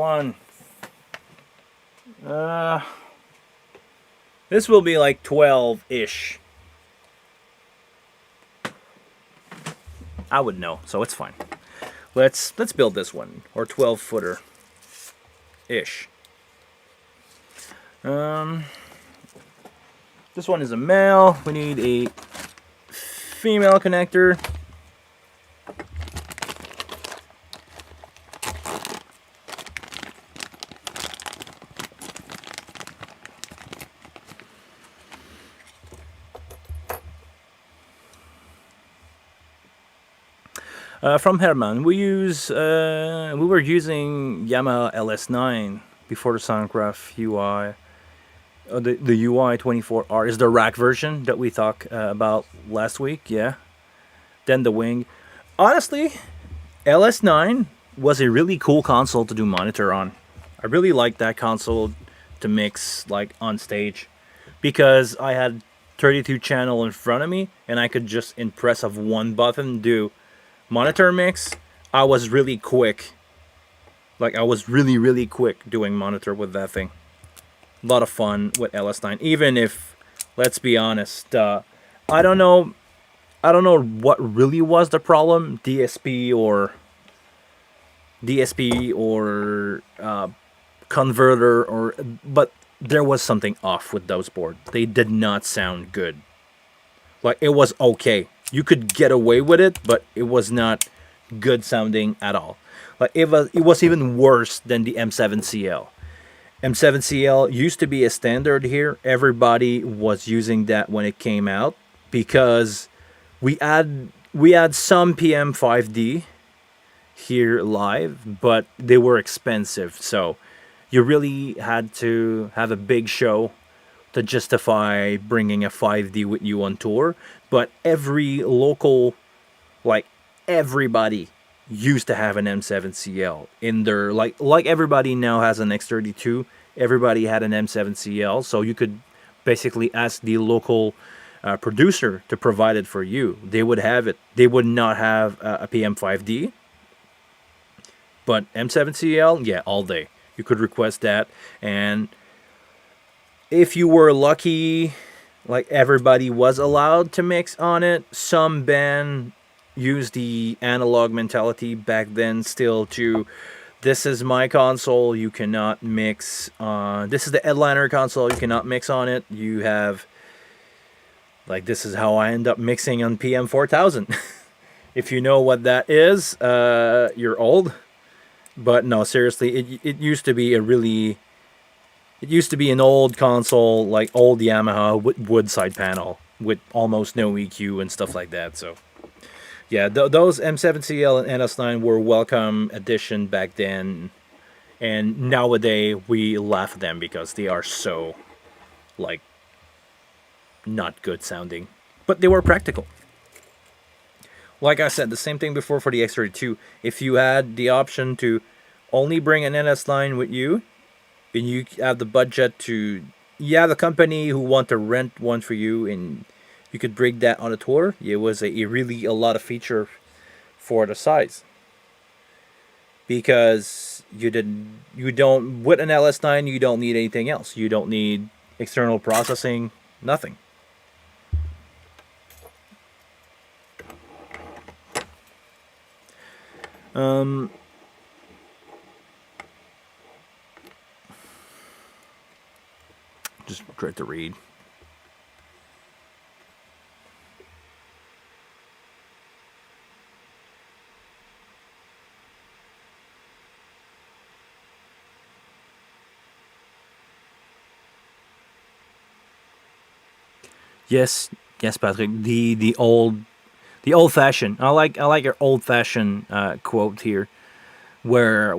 this will be like 12-ish. I would know, so it's fine. Let's build this one, or 12-footer ish. This one is a male. We need a female connector. From Herman, we were using Yamaha LS9 before the Soundcraft UI. The UI 24R is the rack version that we talked about last week, yeah. Then the wing. Honestly, LS9 was a really cool console to do monitor on. I really liked that console to mix like on stage because I had 32 channel in front of me and I could just in press of one button do monitor mix. I was really quick. Like I was really quick doing monitor with that thing. A lot of fun with LS9. Even if, let's be honest, I don't know what really was the problem, DSP or converter, but there was something off with those boards. They did not sound good. Like it was okay. You could get away with it, but it was not good sounding at all. Like it was even worse than the M7CL. M7CL used to be a standard here. Everybody was using that when it came out because we had some PM5D here live, but they were expensive. So you really had to have a big show to justify bringing a 5D with you on tour. But every local, like everybody used to have an M7CL in their, like everybody now has an X32. Everybody had an M7CL, so you could basically ask the local producer to provide it for you. They would have it. They would not have a PM5D, but M7CL, yeah, all day. You could request that, and if you were lucky, like everybody was allowed to mix on it. Some band used the analog mentality back then still to, this is my console, you cannot mix on, this is the headliner console, you cannot mix on it. You have, like, this is how I end up mixing on PM4000. If you know what that is, you're old. But no, seriously, it used to be it used to be an old console, like old Yamaha with wood side panel with almost no EQ and stuff like that. So yeah, those M7CL and NS9 were welcome addition back then, and nowadays we laugh at them because they are so like not good sounding, but they were practical. Like I said, the same thing before for the X32. If you had the option to only bring an NS9 with you, and you have the budget to, yeah, the company who want to rent one for you, and you could bring that on a tour, it was a lot of feature for the size. Because you don't, with an LS9, you don't need anything else. You don't need external processing, nothing. Just try to read. Yes, yes, Patrick. The old fashioned. I like your old fashioned quote here, where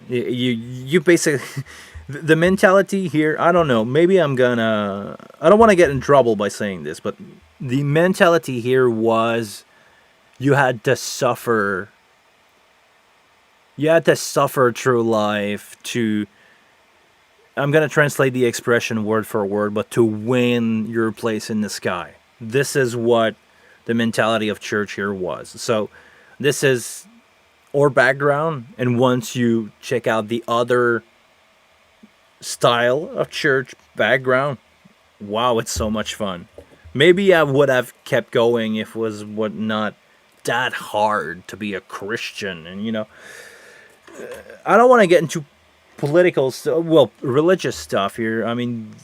you basically the mentality here. I don't know. Maybe I don't want to get in trouble by saying this, but the mentality here was you had to suffer. You had to suffer through life to. I'm gonna translate the expression word for word, but to win your place in the sky. This is what the mentality of church here was. So, this is our background, and once you check out the other style of church background, wow, it's so much fun. Maybe I would have kept going if it was what not that hard to be a Christian, and I don't want to get into political well, religious stuff here. I mean,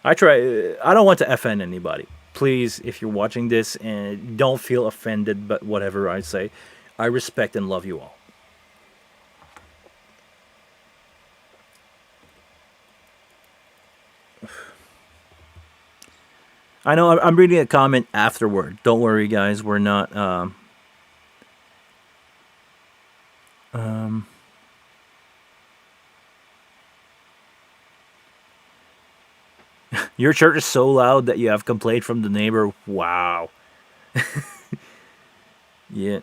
I don't want to offend anybody. Please, if you're watching this, and don't feel offended but whatever I say. I respect and love you all. I know I'm reading a comment afterward. Don't worry, guys. We're not. Um, your church is so loud that you have complaint from the neighbor. Wow. Yeah.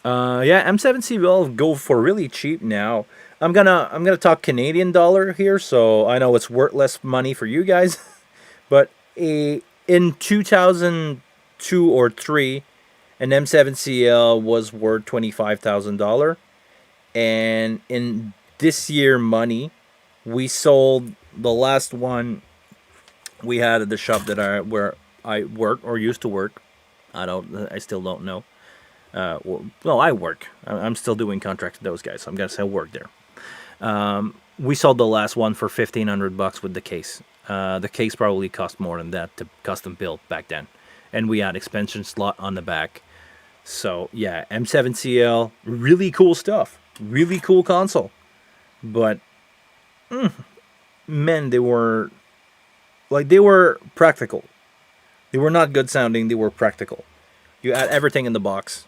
Yeah. M7C will go for really cheap now. I'm gonna talk Canadian dollar here, so I know it's worth less money for you guys. But in 2002 or three, an M7CL was worth $25,000, and in this year money, we sold the last one we had at the shop that where I work or used to work. I still don't know. No, I work. I'm still doing contracts with those guys. So I'm gonna say I work there. We sold the last one for $1,500 with the case. The case probably cost more than that to custom build back then, and we had expansion slot on the back. So yeah, M7CL, really cool stuff, really cool console, but man, they were practical. They were not good sounding. They were practical. You add everything in the box,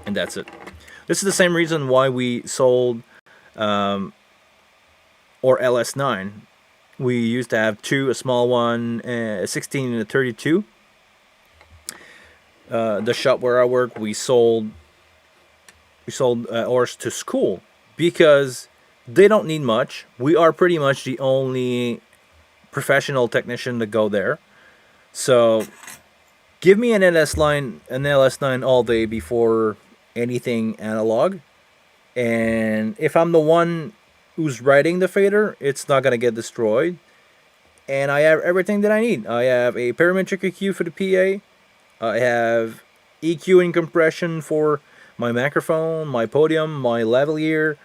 and that's it. This is the same reason why we sold or LS9. We used to have two, a small one, a 16 and a 32. The shop where I work, we sold ours to school because they don't need much. We are pretty much the only professional technician to go there. So give me an LS9 all day before anything analog. And if I'm the one who's writing the fader, it's not gonna get destroyed. And I have everything that I need. I have a parametric EQ for the PA. I have EQ and compression for my microphone, my podium, my lavalier,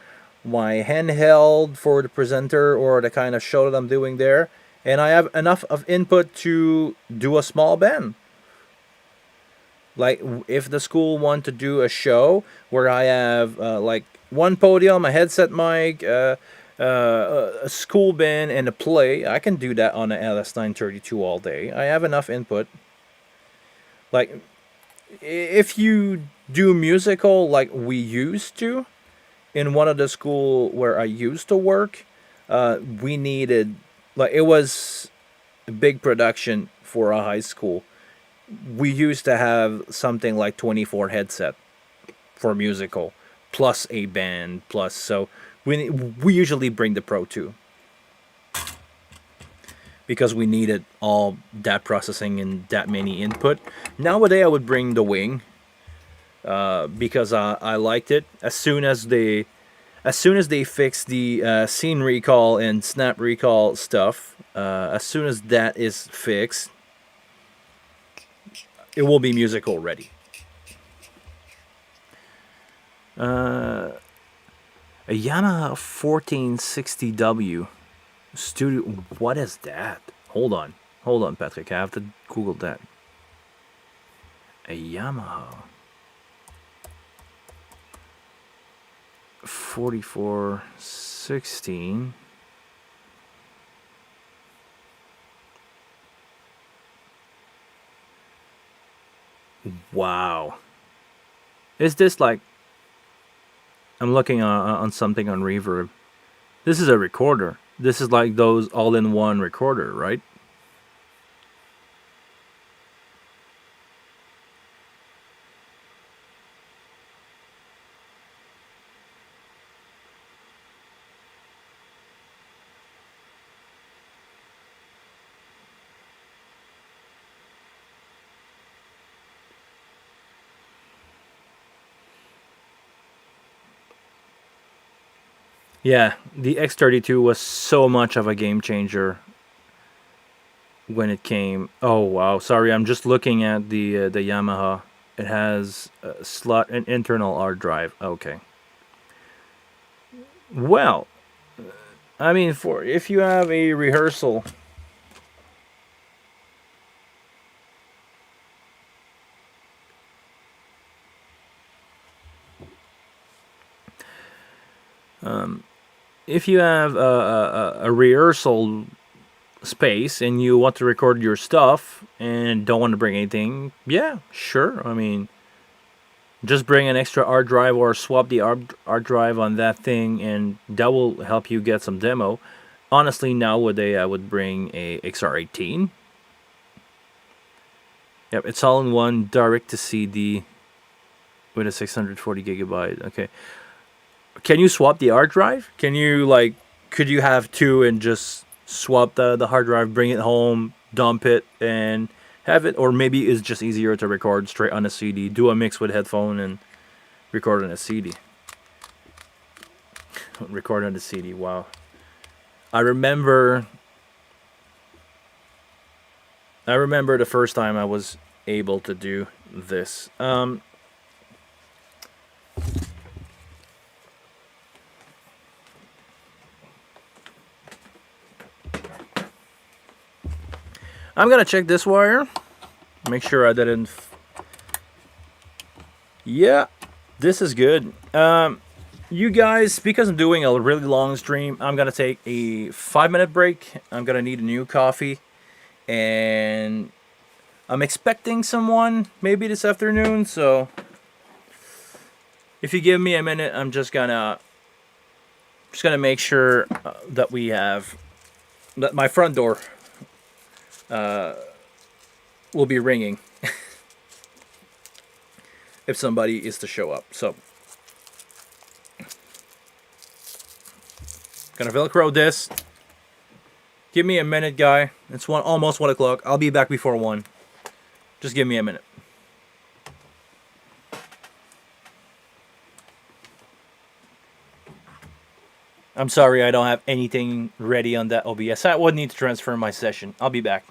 my handheld for the presenter or the kind of show that I'm doing there. And I have enough of input to do a small band. Like if the school want to do a show where I have like one podium, a headset mic, a school band, and a play, I can do that on an LS932 all day. I have enough input. Like if you do musical like we used to in one of the school where I used to work, we needed like it was a big production for a high school. We used to have something like 24 headset for musical plus a band plus, so we usually bring the Pro 2 because we needed all that processing and that many input. Nowadays I would bring the Wing because I liked it. As soon as they fixed the scene recall and snap recall stuff, as soon as that is fixed, it will be musical ready. A Yamaha 1460W studio. What is that? Hold on, Patrick. I have to Google that. A Yamaha 4416. Wow. Is this like I'm looking on something on Reverb? This is a recorder. This is like those all-in-one recorder, right? Yeah, the X32 was so much of a game changer when it came. Oh wow, sorry, I'm just looking at the Yamaha. It has a slot an internal hard drive. Okay. Well, I mean, for if you have a rehearsal, if you have a rehearsal space and you want to record your stuff and don't want to bring anything, yeah, sure. I mean, just bring an extra hard drive or swap the hard drive on that thing, and that will help you get some demo. Honestly, nowadays I would bring a XR18. Yep, it's all in one, direct to CD with a 640 gigabyte. Okay, can you swap the hard drive? Can you like, could you have two and just swap the hard drive, bring it home, dump it, and have it? Or maybe it's just easier to record straight on a CD, do a mix with headphone and record on a CD. Record on the CD. Wow. I remember. I remember the first time I was able to do this. I'm gonna check this wire. Make sure I didn't. Yeah, this is good. You guys, because I'm doing a really long stream, I'm gonna take a 5-minute break. I'm gonna need a new coffee, and I'm expecting someone maybe this afternoon. So, if you give me a minute, I'm just gonna make sure that we have that my front door will be ringing if somebody is to show up. So, gonna Velcro this. Give me a minute, guy. It's almost 1 o'clock. I'll be back before 1. Just give me a minute. I'm sorry I don't have anything ready on that OBS. I would need to transfer my session. I'll be back.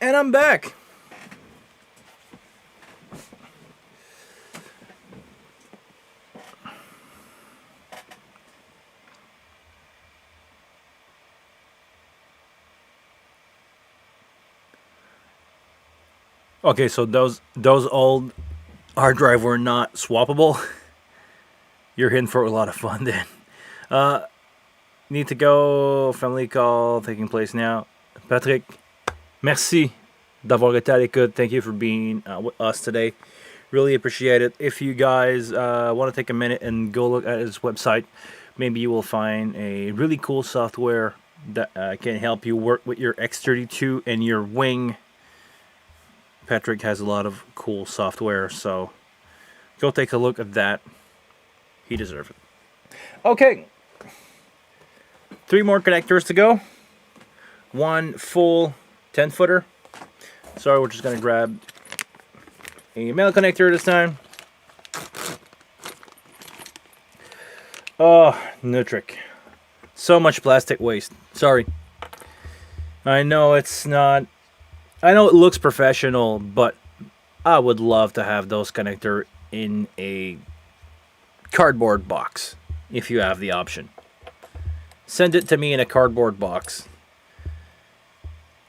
And I'm back. Okay, so those old hard drive were not swappable. You're in for a lot of fun then. Need to go. Family call taking place now. Patrick, merci d'avoir été à l'écoute. Thank you for being with us today. Really appreciate it. If you guys want to take a minute and go look at his website, maybe you will find a really cool software that can help you work with your X32 and your Wing. Patrick has a lot of cool software, so go take a look at that. He deserves it. Okay. 3 more connectors to go. 1 full 10-footer. Sorry, we're just going to grab a male connector this time. Oh, Nutric. So much plastic waste. Sorry. I know it's not... I know it looks professional, but I would love to have those connector in a cardboard box if you have the option. Send it to me in a cardboard box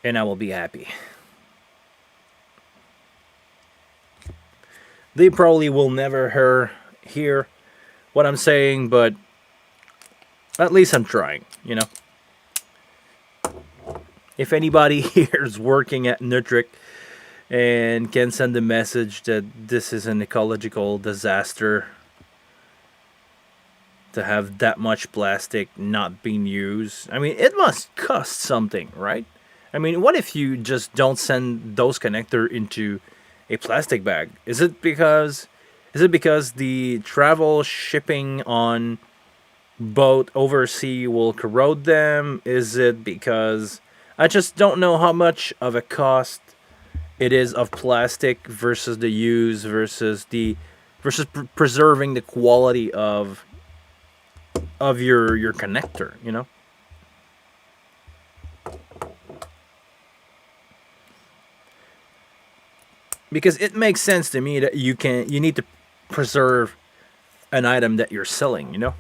and I will be happy. They probably will never hear what I'm saying, but at least I'm trying, you know. If anybody here is working at Nutric and can send a message that this is an ecological disaster to have that much plastic not being used, I mean, it must cost something, right? I mean, what if you just don't send those connector into a plastic bag? Is it because the travel shipping on boat overseas will corrode them? Is it because I just don't know how much of a cost it is of plastic versus the use versus preserving the quality of your connector, you know? Because it makes sense to me that you need to preserve an item that you're selling, you know?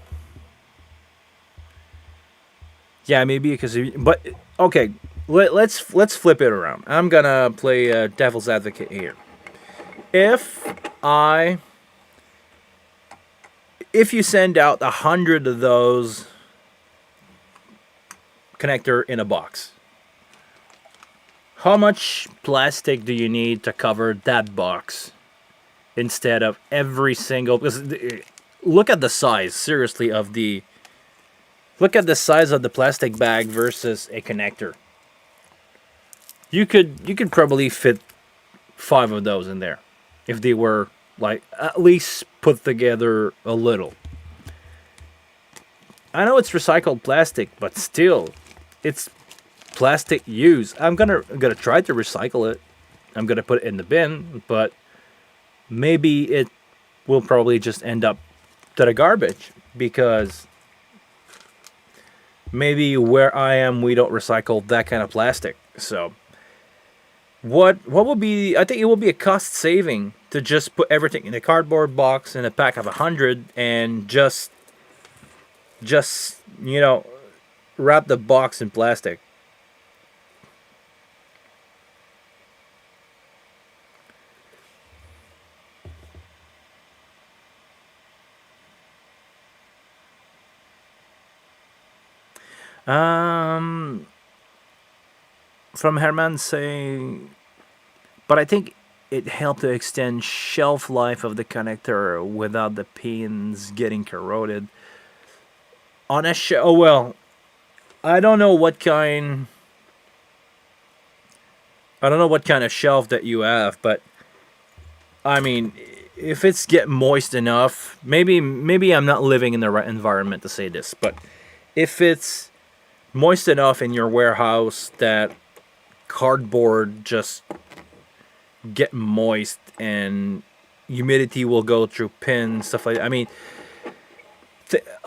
Yeah, maybe because but okay, let's flip it around. I'm gonna play devil's advocate here. If you send out 100 of those connector in a box, how much plastic do you need to cover that box instead of every single? Because look at the size, seriously, of the. Look at the size of the plastic bag versus a connector. You could probably fit 5 of those in there if they were like at least put together a little. I know it's recycled plastic, but still, it's plastic use. I'm gonna try to recycle it. I'm gonna put it in the bin, but maybe it will probably just end up to the garbage because maybe where I am we don't recycle that kind of plastic. So what will be? I think it will be a cost saving to just put everything in a cardboard box in a pack of 100 and just you know, wrap the box in plastic. From Herman saying, but I think it helped to extend shelf life of the connector without the pins getting corroded. On a oh well, I don't know what kind of shelf that you have, but I mean, if it's get moist enough, maybe I'm not living in the right environment to say this, but if it's moist enough in your warehouse that cardboard just get moist and humidity will go through pins, stuff like that. I mean,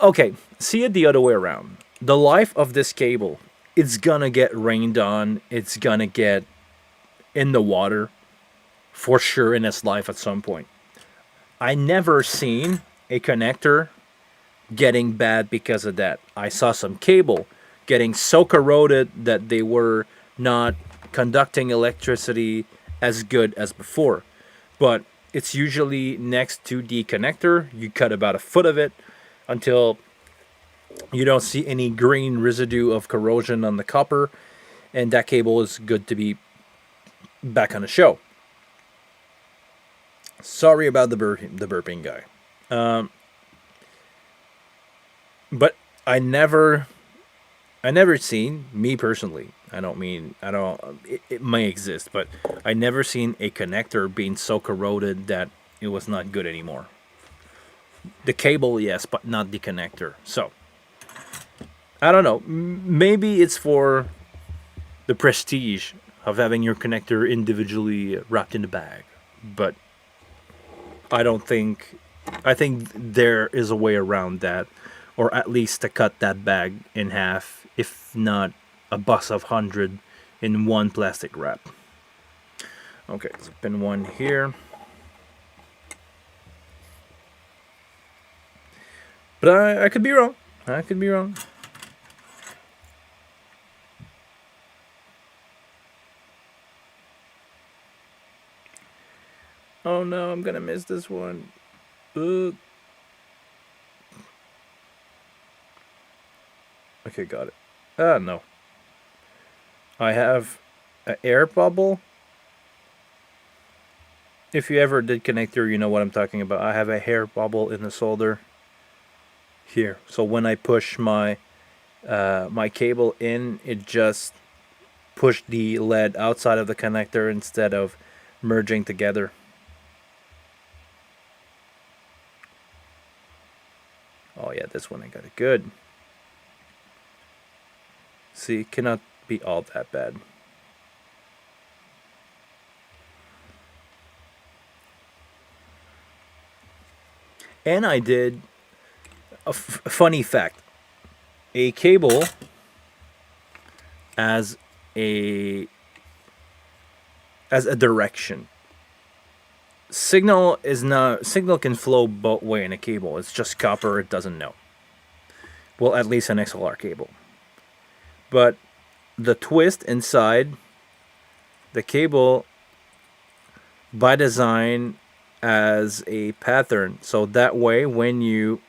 Okay, see it the other way around. The life of this cable, it's gonna get rained on. It's gonna get in the water for sure in its life at some point. I never seen a connector getting bad because of that. I saw some cable getting so corroded that they were not conducting electricity as good as before. But it's usually next to the connector. You cut about a foot of it until you don't see any green residue of corrosion on the copper, and that cable is good to be back on the show. Sorry about the burping guy. But I never seen, me personally, it may exist, but I never seen a connector being so corroded that it was not good anymore. The cable, yes, but not the connector. So, I don't know. Maybe it's for the prestige of having your connector individually wrapped in a bag. But I think there is a way around that, or at least to cut that bag in half, if not a bus of 100 in one plastic wrap. Okay, so pin one here. But I could be wrong. I could be wrong. Oh no, I'm gonna miss this one. Okay, got it. No. I have an air bubble. If you ever did connector, you know what I'm talking about. I have a hair bubble in the solder here. So when I push my my cable in, it just pushed the lead outside of the connector instead of merging together. Oh yeah, this one I got it good. See, it cannot be all that bad. And I did a funny fact. A cable as a direction. Signal can flow both way in a cable. It's just copper, it doesn't know. Well, at least an XLR cable. But the twist inside the cable by design as a pattern, so that way when you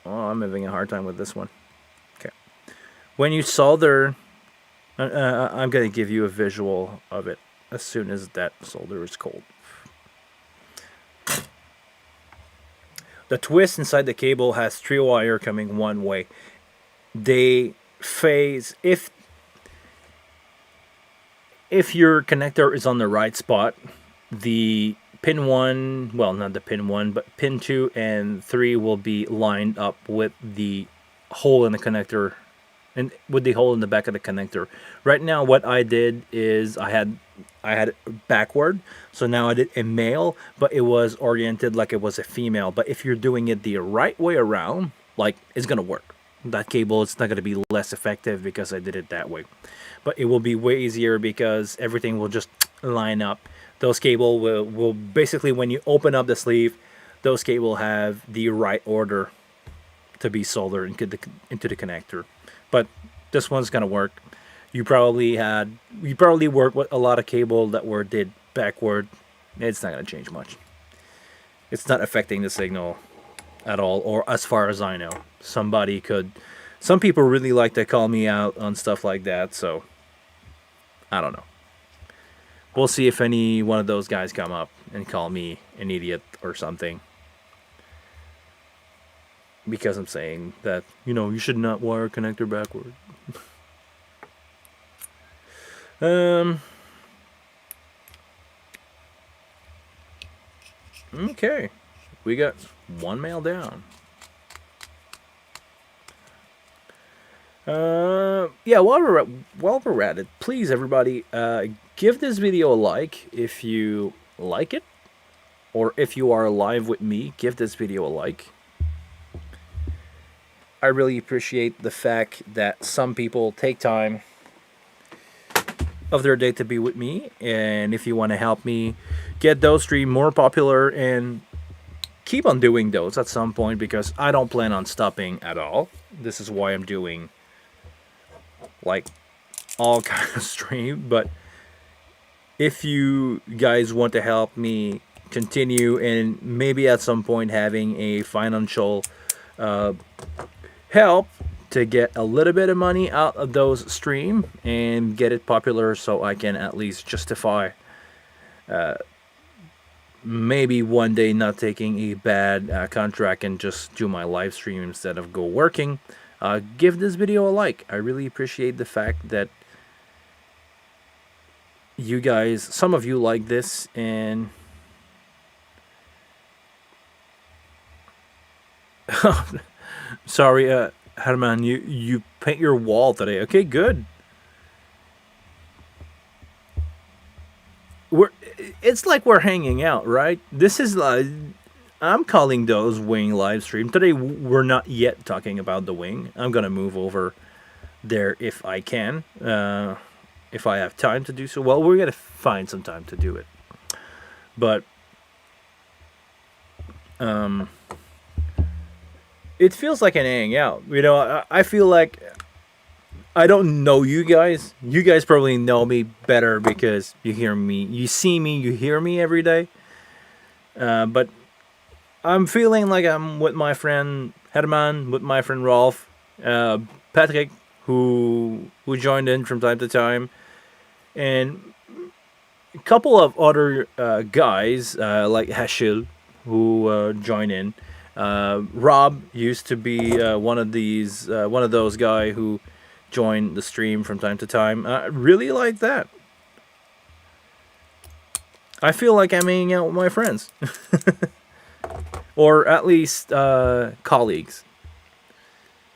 I'm having a hard time with this one. Okay. When you solder, I'm going to give you a visual of it as soon as that solder is cold. The twist inside the cable has 3 wire coming one way. They phase, if your connector is on the right spot, the pin 1, well, not the pin 1, but pin 2 and 3 will be lined up with the hole in the connector and with the hole in the back of the connector. Right now what I did is I had it backward, so now I did a male, but it was oriented like it was a female. But if you're doing it the right way around, like, it's gonna work. That cable, it's not gonna be less effective because I did it that way, but it will be way easier because everything will just line up. Those cable will basically, when you open up the sleeve, those cable have the right order to be soldered into the connector. But this one's gonna work. You probably worked with a lot of cable that were did backward. It's not gonna change much. It's not affecting the signal at all, or as far as I know. Some people really like to call me out on stuff like that, so I don't know. We'll see if any one of those guys come up and call me an idiot or something, because I'm saying that, you should not wire a connector backward. Okay, we got one mail down. Yeah, while we're at it, please everybody, give this video a like if you like it, or if you are live with me, give this video a like. I really appreciate the fact that some people take time of their day to be with me. And if you want to help me get those streams more popular and keep on doing those at some point, because I don't plan on stopping at all. This is why I'm doing like all kind of stream. But if you guys want to help me continue and maybe at some point having a financial help to get a little bit of money out of those stream and get it popular, so I can at least justify maybe one day not taking a bad contract and just do my live stream instead of go working, give this video a like. I really appreciate the fact that you guys, some of you like this. And sorry, Herman, you paint your wall today. Okay, good. It's like we're hanging out, right? This is like, I'm calling those wing live stream. Today we're not yet talking about the wing. I'm gonna move over there if I can, if I have time to do so. Well, we're gonna find some time to do it, but it feels like an hangout. You know, I feel like I don't know you guys. You guys probably know me better because you hear me, you see me, you hear me every day. But I'm feeling like I'm with my friend Herman, with my friend Rolf, Patrick, who joined in from time to time, and a couple of other guys like Hashil, who join in. Rob used to be one of those guy who join the stream from time to time. I really like that. I feel like I'm hanging out with my friends. Or at least colleagues.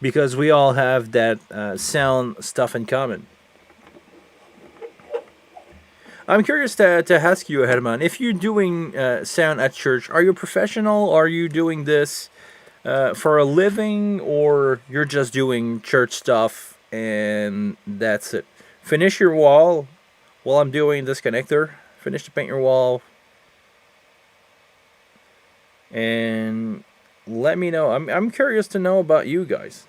Because we all have that sound stuff in common. I'm curious to ask you, Herman, if you're doing sound at church, are you a professional? Are you doing this for a living? Or you're just doing church stuff and that's it? Finish your wall while I'm doing this connector. Finish to paint your wall. And let me know. I'm curious to know about you guys.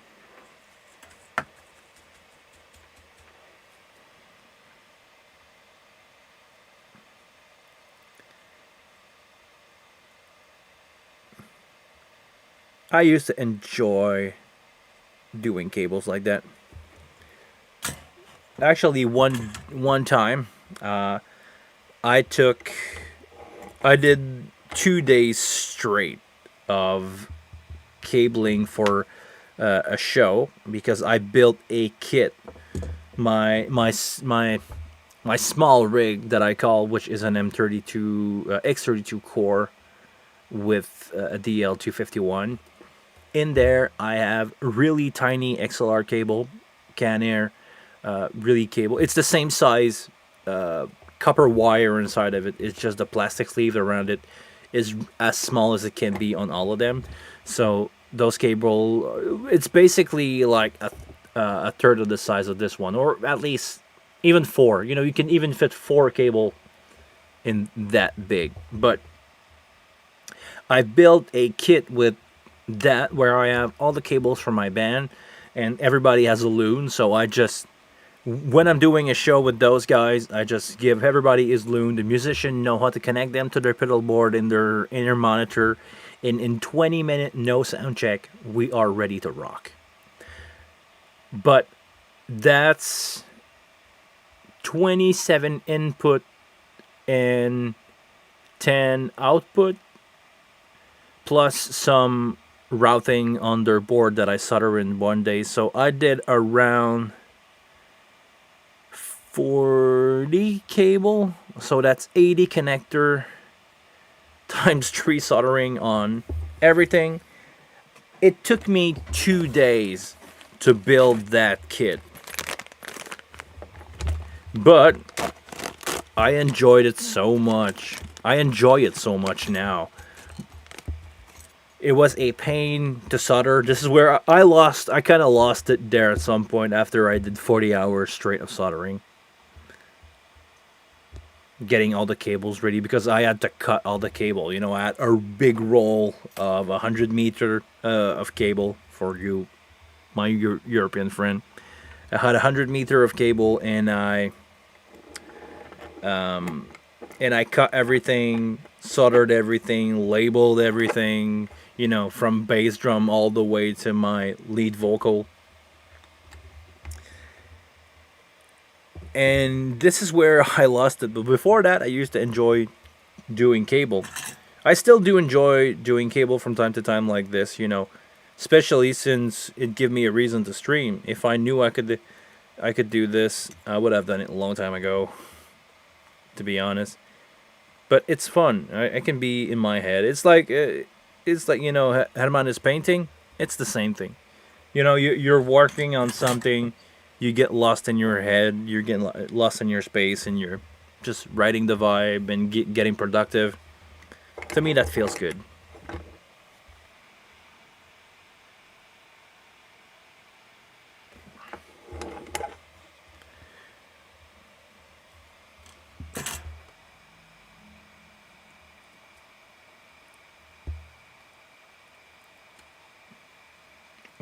I used to enjoy doing cables like that. Actually, one time, I did 2 days straight of cabling for a show because I built a kit. My small rig that I call, which is an M32 X32 core with a DL251. In there, I have really tiny XLR cable, Canair, really cable. It's the same size copper wire inside of it. It's just the plastic sleeve around it is as small as it can be on all of them. So those cable, it's basically like a third of the size of this one, or at least even 4. You know, you can even fit 4 cable in that big. But I built a kit with that where I have all the cables for my band, and everybody has a loon. So I just, when I'm doing a show with those guys, I just give everybody his loon. The musician know how to connect them to their pedal board in their monitor. In 20 minutes, no sound check, we are ready to rock. But that's 27 input and 10 output, plus some routing on their board that I solder in one day. So I did around 40 cable. So that's 80 connector times 3 soldering on everything. It took me 2 days to build that kit. But I enjoyed it so much. I enjoy it so much now. It was a pain to solder. This is where I kind of lost it there at some point after I did 40 hours straight of soldering, getting all the cables ready because I had to cut all the cable. You know, I had a big roll of 100 meter of cable for you, my European friend. I had 100 meter of cable, and I cut everything, soldered everything, labeled everything, you know, from bass drum all the way to my lead vocal. And this is where I lost it. But before that, I used to enjoy doing cable. I still do enjoy doing cable from time to time like this, you know, especially since it gave me a reason to stream. If I knew I could do this, I would have done it a long time ago, to be honest. But it's fun. I can be in my head. It's like, you know, Herman is painting. It's the same thing. You know, you're working on something. You get lost in your head. You're getting lost in your space, and you're just writing the vibe and getting productive. To me, that feels good.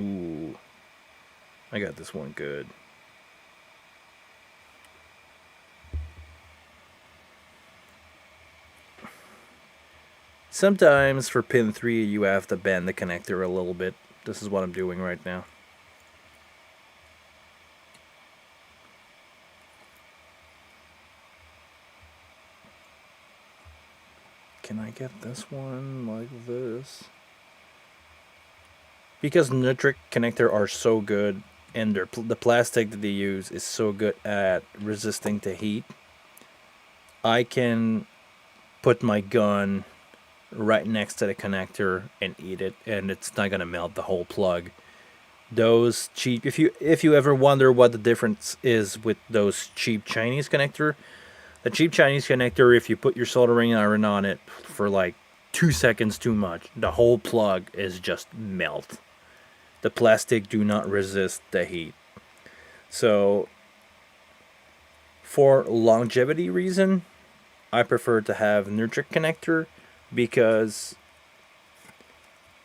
Ooh, I got this one good. Sometimes for pin 3 you have to bend the connector a little bit. This is what I'm doing right now. Can I get this one like this? Because nitric connector are so good, and the plastic that they use is so good at resisting to heat, I can put my gun right next to the connector and eat it, and it's not gonna melt the whole plug. Those cheap, if you ever wonder what the difference is with those cheap Chinese connector, the cheap Chinese connector, if you put your soldering iron on it for like 2 seconds too much, the whole plug is just melt. The plastic do not resist the heat. So for longevity reason, I prefer to have nitric connector, because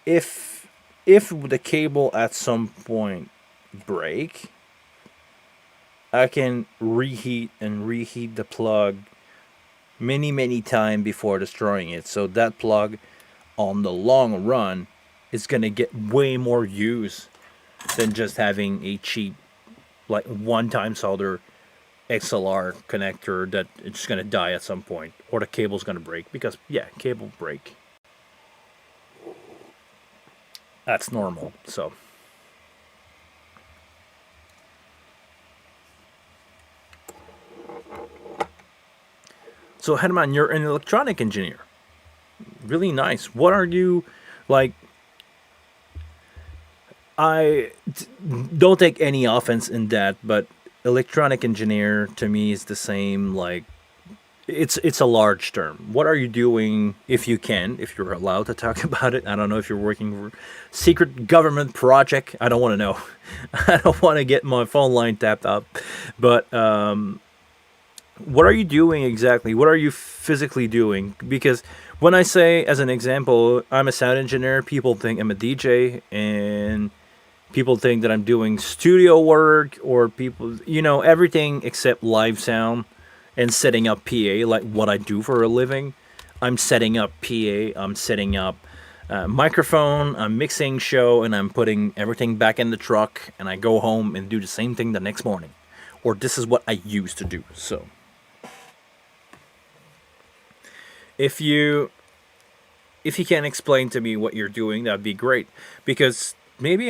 if the cable at some point break, I can reheat the plug many times before destroying it. So that plug on the long run is gonna get way more use than just having a cheap, like, one-time solder XLR connector that it's just gonna die at some point, or the cable's gonna break, because yeah, cable break. That's normal. So Herman, you're an electronic engineer. Really nice. What are you like? Don't take any offense in that, but electronic engineer to me is the same. Like, it's a large term. What are you doing, if you can, if you're allowed to talk about it? I don't know if you're working for secret government project. I don't want to know. I don't want to get my phone line tapped up. But what are you doing exactly? What are you physically doing? Because when I say, as an example, I'm a sound engineer, people think I'm a DJ, and people think that I'm doing studio work, or people, you know, everything except live sound and setting up PA, like what I do for a living. I'm setting up PA, I'm setting up microphone, I'm mixing show, and I'm putting everything back in the truck, and I go home and do the same thing the next morning. Or this is what I used to do. So if you can explain to me what you're doing, that'd be great. Because maybe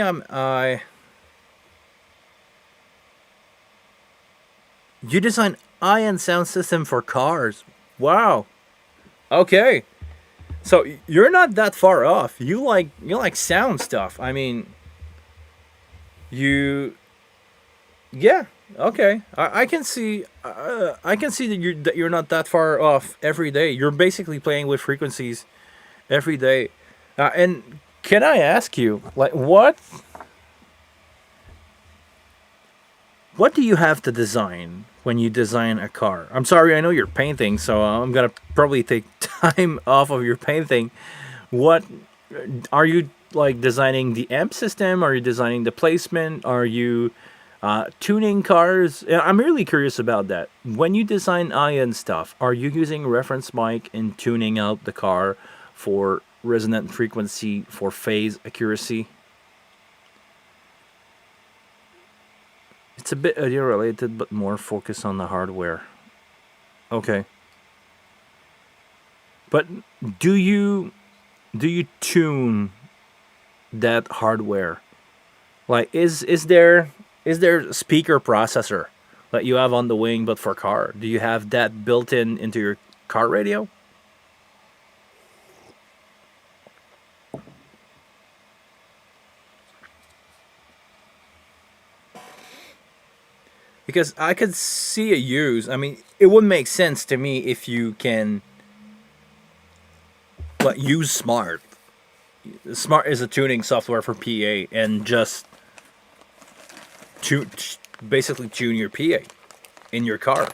you design ion sound system for cars. Wow. Okay. So you're not that far off. You like sound stuff. I mean, you yeah. Okay. I can see I can see that you're not that far off every day. You're basically playing with frequencies every day. And Can I ask you, like, what do you have to design when you design a car? I'm sorry, I know you're painting, so I'm gonna probably take time off of your painting. What are you like designing the amp system? Are you designing the placement? Are you tuning cars? Yeah, I'm really curious about that. When you design ion stuff, are you using reference mic and tuning out the car for resonant frequency, for phase accuracy? It's a bit audio related, but more focused on the hardware. Okay, but do you tune that hardware? Like, is there speaker processor that you have on the wing, but for car? Do you have that built in into your car radio? Because I could see a use. I mean, it would make sense to me if you can, like, use Smart. Smart is a tuning software for PA, and just to basically tune your PA in your car.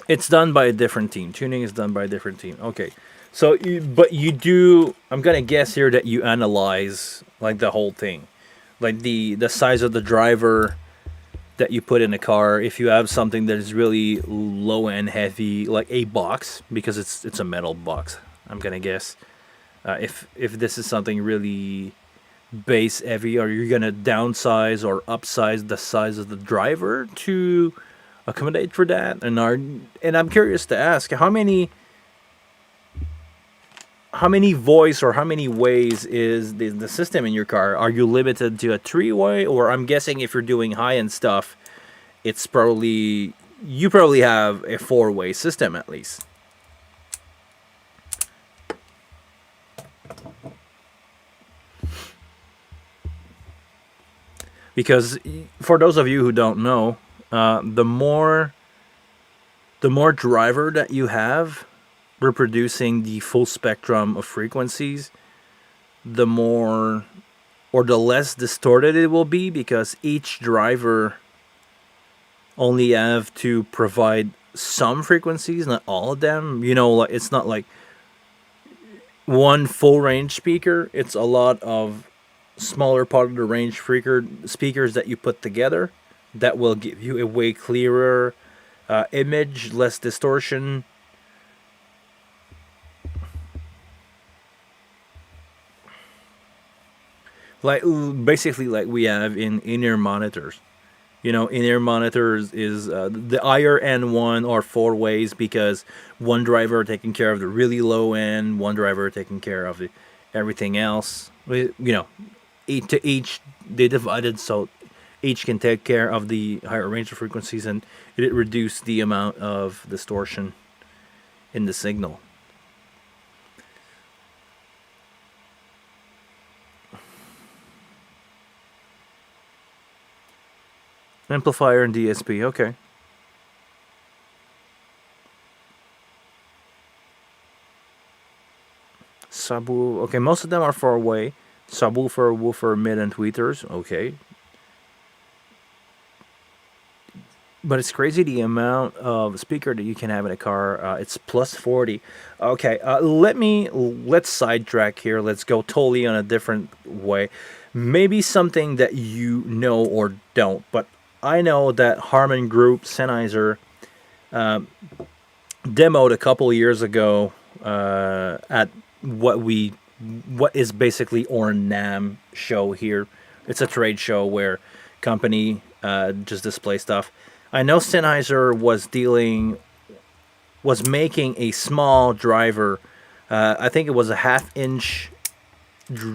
It's done by a different team. Tuning is done by a different team. Okay. So, but you do. I'm gonna guess here that you analyze like the whole thing, like the size of the driver that you put in a car. If you have something that is really low and heavy, like a box, because it's a metal box. I'm gonna guess. If this is something really base heavy, are you gonna downsize or upsize the size of the driver to accommodate for that? And I'm curious to ask how many voice or how many ways is the system in your car? Are you limited to a three-way, or I'm guessing if you're doing high-end stuff, it's probably you probably have a four-way system at least. Because for those of you who don't know, the more driver that you have reproducing the full spectrum of frequencies, the more or the less distorted it will be, because each driver only have to provide some frequencies, not all of them. Like, it's not like one full range speaker. It's a lot of smaller part of the range speakers that you put together that will give you a way clearer image, less distortion. Like, basically, like we have in in-ear monitors. In-ear monitors is the higher end one are four ways, because one driver taking care of the really low end, one driver taking care of everything else. Each they divided so each can take care of the higher range of frequencies, and it reduced the amount of distortion in the signal. Amplifier and DSP, okay. Subwoofer, okay, most of them are four way. Subwoofer, woofer, mid, and tweeters, okay. But it's crazy the amount of speaker that you can have in a car. It's plus 40. Okay, let's sidetrack here. Let's go totally on a different way. Maybe something that you know or don't, but I know that Harman Group Sennheiser demoed a couple years ago at what is basically ORNAM show here. It's a trade show where company just display stuff. I know Sennheiser was making a small driver. I think it was a half-inch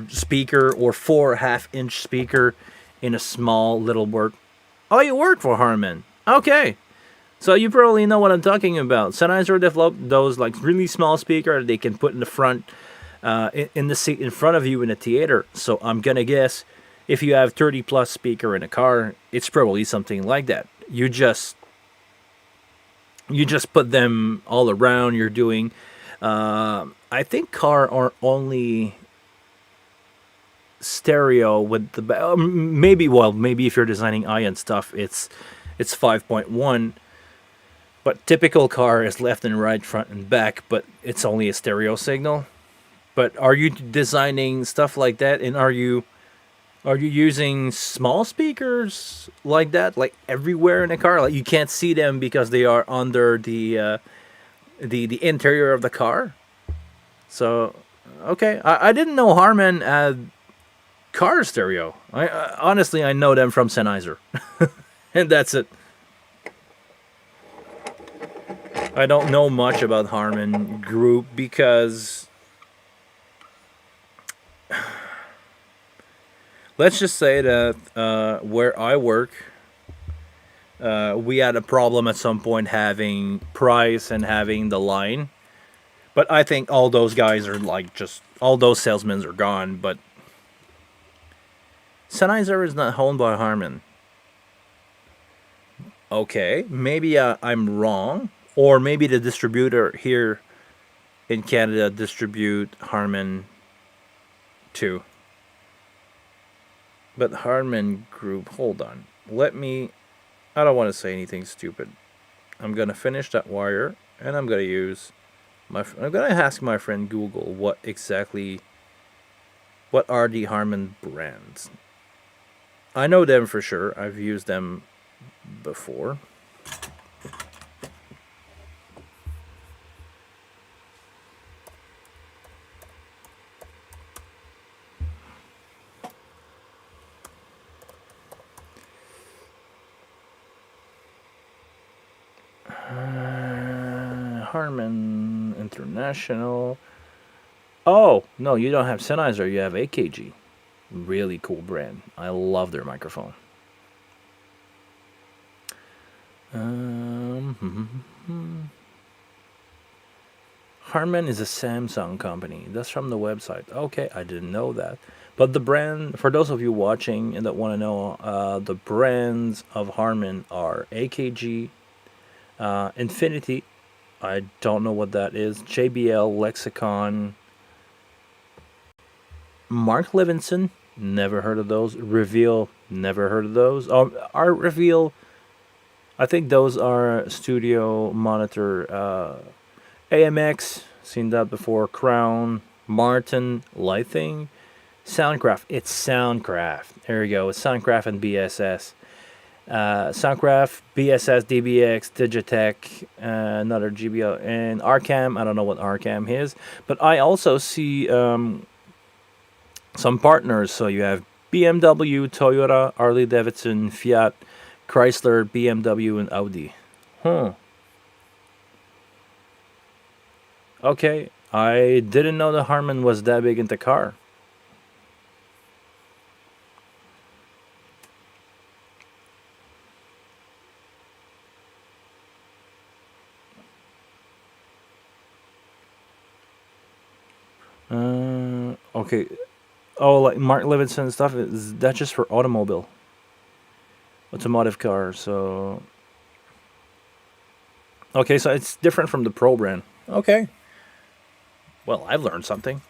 speaker or 4 half-inch speaker in a small little work. Oh, you work for Harman. Okay. So you probably know what I'm talking about. Sennheiser developed those like really small speaker they can put in the front, in the seat in front of you in a theater. So I'm gonna guess if you have 30 plus speaker in a car, it's probably something like that. You just You just put them all around. You're doing. I think car are only stereo with the maybe, well, maybe if you're designing eye and stuff, it's 5.1. But typical car is left and right, front and back, but it's only a stereo signal. But are you designing stuff like that, and are you using small speakers like that, like everywhere in a car? Like you can't see them because they are under the interior of the car. So, okay, I didn't know Harman had car stereo. Honestly, I know them from Sennheiser, and that's it. I don't know much about Harman Group because let's just say that where I work, we had a problem at some point having price and having the line. But I think all those guys are like just all those salesmen are gone. But Sennheiser is not owned by Harman. Okay, maybe I'm wrong, or maybe the distributor here in Canada distribute Harman too. But Harman Group, hold on. Let me. I don't want to say anything stupid. I'm gonna finish that wire, and I'm gonna use I'm gonna ask my friend Google what are the Harman brands. I know them for sure. I've used them before. Harman International. Oh, no, you don't have Sennheiser, you have AKG. Really cool brand. I love their microphone. Harman is a Samsung company. That's from the website. Okay, I didn't know that. But the brand, for those of you watching and that want to know, the brands of Harman are AKG, Infinity. I don't know what that is. JBL, Lexicon, Mark Levinson. Never heard of those. Reveal. Never heard of those. Our Reveal. I think those are studio monitor. AMX. Seen that before. Crown. Martin. Lighting. Soundcraft. It's Soundcraft. There you go. It's Soundcraft and BSS. Soundcraft, BSS, DBX, Digitech, another GBL, and Arcam. I don't know what Arcam is, but I also see some partners. So you have BMW, Toyota, Harley Davidson, Fiat, Chrysler, BMW, and Audi. Okay, I didn't know the Harman was that big into car. Okay. Oh, like Mark Levinson stuff, is that just for automotive car? So okay, so it's different from the Pro brand. Okay. Well, I've learned something.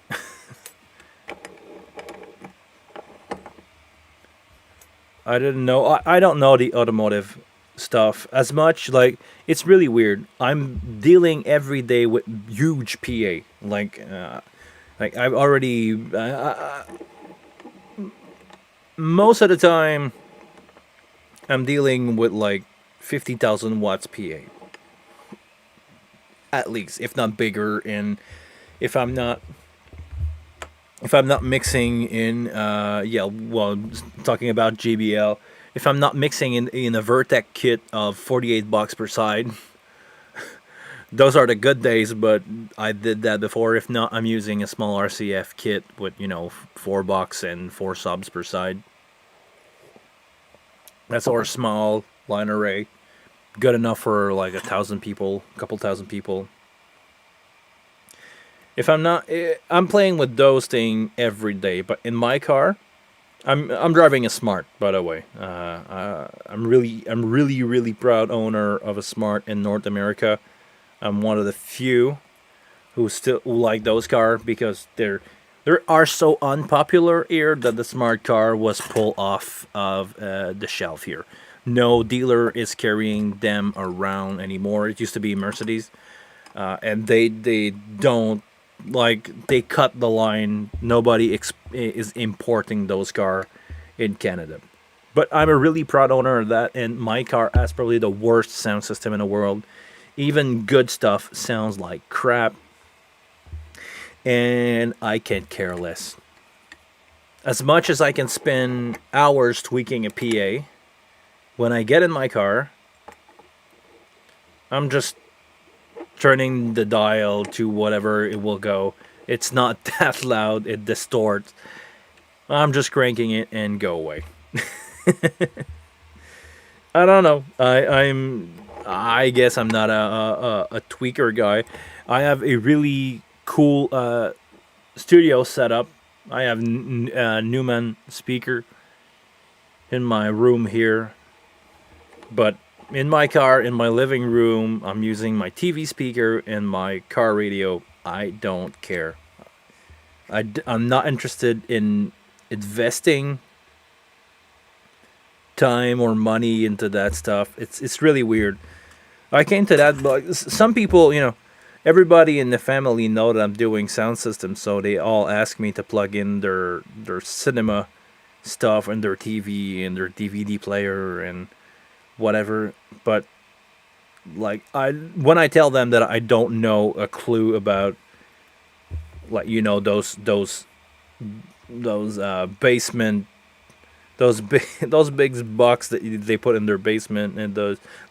I didn't know. I don't know the automotive stuff as much. Like it's really weird. I'm dealing every day with huge PA. Like I've already most of the time I'm dealing with like 50,000 watts PA at least, if not bigger. And if I'm not mixing in talking about JBL, if I'm not mixing in a Vertec kit of $48 per side, those are the good days, but I did that before. If not, I'm using a small RCF kit with, $4 and 4 subs per side. That's our small line array. Good enough for like 1,000 people, a couple thousand people. If I'm not, I'm playing with those things every day. But in my car, I'm driving a Smart, by the way. I'm really proud owner of a Smart in North America. I'm one of the few who like those cars because they are so unpopular here that the Smart car was pulled off of the shelf here. No dealer is carrying them around anymore. It used to be Mercedes, and they don't, like, they cut the line. Nobody is importing those car in Canada. But I'm a really proud owner of that, and my car has probably the worst sound system in the world. Even good stuff sounds like crap, and I can't care less. As much as I can spend hours tweaking a PA, when I get in my car, I'm just turning the dial to whatever it will go. It's not that loud, it distorts. I'm just cranking it and go away. I don't know. I guess I'm not a tweaker guy. I have a really cool studio setup. I have Neumann speaker in my room here, but in my car, in my living room, I'm using my TV speaker and my car radio. I don't care. I'm not interested in investing time or money into that stuff. It's really weird. I came to that, but some people, everybody in the family know that I'm doing sound systems, so they all ask me to plug in their cinema stuff and their TV and their DVD player and whatever. But like, when I tell them that I don't know a clue about, like, those basement, those big those big box that they put in their basement, and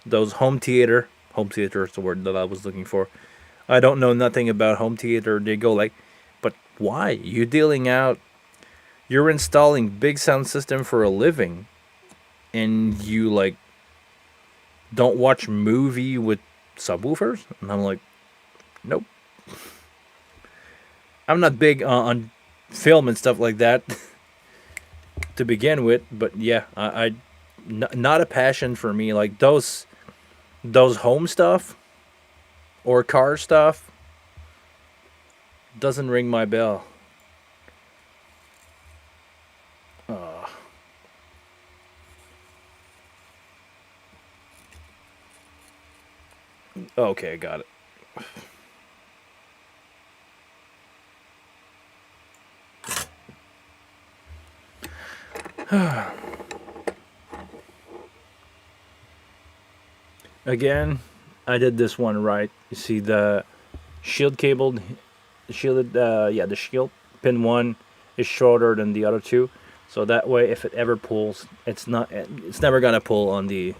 those home theater is the word that I was looking for. I don't know nothing about home theater. They go like, but why? You're installing big sound system for a living, and you, like, don't watch movie with subwoofers? And I'm like, nope. I'm not big on film and stuff like that to begin with, but yeah, not a passion for me. Like those home stuff or car stuff doesn't ring my bell. Okay, I got it. Again, I did this one right. You see the shield cable, the shield pin 1 is shorter than the other two, so that way if it ever pulls, it's never gonna pull on the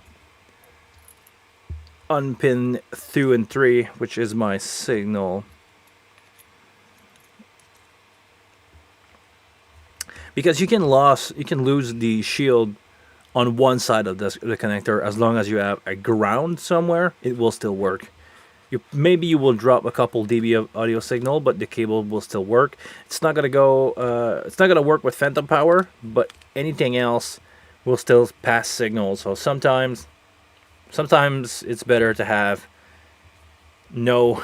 pin 2 and 3, which is my signal. Because you can lose the shield on one side of the connector. As long as you have a ground somewhere, it will still work. Maybe you will drop a couple dB of audio signal, but the cable will still work. It's not gonna go. It's not gonna work with phantom power, but anything else will still pass signals. So sometimes it's better to have no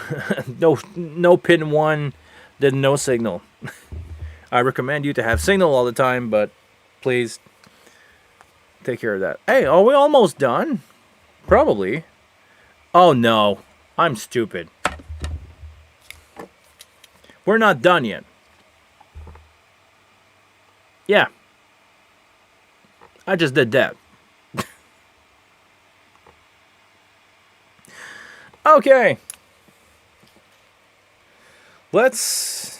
no pin 1 than no signal. I recommend you to have signal all the time, but please take care of that. Hey, are we almost done? Probably. Oh no, I'm stupid. We're not done yet. Yeah. I just did that. Okay. Let's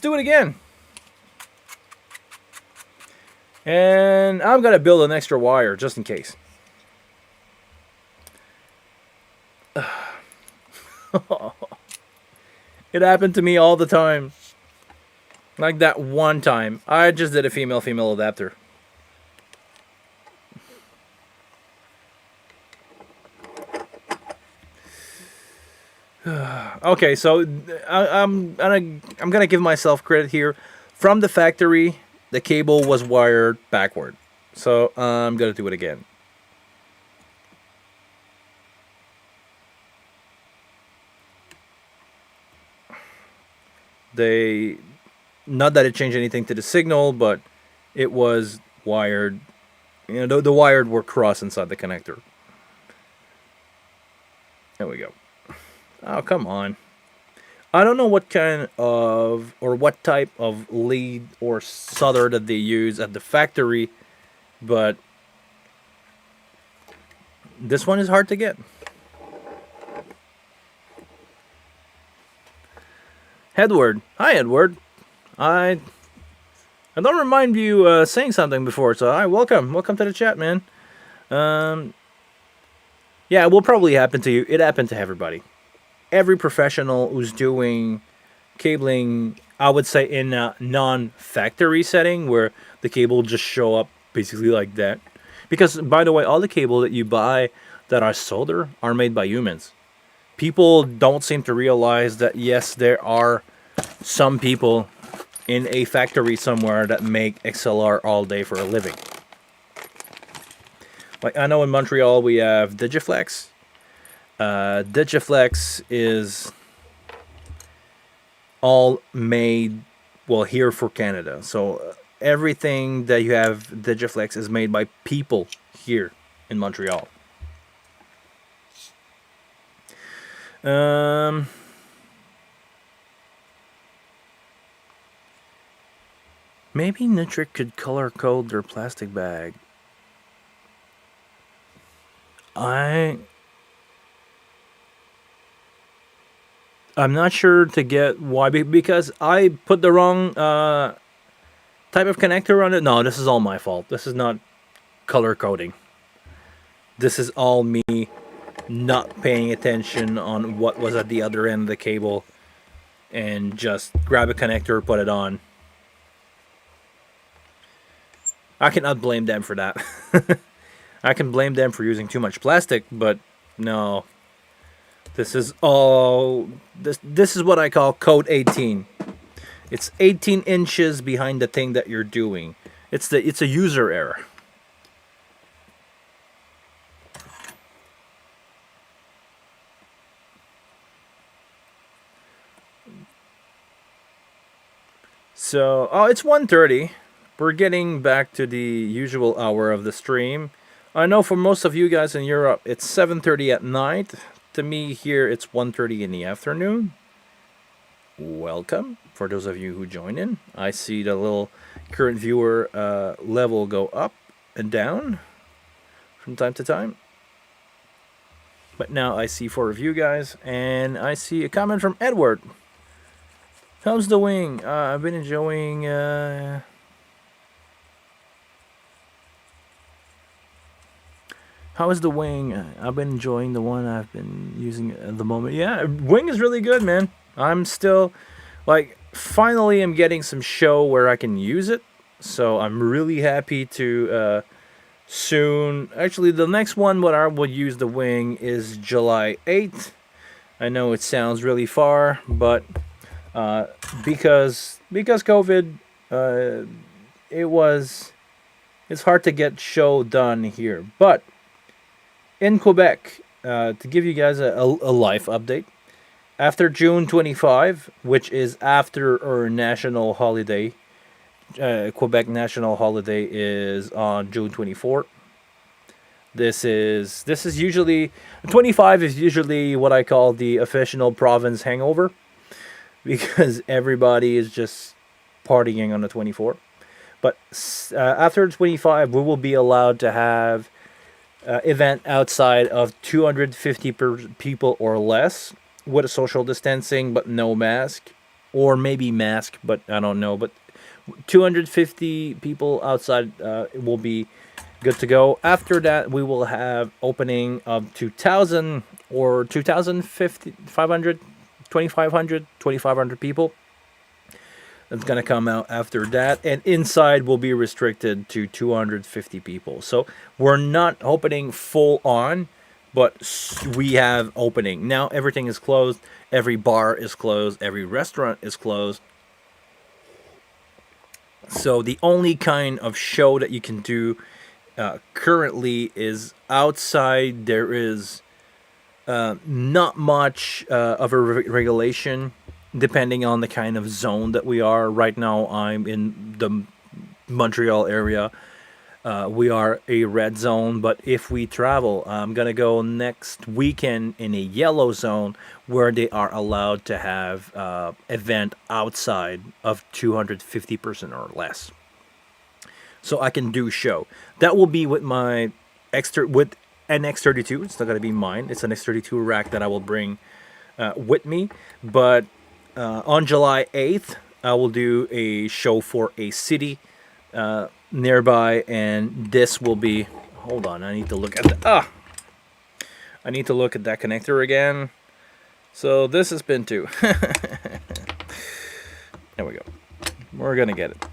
do it again. And I'm going to build an extra wire just in case. It happened to me all the time. Like that one time. I just did a female-female adapter. Okay, so I'm gonna give myself credit here. From the factory, the cable was wired backward. So I'm going to do it again. Not that it changed anything to the signal, but it was wired. The wired were crossed inside the connector. There we go. Oh, come on. I don't know what kind of, or what type of lead or solder that they use at the factory, but this one is hard to get. Edward. Hi, Edward. I don't remind you saying something before, so hi, welcome. Welcome to the chat, man. Yeah, it will probably happen to you. It happened to everybody. Every professional who's doing cabling, I would say in a non-factory setting where the cable just show up basically like that. Because, by the way, all the cable that you buy that are solder are made by humans. People don't seem to realize that, yes, there are some people in a factory somewhere that make XLR all day for a living. Like, I know in Montreal we have Digiflex. Digiflex is all made, well, here for Canada. So everything that you have Digiflex is made by people here in Montreal. Maybe Nitric could color code their plastic bag. I'm not sure to get why, because I put the wrong type of connector on it. No, this is all my fault. This is not color coding. This is all me not paying attention on what was at the other end of the cable and just grab a connector, put it on. I cannot blame them for that. I can blame them for using too much plastic, but no. This is all... This is what I call code 18. It's 18 inches behind the thing that you're doing. It's a user error. So, oh, it's 1:30. We're getting back to the usual hour of the stream. I know for most of you guys in Europe, it's 7:30 at night. To me here, it's 1:30 in the afternoon. Welcome, for those of you who join in. I see the little current viewer level go up and down from time to time. But now I see 4 of you guys, and I see a comment from Edward. How's the wing? I've been enjoying... How is the wing? I've been enjoying the one I've been using at the moment. Yeah, wing is really good, man. I'm still, like, finally I'm getting some show where I can use it. So I'm really happy to soon... Actually, the next one where I will use the wing is July 8th. I know it sounds really far, but because COVID, it's hard to get show done here. But in Quebec, to give you guys a life update, after June 25, which is after our national holiday, Quebec national holiday is on June 24. This is usually 25 is usually what I call the official province hangover, because everybody is just partying on the 24th. But after 25, we will be allowed to have event outside of 250 people or less with a social distancing but no mask, or maybe mask, but I don't know. But 250 people outside will be good to go. After that, we will have opening of 2,000 or 2,500, 2,500 people. That's going to come out after that, and inside will be restricted to 250 people. So we're not opening full on, but we have opening. Now everything is closed. Every bar is closed. Every restaurant is closed. So the only kind of show that you can do currently is outside. There is not much of a regulation depending on the kind of zone that we are. Right now I'm in the Montreal area. We are a red zone, but if we travel, I'm gonna go next weekend in a yellow zone where they are allowed to have event outside of 250% or less. So I can do show. That will be with my with an X32. It's not gonna be mine. It's an X32 rack that I will bring with me. But on July 8th, I will do a show for a city nearby, and this will be. Hold on, I need to look at the. I need to look at that connector again. So this has been too. There we go. We're gonna get it.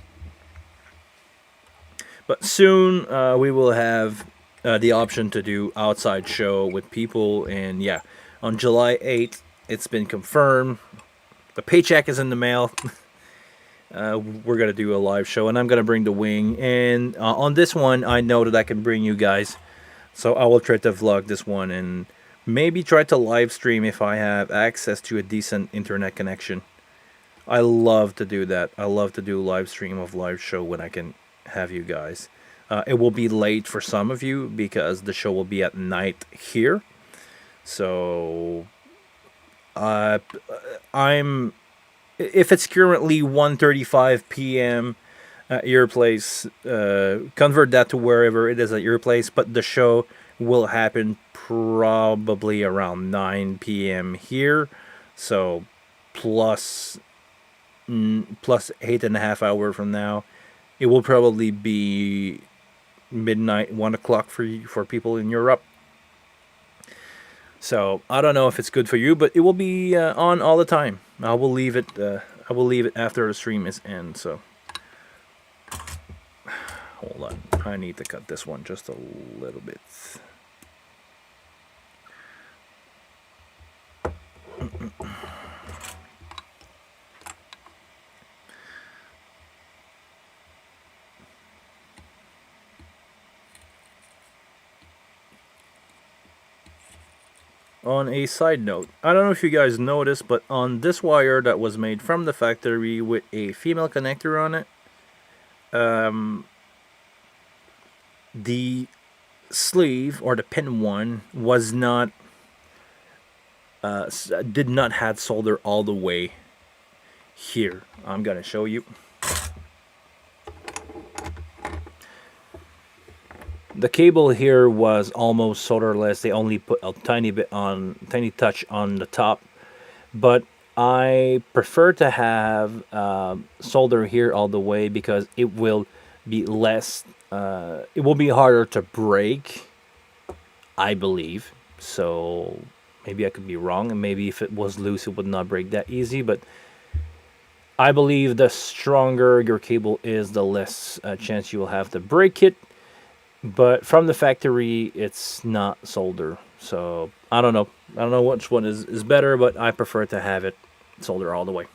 But soon we will have the option to do outside show with people, and yeah, on July 8th, it's been confirmed. The paycheck is in the mail. We're gonna do a live show, and I'm gonna bring the wing. And on this one, I know that I can bring you guys, so I will try to vlog this one and maybe try to live stream if I have access to a decent internet connection. I love to do that. I love to do live stream of live show when I can have you guys. It will be late for some of you because the show will be at night here. So I'm if it's currently 1:35 p.m. at your place, convert that to wherever it is at your place. But the show will happen probably around 9 p.m. here. So plus 8.5 hours from now, it will probably be midnight, 1 o'clock for people in Europe. So I don't know if it's good for you, but it will be on all the time. I will leave it. I will leave it after the stream is end. So hold on, I need to cut this one just a little bit. On a side note, I don't know if you guys noticed, but on this wire that was made from the factory with a female connector on it, the sleeve or the pin one was not did not have solder all the way here. I'm gonna show you. The cable here was almost solderless. They only put a tiny touch on the top, but I prefer to have solder here all the way because it will be less. It will be harder to break, I believe. So maybe I could be wrong, and maybe if it was loose, it would not break that easy. But I believe the stronger your cable is, the less chance you will have to break it. But from the factory, it's not solder. So I don't know. I don't know which one is better, but I prefer to have it solder all the way.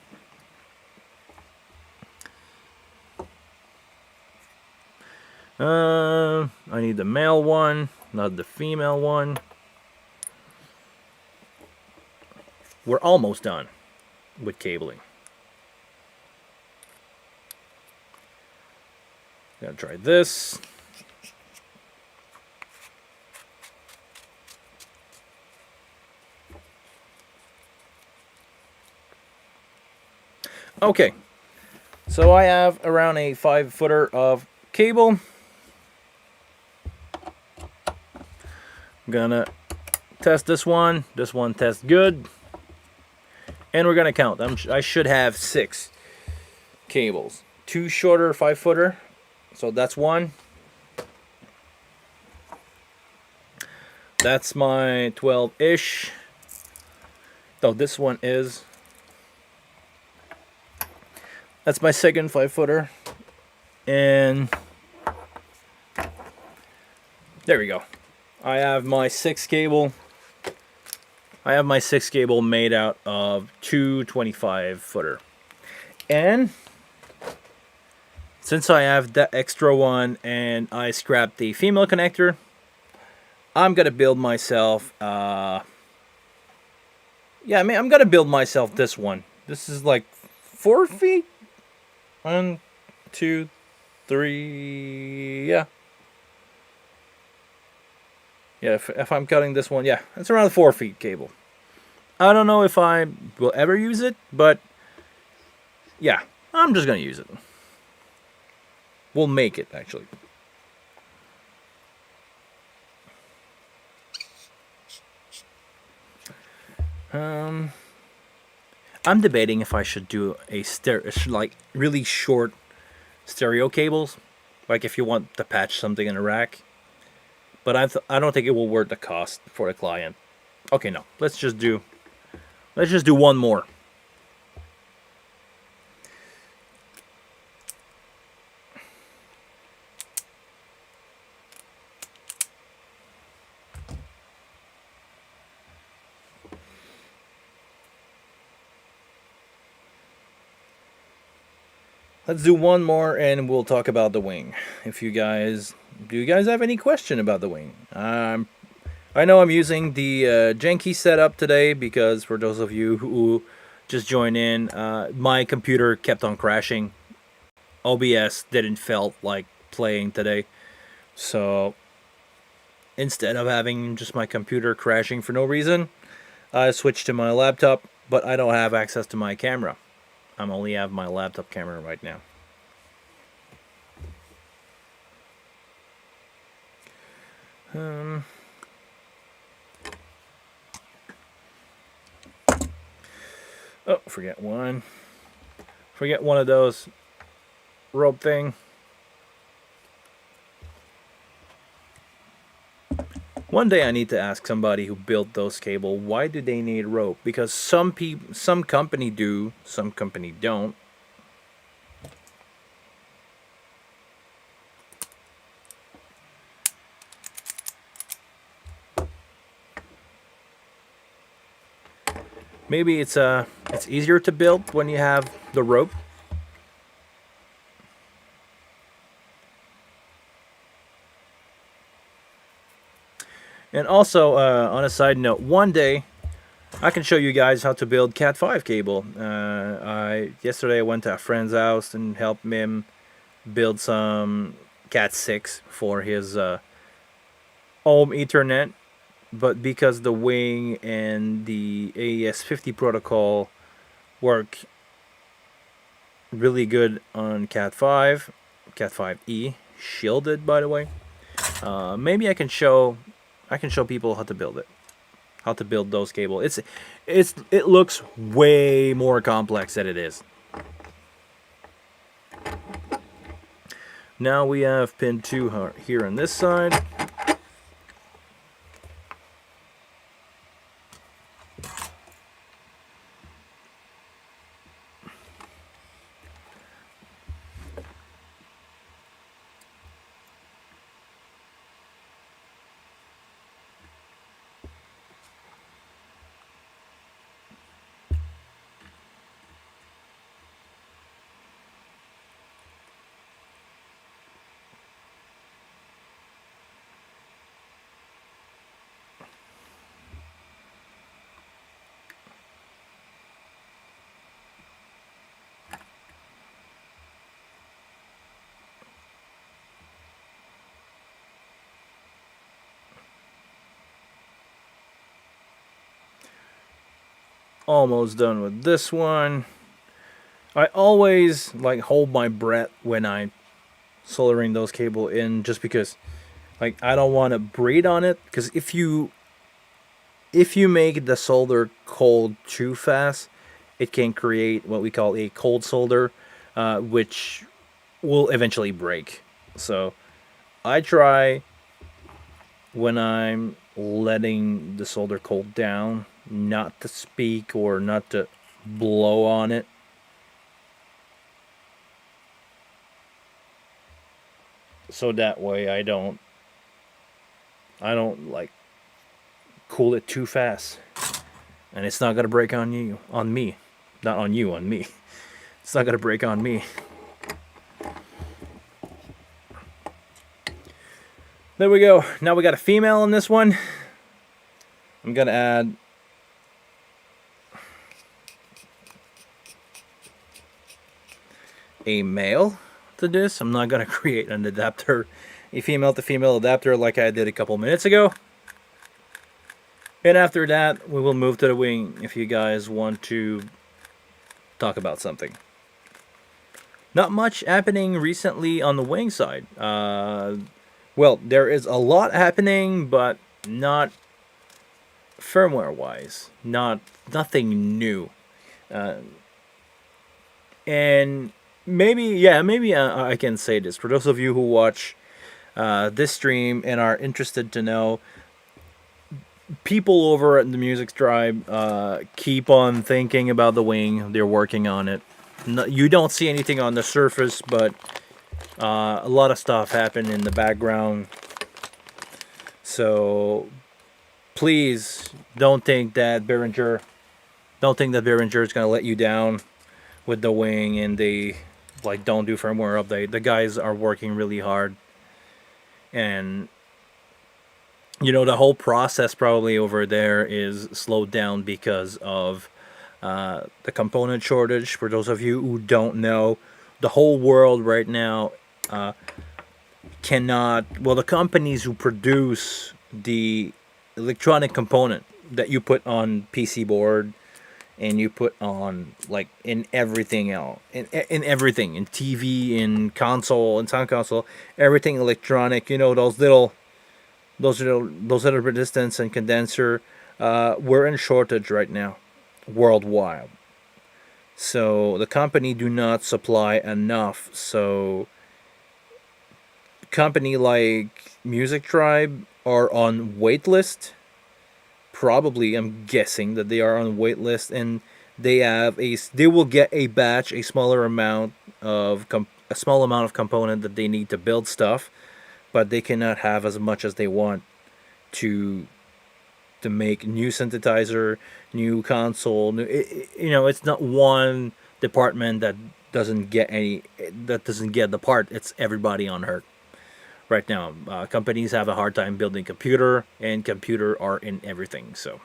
I need the male one, not the female one. We're almost done with cabling. Gonna try this. Okay, so I have around a 5-footer of cable. I'm gonna test this one. This one tests good. And we're gonna count. I should have 6 cables. 2 shorter 5-footer. So that's 1. That's my 12-ish. So this one is. That's my second 5-footer. And there we go. I have my 6 cable. I have my 6 cable made out of 2 25-footer. And since I have that extra one and I scrapped the female connector, I'm gonna build myself. Yeah, I mean, I'm gonna build myself this one. This is like 4 feet. 1, 2, 3. Yeah. Yeah, if I'm cutting this one, yeah, it's around 4 feet cable. I don't know if I will ever use it, but yeah, I'm just gonna use it. We'll make it, actually. I'm debating if I should do a like really short stereo cables, like if you want to patch something in a rack. But I don't think it will worth the cost for the client. Okay, no, let's just do one more. Let's do one more and we'll talk about the wing. Do you guys have any question about the wing? I know I'm using the janky setup today because for those of you who just joined in, my computer kept on crashing. OBS didn't felt like playing today. So instead of having just my computer crashing for no reason, I switched to my laptop, but I don't have access to my camera. I only have my laptop camera right now. Oh, forget one. Forget one of those rope thing. One day I need to ask somebody who built those cable, why do they need rope? Because some company do, some company don't. Maybe it's easier to build when you have the rope. And also, on a side note, one day I can show you guys how to build Cat 5 cable. Yesterday I went to a friend's house and helped him build some Cat 6 for his home Ethernet. But because the wing and the AES-50 protocol work really good on Cat 5, Cat 5e, shielded by the way, maybe I can show people how to build it. How to build those cables. It looks way more complex than it is. Now we have pin 2 here on this side. Almost done with this one. I always like hold my breath when I'm soldering those cable in, just because like I don't want to breathe on it, because if you make the solder cold too fast, it can create what we call a cold solder, which will eventually break. So I try, when I'm letting the solder cool down, not to speak or not to blow on it. So that way I don't like cool it too fast. And it's not gonna break on me. Not on you, on me. It's not gonna break on me. There we go. Now we got a female in this one. I'm gonna add a male to this. I'm not gonna create an adapter, a female to female adapter like I did a couple minutes ago. And after that, we will move to the wing if you guys want to talk about something. Not much happening recently on the wing side. Well, there is a lot happening, but not firmware-wise. Nothing new. And maybe I can say this for those of you who watch this stream and are interested to know. People over at the Music Tribe keep on thinking about the wing. They're working on it. No, you don't see anything on the surface, but a lot of stuff happened in the background. So please don't think that Behringer is going to let you down with the wing and they don't do firmware update. The guys are working really hard, and the whole process probably over there is slowed down because of the component shortage. For those of you who don't know, the whole world right now the companies who produce the electronic component that you put on PC board and you put on in everything else, in everything, in TV, in console, in sound console, everything electronic, those little resistance and condenser, we're in shortage right now worldwide. So the company do not supply enough. So company like Music Tribe are on wait list. Probably, I'm guessing that they are on wait list, and they will get a batch, a small amount of component that they need to build stuff, but they cannot have as much as they want to make new synthesizer, new console. It's not one department that doesn't get the part. It's everybody on Earth right now. Companies have a hard time building computer, and computer are in everything. So,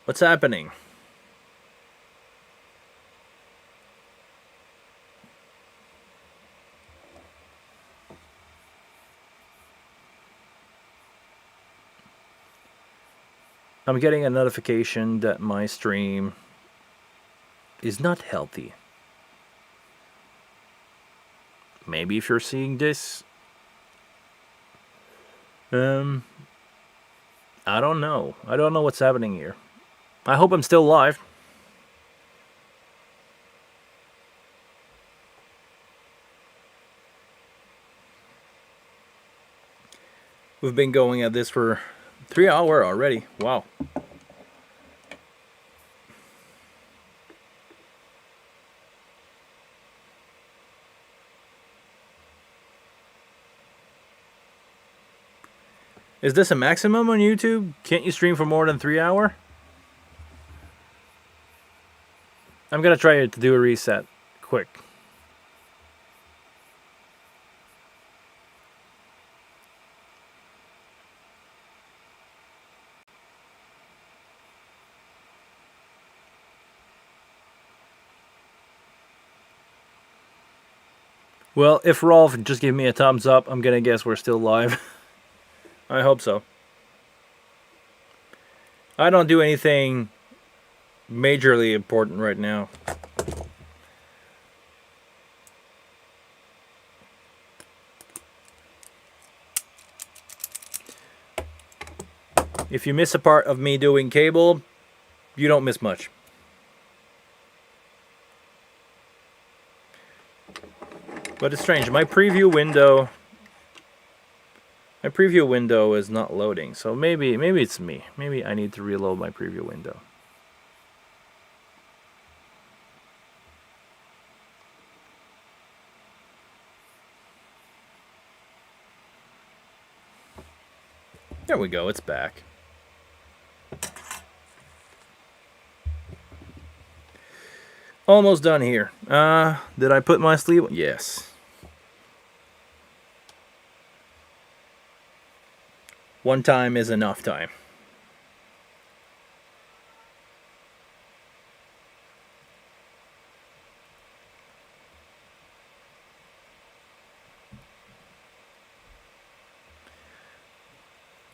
what's happening? I'm getting a notification that my stream is not healthy. Maybe if you're seeing this, I don't know. I don't know what's happening here. I hope I'm still live. We've been going at this for 3 hours already. Wow. Is this a maximum on YouTube? Can't you stream for more than 3 hours? I'm gonna try to do a reset quick. Well, if Rolf just give me a thumbs up, I'm gonna guess we're still live. I hope so. I don't do anything majorly important right now. If you miss a part of me doing cable, you don't miss much. But it's strange. My preview window is not loading. So maybe it's me. Maybe I need to reload my preview window. There we go. It's back. Almost done here. Did I put my sleeve? Yes. One time is enough time.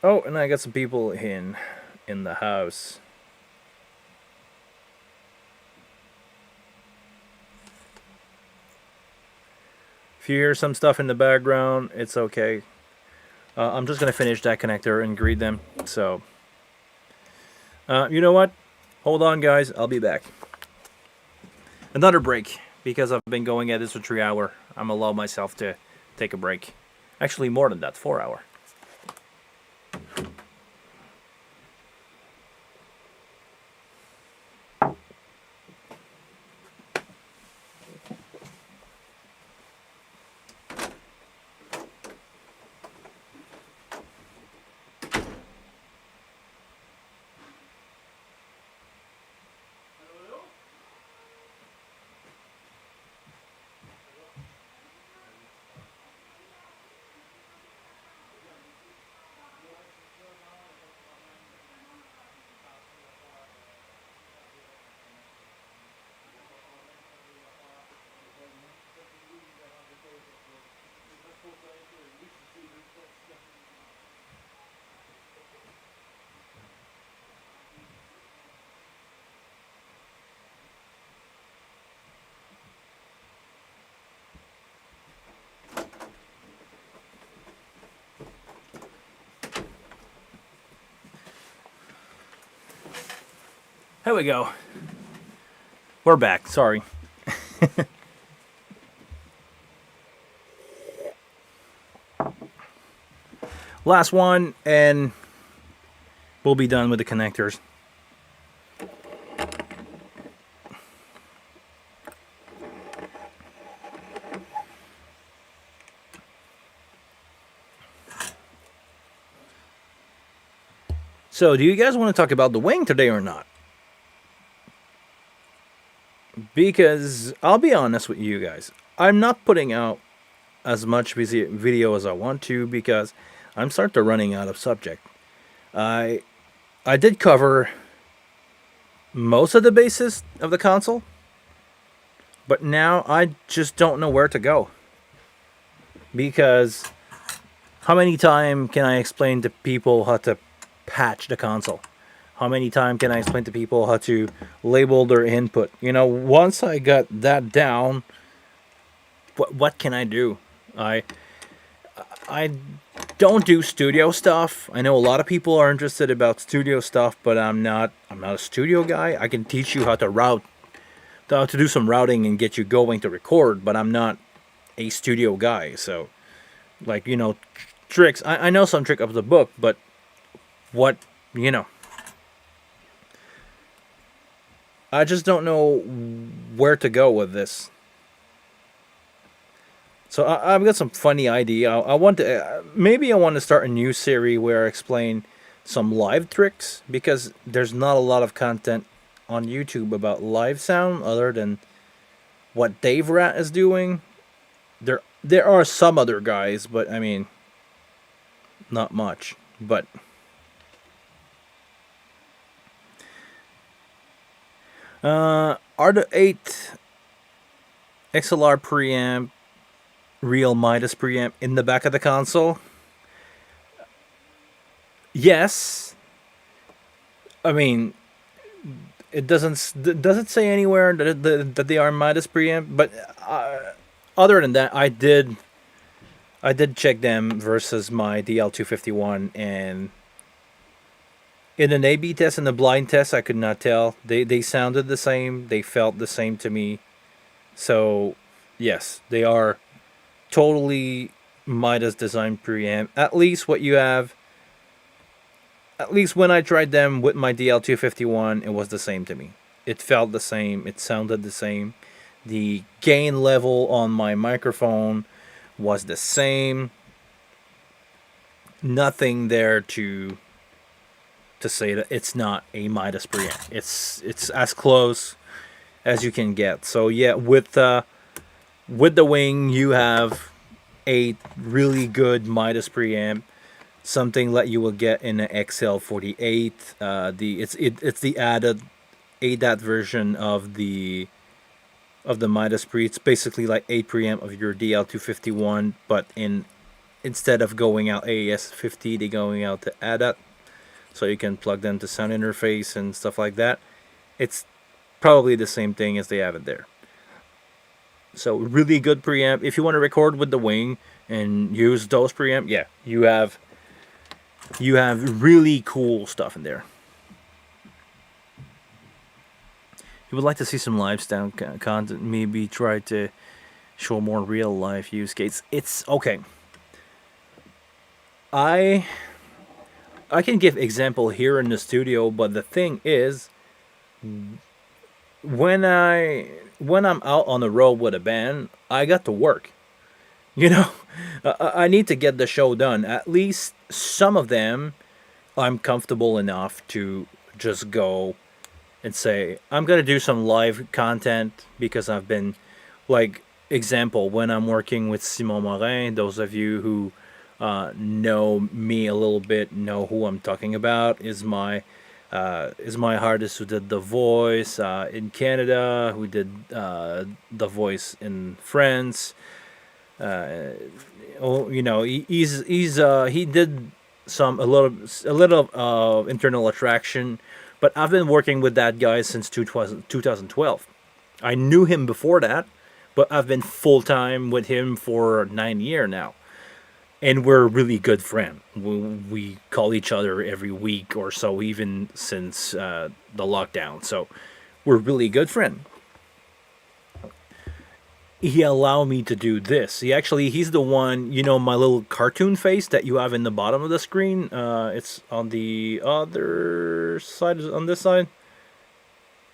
Oh, and I got some people in the house. If you hear some stuff in the background, it's okay. I'm just going to finish that connector and greet them. So, you know what? Hold on, guys. I'll be back. Another break, because I've been going at this for 3 hours. I'm allow myself to take a break. Actually, more than that, 4 hours. Here we go. We're back. Sorry. Last one, and we'll be done with the connectors. So, do you guys want to talk about the wing today or not? Because I'll be honest with you guys, I'm not putting out as much video as I want to because I'm starting to running out of subject. I did cover most of the bases of the console, but now I just don't know where to go. Because how many times can I explain to people how to patch the console? How many times can I explain to people how to label their input? You know, once I got that down, what can I do? I don't do studio stuff. I know a lot of people are interested about studio stuff, but I'm not a studio guy. I can teach you how to route, how to do some routing and get you going to record, but I'm not a studio guy. So, like, you know, tricks. I know some trick of the book, but what, you know. I just don't know where to go with this. So I've got some funny idea. I want to maybe I want to start a new series where I explain some live tricks, because there's not a lot of content on YouTube about live sound other than what Dave Rat is doing. There are some other guys, but I mean, not much. But are the 8 XLR preamp real Midas preamp in the back of the console? Yes. I mean, it doesn't say anywhere that they are Midas preamp, but other than that, I did check them versus my DL251, and in an A/B test and a blind test, I could not tell. They sounded the same. They felt the same to me. So, yes, they are totally Midas design preamp. At least what you have. At least when I tried them with my DL251, it was the same to me. It felt the same. It sounded the same. The gain level on my microphone was the same. Nothing there to say that it's not a Midas preamp. It's as close as you can get. So yeah, with the wing, you have a really good Midas preamp, something that you will get in an XL48. It's the added ADAT version of the Midas pre. It's basically like 8 preamp of your DL251, but instead of going out AES50, they're going out to ADAT, so you can plug them to sound interface and stuff like that. It's probably the same thing as they have it there. So really good preamp. If you want to record with the wing and use those preamp, yeah, you have really cool stuff in there. You would like to see some lifestyle content, maybe try to show more real life use case. It's okay. I can give example here in the studio, but the thing is, when I'm out on the road with a band, I got to work. You know, I need to get the show done. At least some of them, I'm comfortable enough to just go and say, I'm gonna do some live content because I've been, like, example, when I'm working with Simon Morin, those of you who know me a little bit know who I'm talking about, is my artist who did the voice in Canada, who did the voice in France. You know, he did a little internal attraction, but I've been working with that guy since 2012. I knew him before that, but I've been full time with him for 9 years now, and we're a really good friend. We call each other every week or so, even since the lockdown. So we're really good friend. He allowed me to do this. He's the one, you know, my little cartoon face that you have in the bottom of the screen. It's on the other side. On this side?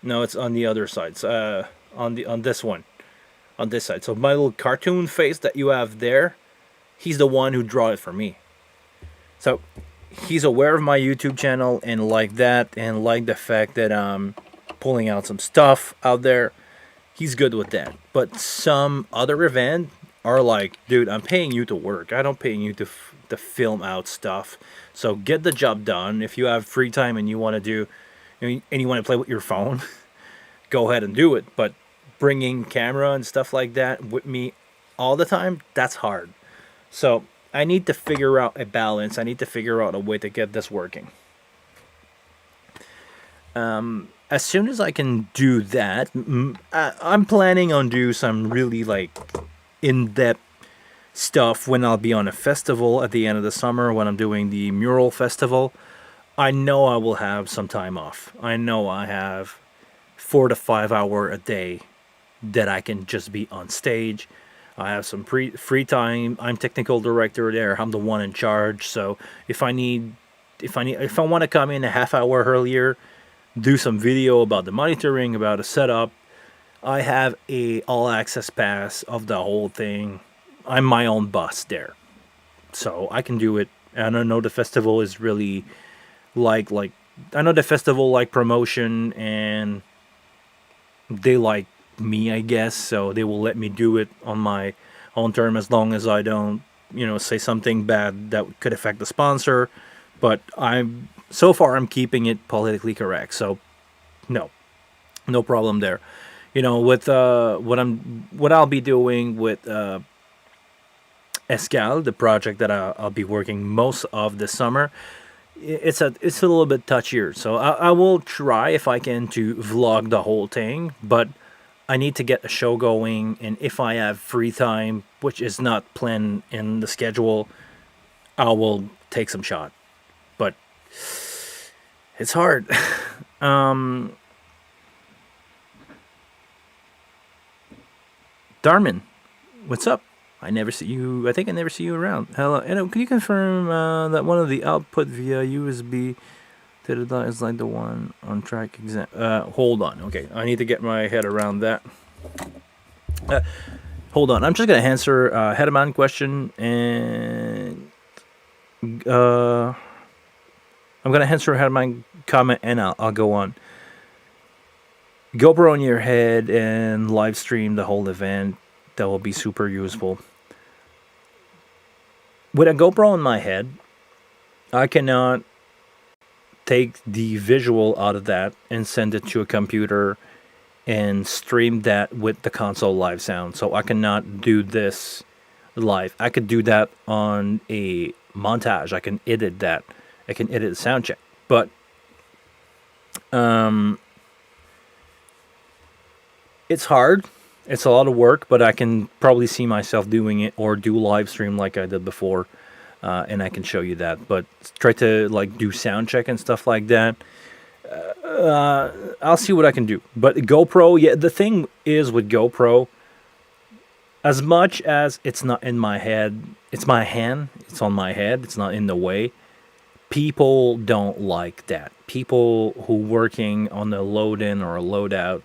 No, it's on the other side. On this one, on this side. So my little cartoon face that you have there, he's the one who drew it for me. So he's aware of my YouTube channel and like that, and like the fact that I'm pulling out some stuff out there. He's good with that. But some other event are like, dude, I'm paying you to work. I don't paying you to film out stuff. So get the job done. If you have free time and you want to do, and you want to play with your phone, go ahead and do it. But bringing camera and stuff like that with me all the time, that's hard. So I need to figure out a balance. I need to figure out a way to get this working. As soon as I can do that, I'm planning on do some really like in-depth stuff when I'll be on a festival at the end of the summer when I'm doing the mural festival. I know I will have some time off. I know I have 4 to 5 hours a day that I can just be on stage. I have some free time. I'm technical director there. I'm the one in charge. So if I want to come in a half hour earlier, do some video about the monitoring, about the setup, I have a all access pass of the whole thing. I'm my own boss there, so I can do it. And I know the festival is really like I know the festival like promotion, and they like me, I guess, so they will let me do it on my own term as long as I don't, say something bad that could affect the sponsor. But so far I'm keeping it politically correct, so no problem there. With what I'll be doing with Escal, the project that I'll be working most of this summer, it's a little bit touchier. So I will try if I can to vlog the whole thing, but I need to get a show going, and if I have free time, which is not planned in the schedule, I will take some shot. But it's hard. Darman, what's up? I never see you. I think I never see you around. Hello. Can you confirm that one of the output via USB to the dot is like the one on track exam? Hold on. Okay, I need to get my head around that. Hold on. I'm just gonna answer Headman question, and I'm gonna answer Headman comment, and I'll go on. GoPro on your head and live stream the whole event. That will be super useful. With a GoPro on my head, I cannot take the visual out of that and send it to a computer and stream that with the console live sound. So I cannot do this live. I could do that on a montage. I can edit that. I can edit the sound check. But it's hard. It's a lot of work, but I can probably see myself doing it or do live stream like I did before, and I can show you that. But try to like do sound check and stuff like that. I'll see what I can do. But GoPro, yeah, the thing is with GoPro, as much as it's not in my head, it's my hand, it's on my head, it's not in the way. People don't like that. People who working on a load in or a load out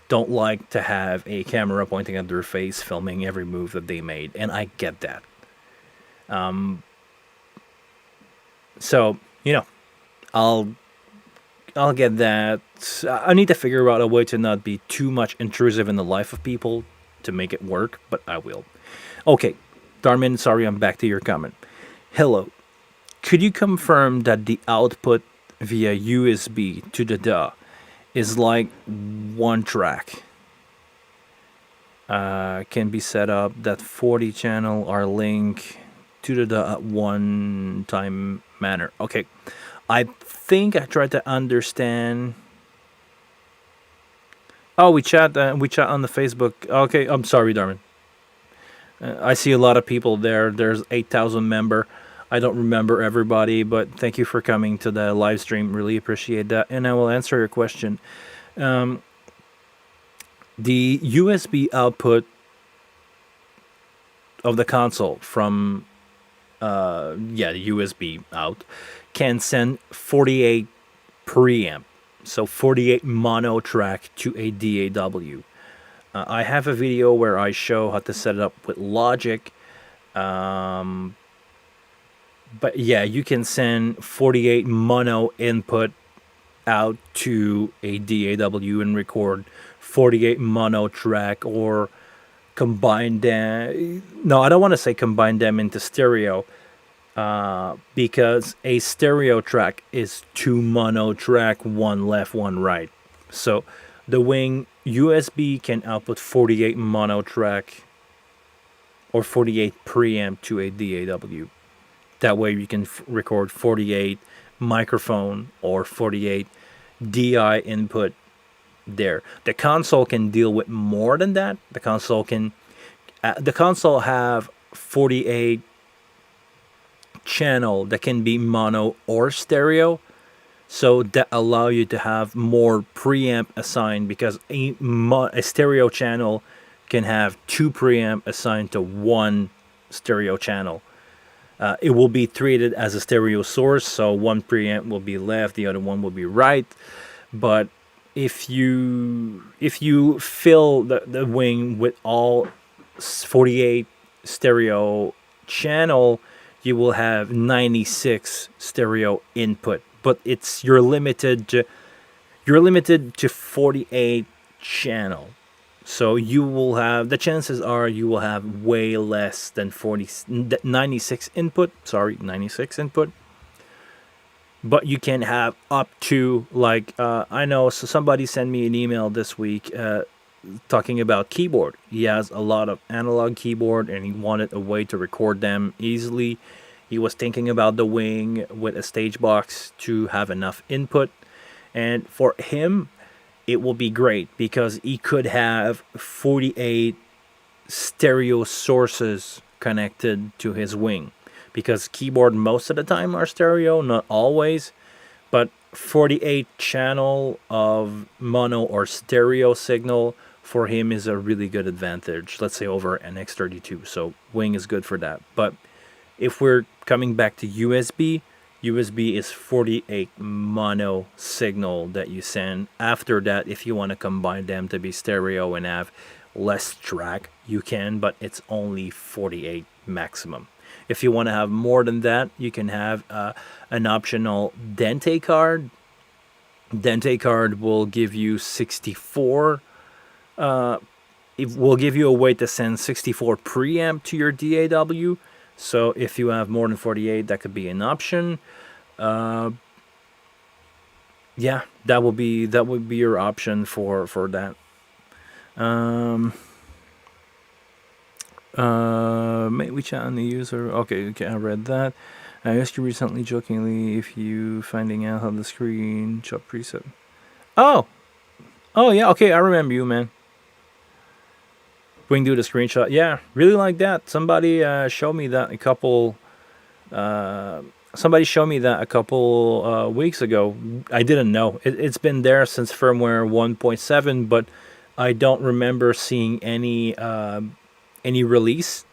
don't like to have a camera pointing at their face filming every move that they made, and I get that. So, I'll get that. I need to figure out a way to not be too much intrusive in the life of people to make it work, but I will. Okay, Darmin, sorry, I'm back to your comment. Hello. Could you confirm that the output via USB to the DAW is like one track? Can be set up that 40 channel are linked to the DAW at one time manner. Okay, I think I tried to understand. Oh, we chat on the Facebook. Okay, I'm sorry, Darwin. I see a lot of people there. There's 8,000 member. I don't remember everybody, but thank you for coming to the live stream. Really appreciate that, and I will answer your question. The USB output of the console from the USB out can send 48 preamp, so 48 mono track to a DAW. I have a video where I show how to set it up with Logic. But yeah, you can send 48 mono input out to a DAW and record 48 mono track, or combine them. No, I don't want to say combine them into stereo, because a stereo track is 2 mono track, 1 left, 1 right. So the Wing USB can output 48 mono track or 48 preamp to a DAW. That way you can record 48 microphone or 48 DI input there. The console can deal with more than that. The console have 48 channel that can be mono or stereo, so that allow you to have more preamp assigned, because a stereo channel can have 2 preamp assigned to 1 stereo channel. It will be treated as a stereo source, so 1 preamp will be left, the other one will be right. But if you fill the Wing with all 48 stereo channel, you will have 96 stereo input. But you're limited to 48 channel. So you will have, the chances are you will have way less than 96 input. Sorry, 96 input. But you can have up to, like, I know, so somebody sent me an email this week talking about keyboard. He has a lot of analog keyboard and he wanted a way to record them easily. He was thinking about the Wing with a stage box to have enough input. And for him, it will be great because he could have 48 stereo sources connected to his Wing. Because keyboard most of the time are stereo, not always. But 48 channel of mono or stereo signal for him is a really good advantage. Let's say over an X32. So Wing is good for that. But if we're coming back to USB, USB is 48 mono signal that you send. After that, if you want to combine them to be stereo and have less track, you can, but it's only 48 maximum. If you want to have more than that, you can have an optional Dente card Dente card will give you 64. It will give you a way to send 64 preamp to your DAW. So if you have more than 48, that could be an option. Yeah, that would be your option for that. May chat on the user. Okay, I read that. I asked you recently, jokingly, if you finding out how the screenshot preset. Oh yeah. Okay, I remember you, man. We can do the screenshot. Yeah, really like that. Somebody showed me that a couple. Somebody showed me that a couple weeks ago. I didn't know. It's been there since firmware 1.7, but I don't remember seeing any release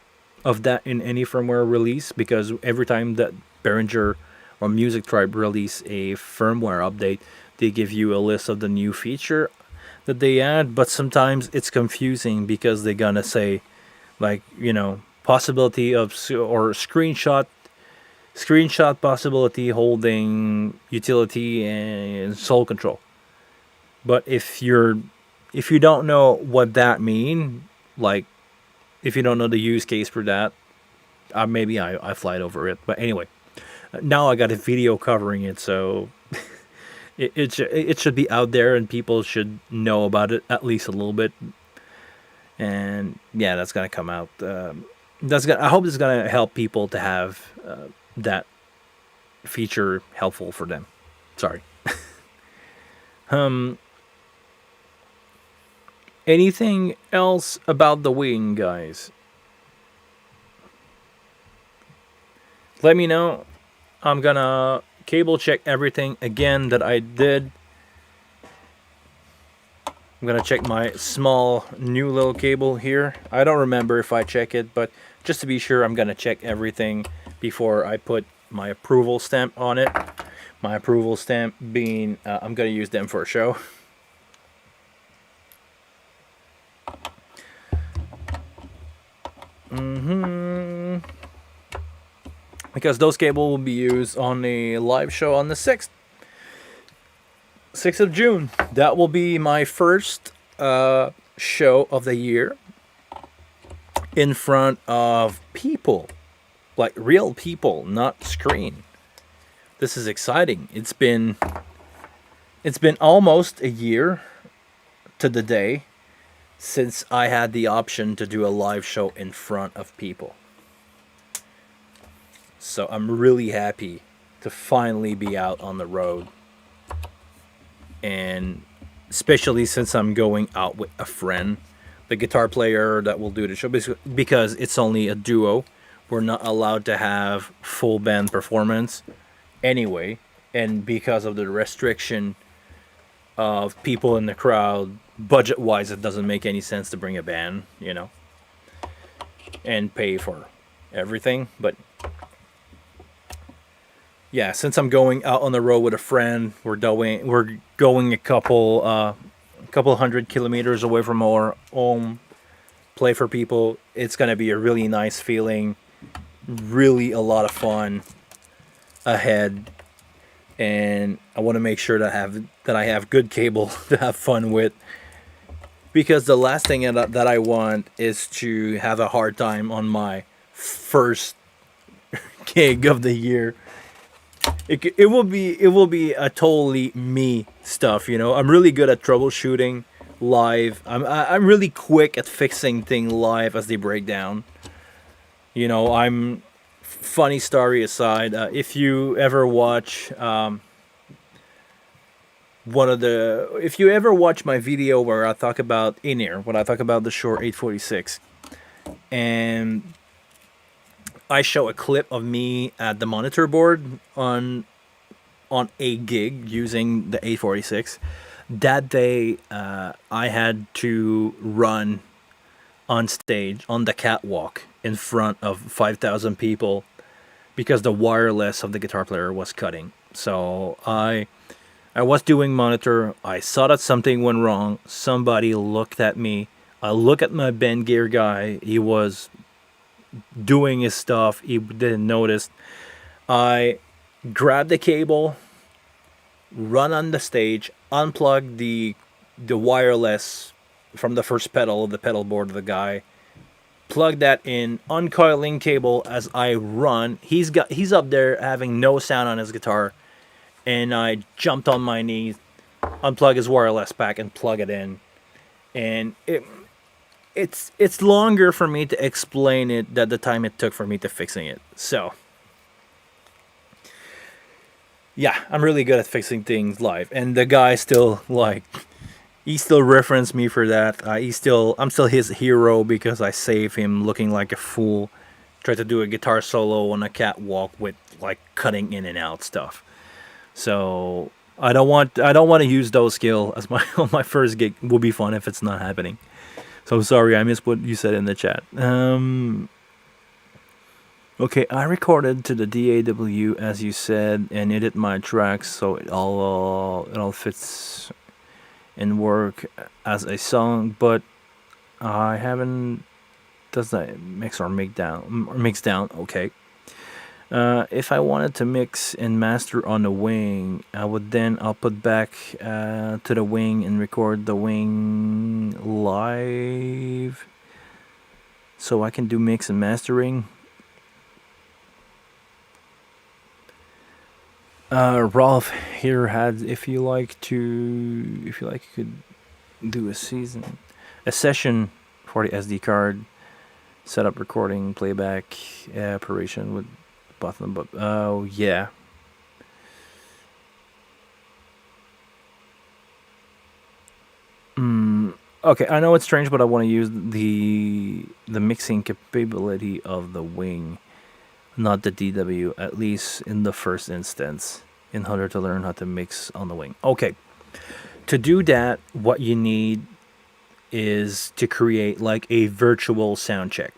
of that in any firmware release, because every time that Behringer or Music Tribe release a firmware update, they give you a list of the new feature that they add, but sometimes it's confusing because they're gonna say, like, possibility of or screenshot possibility holding utility and soul control. But if you don't know what that mean, like if you don't know the use case for that, maybe I flied over it. But anyway, now I got a video covering it, so it should be out there and people should know about it at least a little bit. And yeah, that's gonna come out. I hope it's gonna help people to have that feature helpful for them. Sorry. Anything else about the wing, guys? Let me know. I'm gonna cable check everything again that I did. I'm gonna check my small new little cable here. I don't remember if I check it, but just to be sure, I'm gonna check everything before I put my approval stamp on it. My approval stamp being, I'm gonna use them for a show. Because those cables will be used on a live show on the 6th of June. That will be my first show of the year in front of people, like real people, not screen. This is exciting. It's been almost a year to the day since I had the option to do a live show in front of people. So I'm really happy to finally be out on the road. And especially since I'm going out with a friend, the guitar player that will do the show, because it's only a duo. We're not allowed to have full band performance anyway. And because of the restriction of people in the crowd, budget-wise, it doesn't make any sense to bring a band, and pay for everything. But yeah, since I'm going out on the road with a friend, we're going a couple 100 kilometers away from our home, play for people. It's gonna be a really nice feeling, really a lot of fun ahead, and I want to make sure that I have good cable to have fun with, because the last thing that I want is to have a hard time on my first gig of the year. It will be a totally me stuff, I'm really good at troubleshooting live. I'm really quick at fixing things live as they break down. I'm funny story aside. If you ever watch if you ever watch my video where I talk about in-ear, when I talk about the Shure 846, and I show a clip of me at the monitor board on a gig using the 846. That day, I had to run on stage on the catwalk in front of 5,000 people because the wireless of the guitar player was cutting. So I was doing monitor. I saw that something went wrong. Somebody looked at me. I look at my band gear guy. He was doing his stuff. He didn't notice. I grabbed the cable, run on the stage, unplug the wireless from the first pedal, the pedal board of the guy, plug that in, uncoiling cable as I run. He's up there having no sound on his guitar, and I jumped on my knees, unplug his wireless back, and plug it in. And it's longer for me to explain it than the time it took for me to fixing it. So yeah, I'm really good at fixing things live, and the guy still like he still referenced me for that. I'm still his hero because I saved him looking like a fool. Tried to do a guitar solo on a catwalk with like cutting in and out stuff. So I don't want to use those skills as my on my first gig. Would be fun if it's not happening. So sorry, I missed what you said in the chat. Okay, I recorded to the DAW as you said and edit my tracks so it all fits and work as a song, but I haven't. Does that mix or mix down? Okay. If I wanted to mix and master on the wing, I would then output back to the wing and record the wing live, so I can do mix and mastering. Rolf here had if you you could do a session for the SD card, set up recording, playback, operation with button. But oh yeah. Okay, I know it's strange, but I want to use the mixing capability of the wing, not the DW, at least in the first instance, in order to learn how to mix on the wing. Okay, to do that, what you need is to create like a virtual sound check.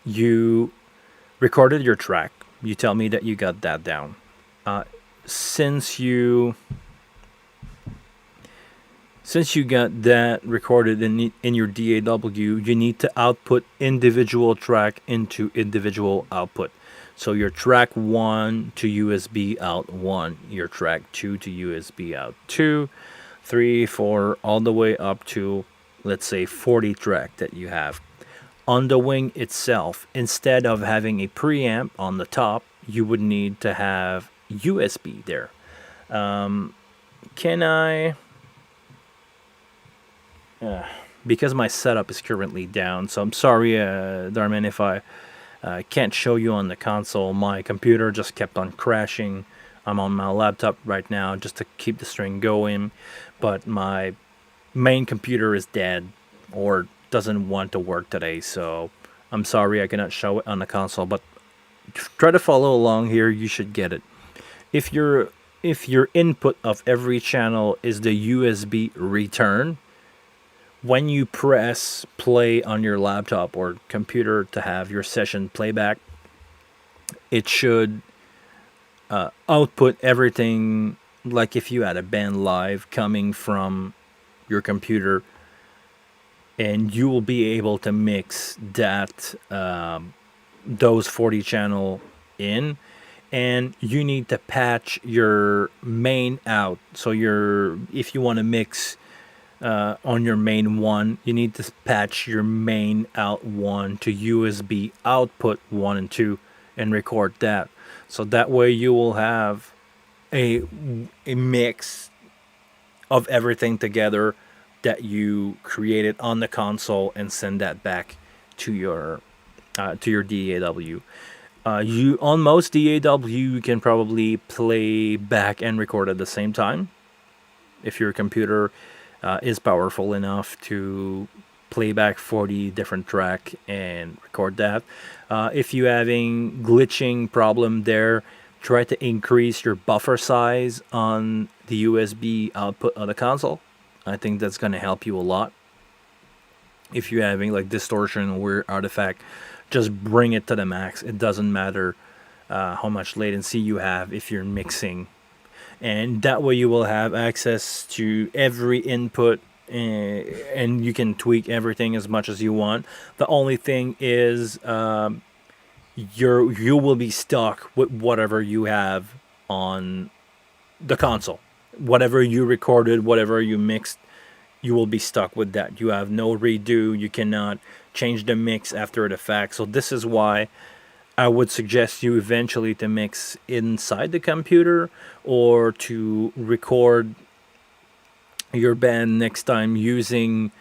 You recorded your track. You tell me that you got that down. Since you got that recorded in your DAW, you need to output individual track into individual output. So your track 1 to USB out 1, your track 2 to USB out 2, 3, 4, all the way up to, let's say, 40 track that you have. On the wing itself, instead of having a preamp on the top, you would need to have USB there. Can I... because my setup is currently down, so I'm sorry, Darman, if I can't show you on the console. My computer just kept on crashing. I'm on my laptop right now just to keep the string going, but my main computer is dead or doesn't want to work today, so I'm sorry I cannot show it on the console, but try to follow along here. You should get it. If your input of every channel is the USB return, when you press play on your laptop or computer to have your session playback, it should output everything like if you had a band live coming from your computer, and you will be able to mix that those 40 channel in, and you need to patch your main out. So if you want to mix on your main 1, you need to patch your main out 1 to USB output 1 and 2 and record that. So that way you will have a mix of everything together that you created on the console and send that back to your DAW. You on most DAW you can probably play back and record at the same time if your computer is powerful enough to play back 40 different track and record that. If you're having glitching problem there, try to increase your buffer size on the USB output of the console. I think that's going to help you a lot. If you're having like distortion or weird artifact, just bring it to the max. It doesn't matter how much latency you have if you're mixing, and that way you will have access to every input, and you can tweak everything as much as you want. The only thing is you will be stuck with whatever you have on the console. Whatever you recorded, whatever you mixed, you will be stuck with that. You have no redo. You cannot change the mix after the fact. So this is why I would suggest you eventually to mix inside the computer, or to record your band next time using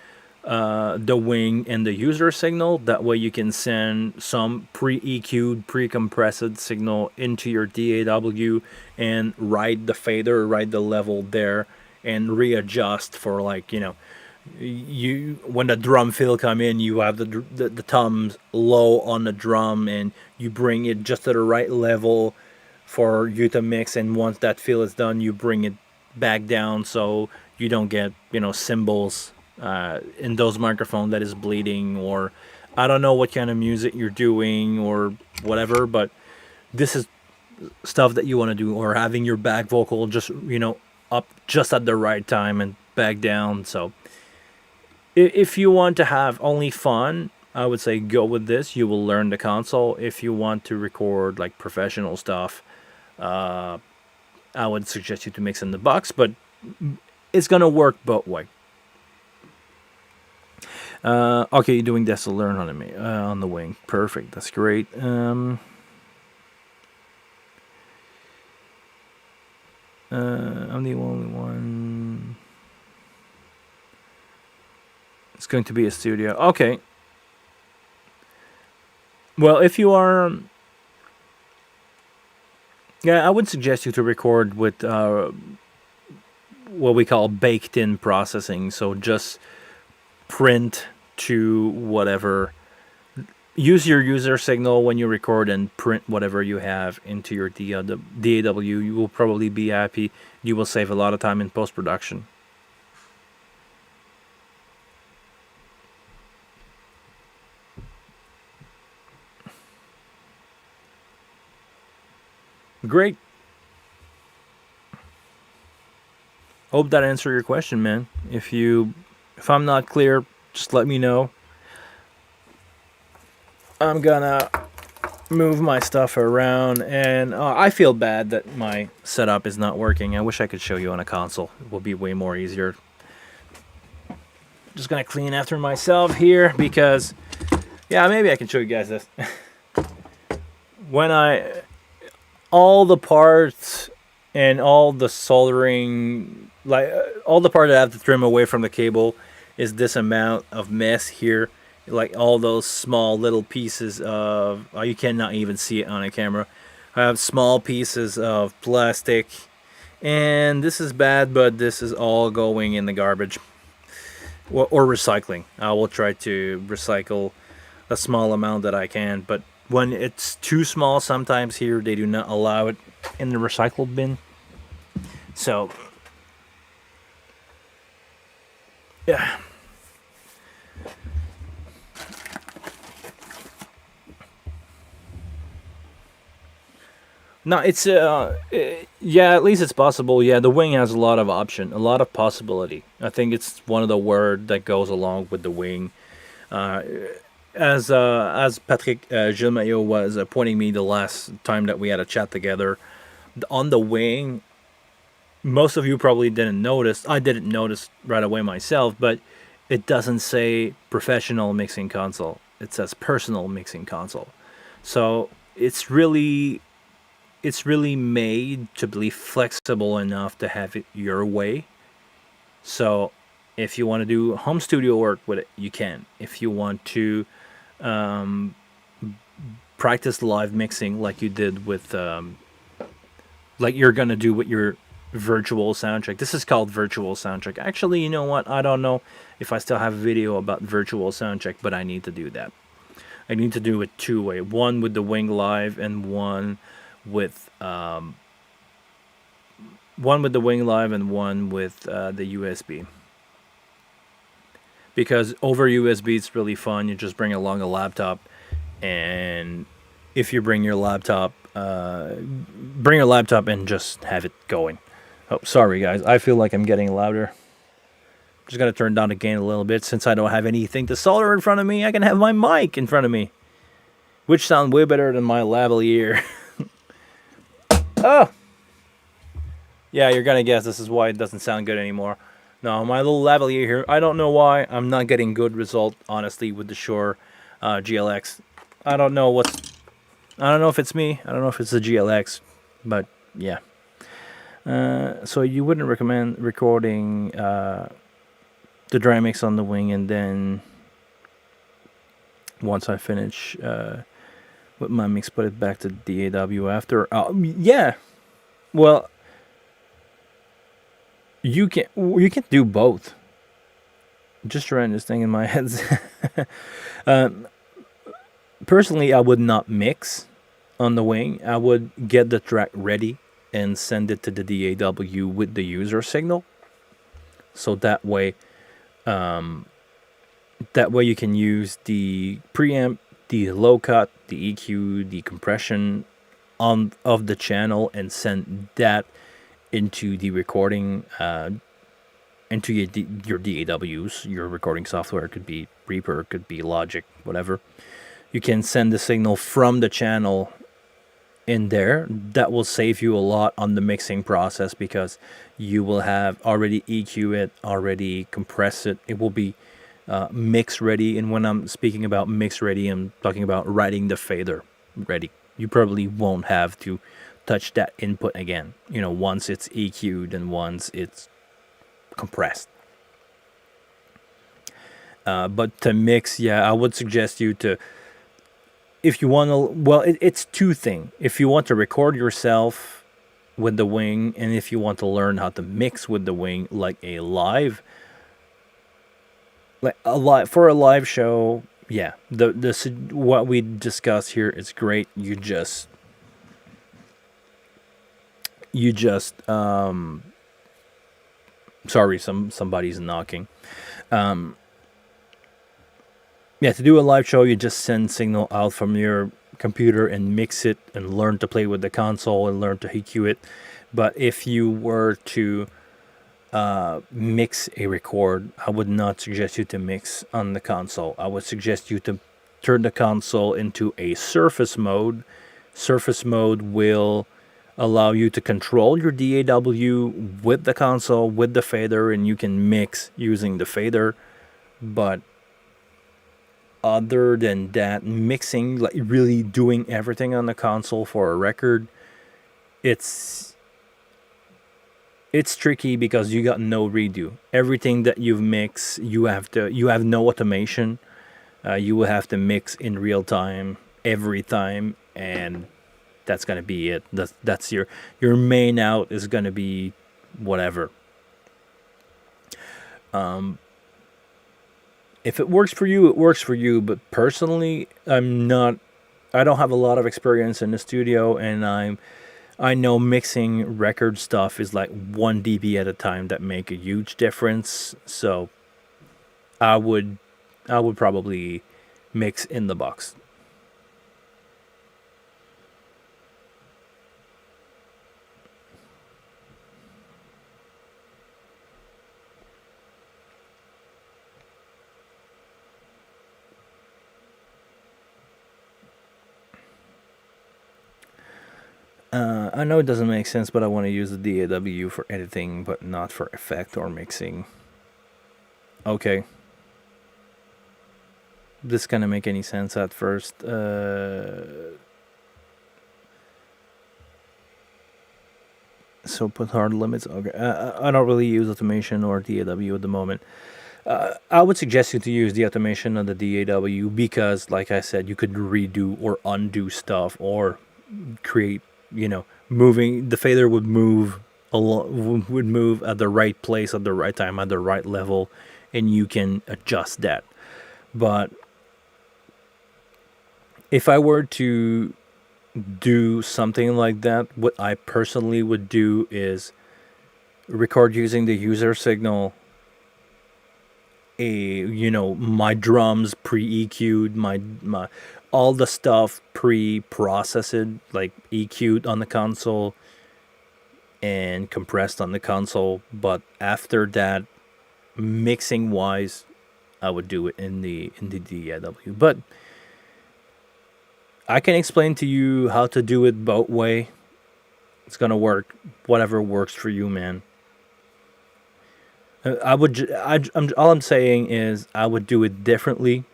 the wing and the user signal. That way you can send some pre-EQ'd, pre-compressed signal into your DAW and ride the fader, ride the level there, and readjust for, like, you when the drum fill come in, you have the thumbs low on the drum, and you bring it just to the right level for you to mix, and once that fill is done, you bring it back down so you don't get cymbals in those microphones that is bleeding, or I don't know what kind of music you're doing or whatever, but this is stuff that you want to do, or having your back vocal just up just at the right time and back down. So if you want to have only fun, I would say go with this. You will learn the console. If you want to record like professional stuff, I would suggest you to mix in the box, but it's gonna work both way. Okay, you're doing this to learn on the wing. Perfect. That's great. I'm the only one. It's going to be a studio. Okay. Well, if you are, I would suggest you to record with what we call baked-in processing. So just print to whatever. Use your user signal when you record and print whatever you have into your DAW. You will probably be happy. You will save a lot of time in post-production. Great. Hope that answered your question, man. If I'm not clear, just let me know. I'm gonna move my stuff around, and I feel bad that my setup is not working. I wish I could show you on a console. It would be way more easier. Just gonna clean after myself here, because maybe I can show you guys this. All the parts and all the soldering, like all the part I have to trim away from the cable is this amount of mess here. Like all those small little pieces of, you cannot even see it on a camera. I have small pieces of plastic, and this is bad, but this is all going in the garbage or recycling. I will try to recycle a small amount that I can, but when it's too small, sometimes here they do not allow it in the recycle bin. So yeah. No, it's at least it's possible. Yeah, the wing has a lot of option, a lot of possibility. I think it's one of the word that goes along with the wing. As Patrick Gilmayo was pointing me the last time that we had a chat together, on the wing, most of you probably didn't notice. I didn't notice right away myself, but it doesn't say professional mixing console. It says personal mixing console. So it's really made to be flexible enough to have it your way. So if you want to do home studio work with it, you can. If you want to practice live mixing like you did with like you're gonna do with your virtual soundtrack. This is called virtual soundtrack. Actually, you know what? I don't know if I still have a video about virtual soundtrack, but I need to do that. I need to do it two-way. One with the Wing Live and one with the Wing Live and one with the USB. Because over USB it's really fun. You just bring along a laptop, and if you bring your laptop and just have it going. Oh, sorry guys, I feel like I'm getting louder. Just gotta turn down the gain a little bit since I don't have anything to solder in front of me. I can have my mic in front of me, which sounds way better than my lavalier. Oh, Yeah, you're gonna guess this is why it doesn't sound good anymore. No, my little lavalier here. I don't know why I'm not getting good result, honestly, with the Shure GLX. I don't know what's. I don't know if it's me. I don't know if it's the GLX, but yeah. So you wouldn't recommend recording the dry mix on the wing, and then once I finish with my mix, put it back to DAW after. Yeah. Well, you can do both. Just trying this thing in my head. Personally, I would not mix on the wing. I would get the track ready and send it to the DAW with the user signal. So that way you can use the preamp, the low cut, the EQ, the compression of the channel, and send that into the recording, into your DAWs. Your recording software could be Reaper, could be Logic, whatever. You can send the signal from the channel in there. That will save you a lot on the mixing process, because you will have already EQ it, already compress it. It will be mix ready. And when I'm speaking about mix ready, I'm talking about writing the fader ready. You probably won't have to touch that input again, once it's EQ'd and once it's compressed. But to mix, I would suggest you to, if you want to, well, it's two things. If you want to record yourself with the wing, and if you want to learn how to mix with the wing, like for a live show, what we discussed here is great. Sorry, somebody's knocking. To do a live show, you just send signal out from your computer and mix it and learn to play with the console and learn to EQ it. But if you were to mix a record, I would not suggest you to mix on the console. I would suggest you to turn the console into a surface mode. Surface mode will allow you to control your DAW with the console, with the fader, and you can mix using the fader. But other than that, mixing, like really doing everything on the console for a record, it's tricky, because you got no redo. Everything that you've mixed, you have no automation. You will have to mix in real time every time, and that's gonna be it. That's your main out is gonna be whatever. If it works for you, it works for you. But personally, I don't have a lot of experience in the studio, and I know mixing record stuff is like 1 dB at a time that make a huge difference. So I would probably mix in the box. I know it doesn't make sense, but I want to use the DAW for editing, but not for effect or mixing. Okay. This kind of make any sense at first. So put hard limits. Okay. I don't really use automation or DAW at the moment. I would suggest you to use the automation on the DAW, because, like I said, you could redo or undo stuff, or create, moving. The fader would move at the right place at the right time at the right level, and you can adjust that. But if I were to do something like that, what I personally would do is record using the user signal, my drums pre-EQ'd, my all the stuff pre-processed, like EQ'd on the console and compressed on the console. But after that, mixing wise, I would do it in the DAW. But I can explain to you how to do it both way. It's gonna work. Whatever works for you, man. All I'm saying is I would do it differently,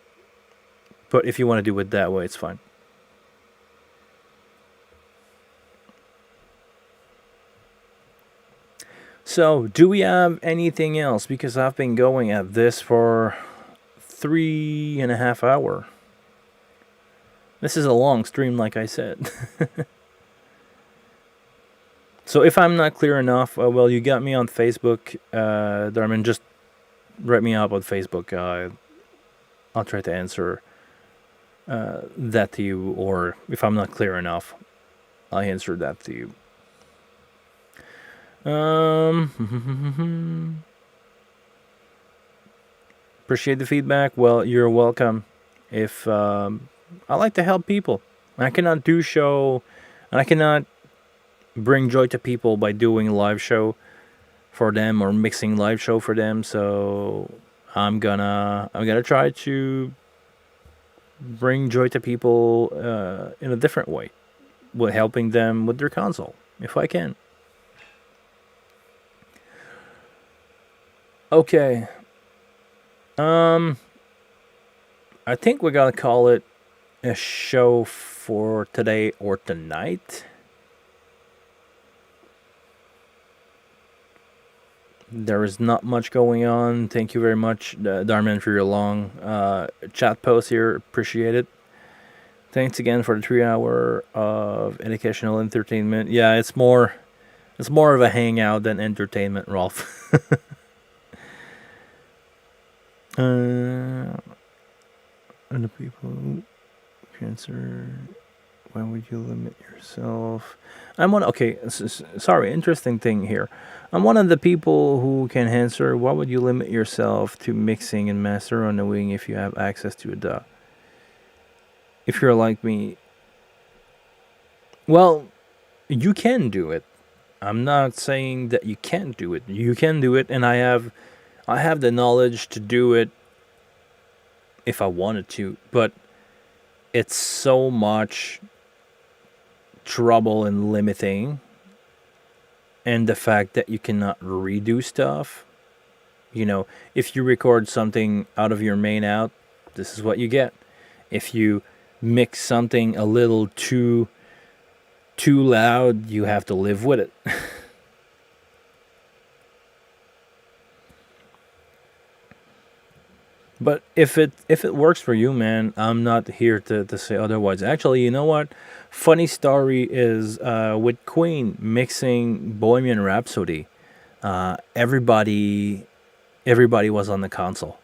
but if you want to do it that way, it's fine. So, do we have anything else? Because I've been going at this for 3.5 hours. This is a long stream, like I said. So if I'm not clear enough, well, you got me on Facebook, Darman. Just write me up on Facebook. I'll try to answer that to you, or if I'm not clear enough, I'll answer that to you. Appreciate the feedback. Well, you're welcome. If I like to help people, I cannot do show, and I cannot bring joy to people by doing live show for them or mixing live show for them. So I'm gonna try to bring joy to people in a different way, with helping them with their console if I can. Okay. I think we're gonna call it a show for today or tonight. There is not much going on. Thank you very much, Darman, for your long chat post here. Appreciate it. Thanks again for the 3 hour of educational entertainment. Yeah, it's more of a hangout than entertainment, Rolf. And the people cancer. Why would you limit yourself? I'm one. Okay, sorry. Interesting thing here. I'm one of the people who can answer. Why would you limit yourself to mixing and master on the wing if you have access to a DAW? If you're like me, well, you can do it. I'm not saying that you can't do it. You can do it, and I have the knowledge to do it if I wanted to. But it's so much trouble and limiting, and the fact that you cannot redo stuff. If you record something out of your main out, this is what you get. If you mix something a little too loud, you have to live with it. But if it works for you, man, I'm not here to say otherwise. Actually, you know what? Funny story is with Queen mixing Bohemian Rhapsody. Everybody was on the console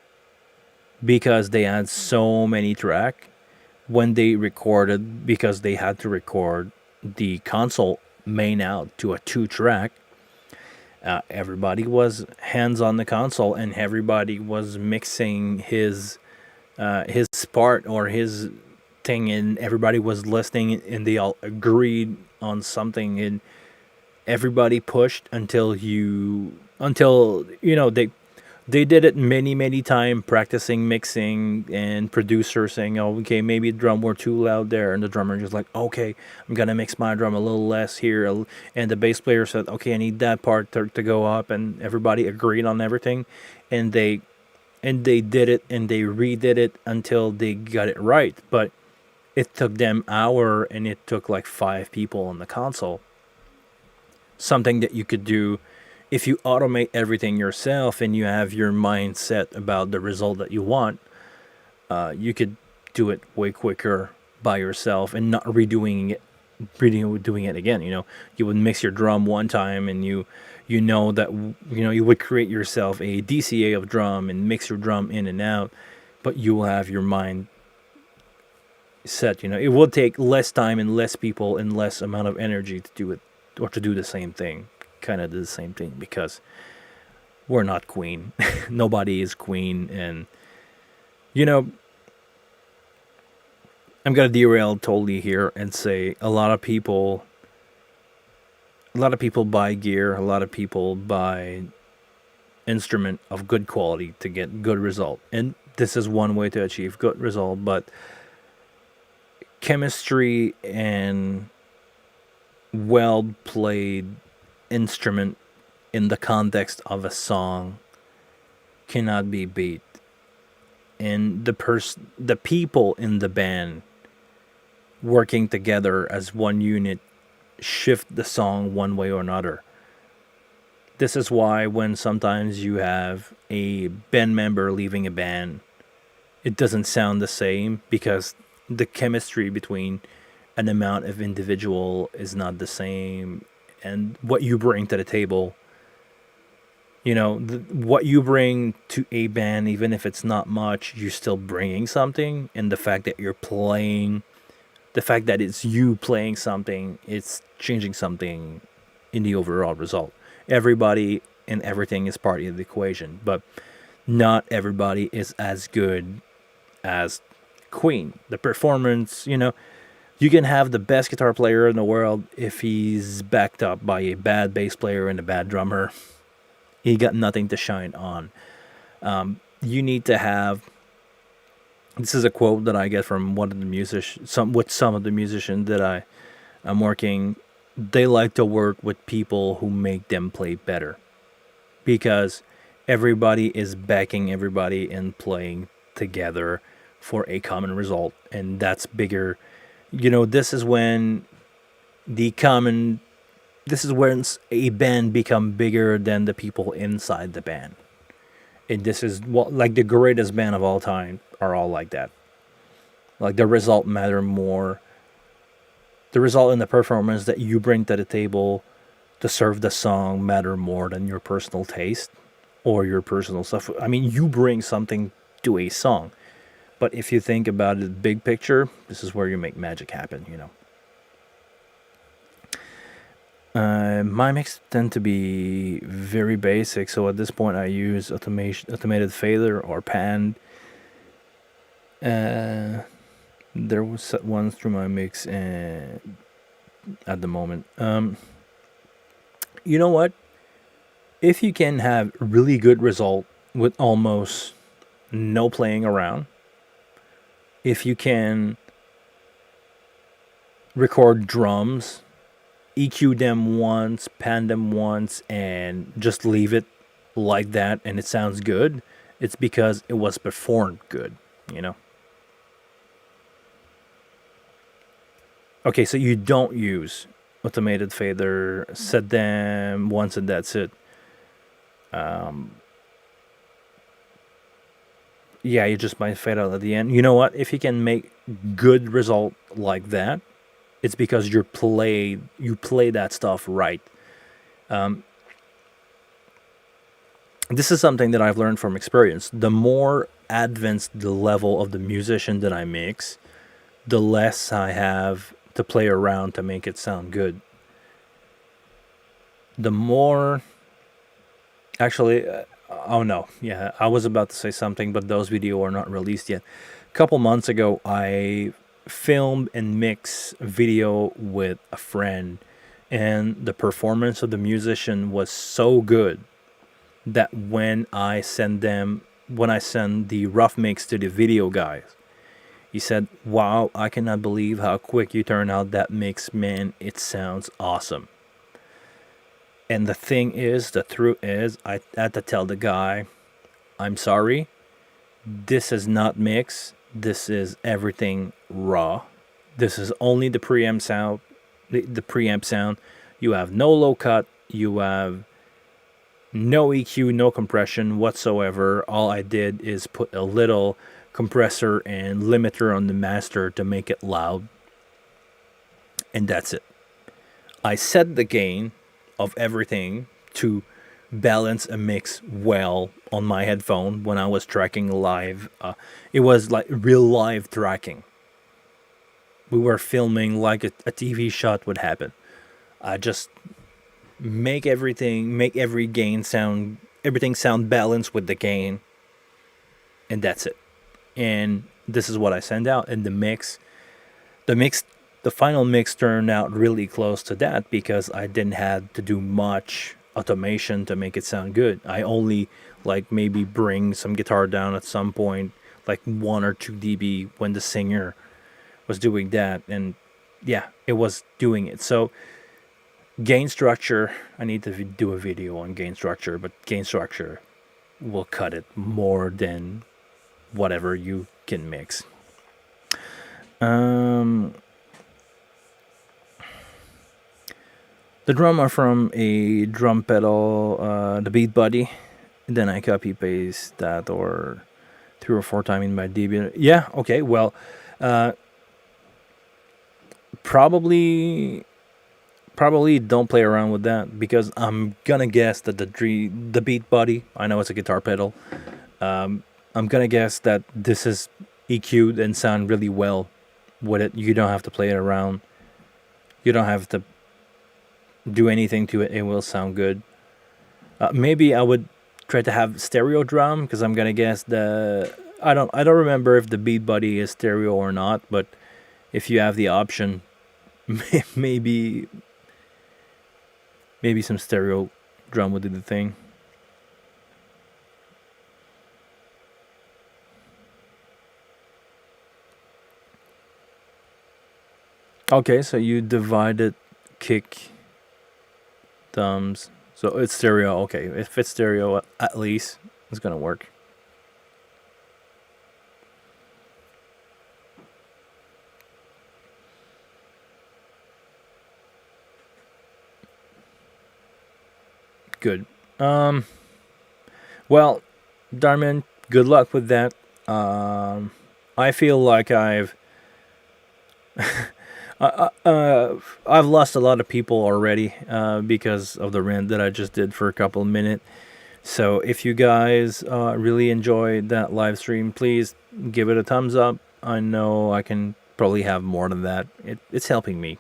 because they had so many tracks when they recorded, because they had to record the console main out to a 2-track. Everybody was hands on the console, and everybody was mixing his part or his thing, and everybody was listening, and they all agreed on something, and everybody pushed until they did it many times, practicing mixing, and producer saying, "Oh, okay, maybe the drum were too loud there," and the drummer just like, "Okay, I'm gonna mix my drum a little less here," and the bass player said, "Okay, I need that part to go up," and everybody agreed on everything, and they did it, and they redid it until they got it right. But it took them an hour, and it took like 5 people on the console. Something that you could do if you automate everything yourself and you have your mindset about the result that you want. You could do it way quicker by yourself and not redoing it again. You would mix your drum one time, and you would create yourself a DCA of drum and mix your drum in and out, but you will have your mind set. It will take less time and less people and less amount of energy to do it, or to do the same thing. Kind of the same thing, because we're not Queen. Nobody is Queen. And I'm gonna derail totally here and say a lot of people buy gear, a lot of people buy instrument of good quality to get good result, and this is one way to achieve good result. But chemistry and well played instrument in the context of a song cannot be beat. And the people in the band working together as one unit shift the song one way or another. This is why when sometimes you have a band member leaving a band, it doesn't sound the same because the chemistry between an amount of individual is not the same, and what you bring to the table, what you bring to a band, even if it's not much, you're still bringing something. And the fact that it's you playing something, it's changing something in the overall result. Everybody and everything is part of the equation, but not everybody is as good as Queen. The performance, you can have the best guitar player in the world if he's backed up by a bad bass player and a bad drummer. He got nothing to shine on. You need to have. This is a quote that I get from one of the musicians. Some of the musicians that I'm working. They like to work with people who make them play better, because everybody is backing everybody and playing together for a common result, and that's bigger. This is when the common this is when a band become bigger than the people inside the band. And this is what, like, the greatest band of all time are all like that. Like, the result matter more. The result in the performance that you bring to the table to serve the song matter more than your personal taste or your personal stuff. I mean, you bring something to a song, but if you think about it big picture, this is where you make magic happen. My mix tend to be very basic, so at this point I use automated fader or pan. There was set ones through my mix at the moment. You know what? If you can have really good result with almost no playing around, if you can record drums, EQ them once, pan them once, and just leave it like that, and it sounds good, it's because it was performed good. Okay, so you don't use automated fader, set them once and that's it. Yeah, you just might fade out at the end. You know what? If you can make good result like that, it's because you play that stuff right. This is something that I've learned from experience. The more advanced the level of the musician that I mix, the less I have to play around to make it sound good. The more, actually, oh no, yeah, I was about to say something, but those videos are not released yet. A couple months ago, I filmed and mixed video with a friend, and the performance of the musician was so good that when I send the rough mix to the video guys, he said, "Wow, I cannot believe how quick you turned out that mix, man. It sounds awesome." And the truth is, I had to tell the guy, "I'm sorry, this is not mix. This is everything raw. This is only the preamp sound. The preamp sound. You have no low cut. You have no EQ, no compression whatsoever. All I did is put a little compressor and limiter on the master to make it loud, and that's it. I set the gain of everything to balance a mix well on my headphone when I was tracking live. It was like real live tracking. We were filming like a TV shot would happen. I just make every gain sound, everything sound balanced with the gain, and that's it. And this is what I send out. And the final mix turned out really close to that because I didn't have to do much automation to make it sound good. I only maybe bring some guitar down at some point, like 1 or 2 dB when the singer was doing that, and yeah, it was doing it. So Gain structure. I need to do a video on gain structure, but gain structure will cut it more than whatever you can mix. The drum are from a drum pedal, the Beat Buddy. Then I copy paste that or 3 or 4 times in my Debian. Yeah, okay, well, probably don't play around with that, because I'm gonna guess that the Beat Buddy, I know it's a guitar pedal, I'm gonna guess that this is EQ'd and sound really well with it. You don't have to play it around. You don't have to do anything to it. It will sound good. Maybe I would try to have stereo drum, because I'm gonna guess I don't remember if the Beat Buddy is stereo or not, but if you have the option, maybe some stereo drum would do the thing. Okay, so you divided kick, thumbs. So it's stereo. Okay, if it's stereo, at least it's gonna work. Good. Well, Darman, good luck with that. I feel like I've lost a lot of people already because of the rant that I just did for a couple of minutes. So if you guys really enjoyed that live stream, please give it a thumbs up. I know I can probably have more than that. It's helping me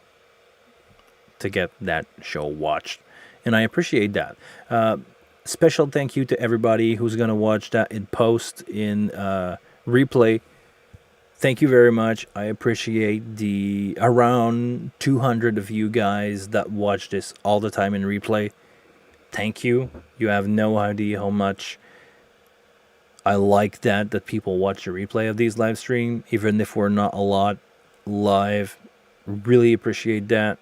to get that show watched, and I appreciate that. Special thank you to everybody who's going to watch that in post, in replay. Thank you very much. I appreciate the around 200 of you guys that watch this all the time in replay. Thank you. You have no idea how much I like that people watch the replay of these live streams, even if we're not a lot live. Really appreciate that.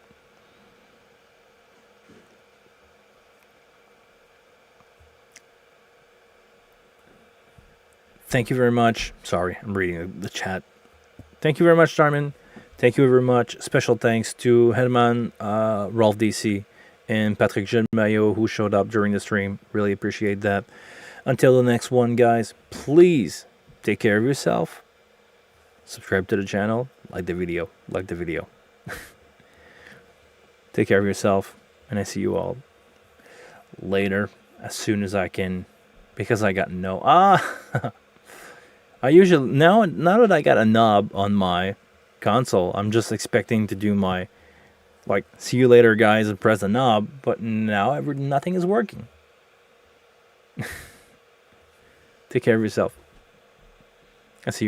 Thank you very much. Sorry, I'm reading the chat. Thank you very much, Darman. Thank you very much. Special thanks to Herman, Rolf DC, and Patrick Mayo, who showed up during the stream. Really appreciate that. Until the next one, guys, please take care of yourself. Subscribe to the channel. Like the video. Take care of yourself. And I see you all later as soon as I can. Because I got no... I usually... Now that I got a knob on my console, I'm just expecting to do my... Like, see you later, guys, and press the knob. But now nothing is working. Take care of yourself. I see you.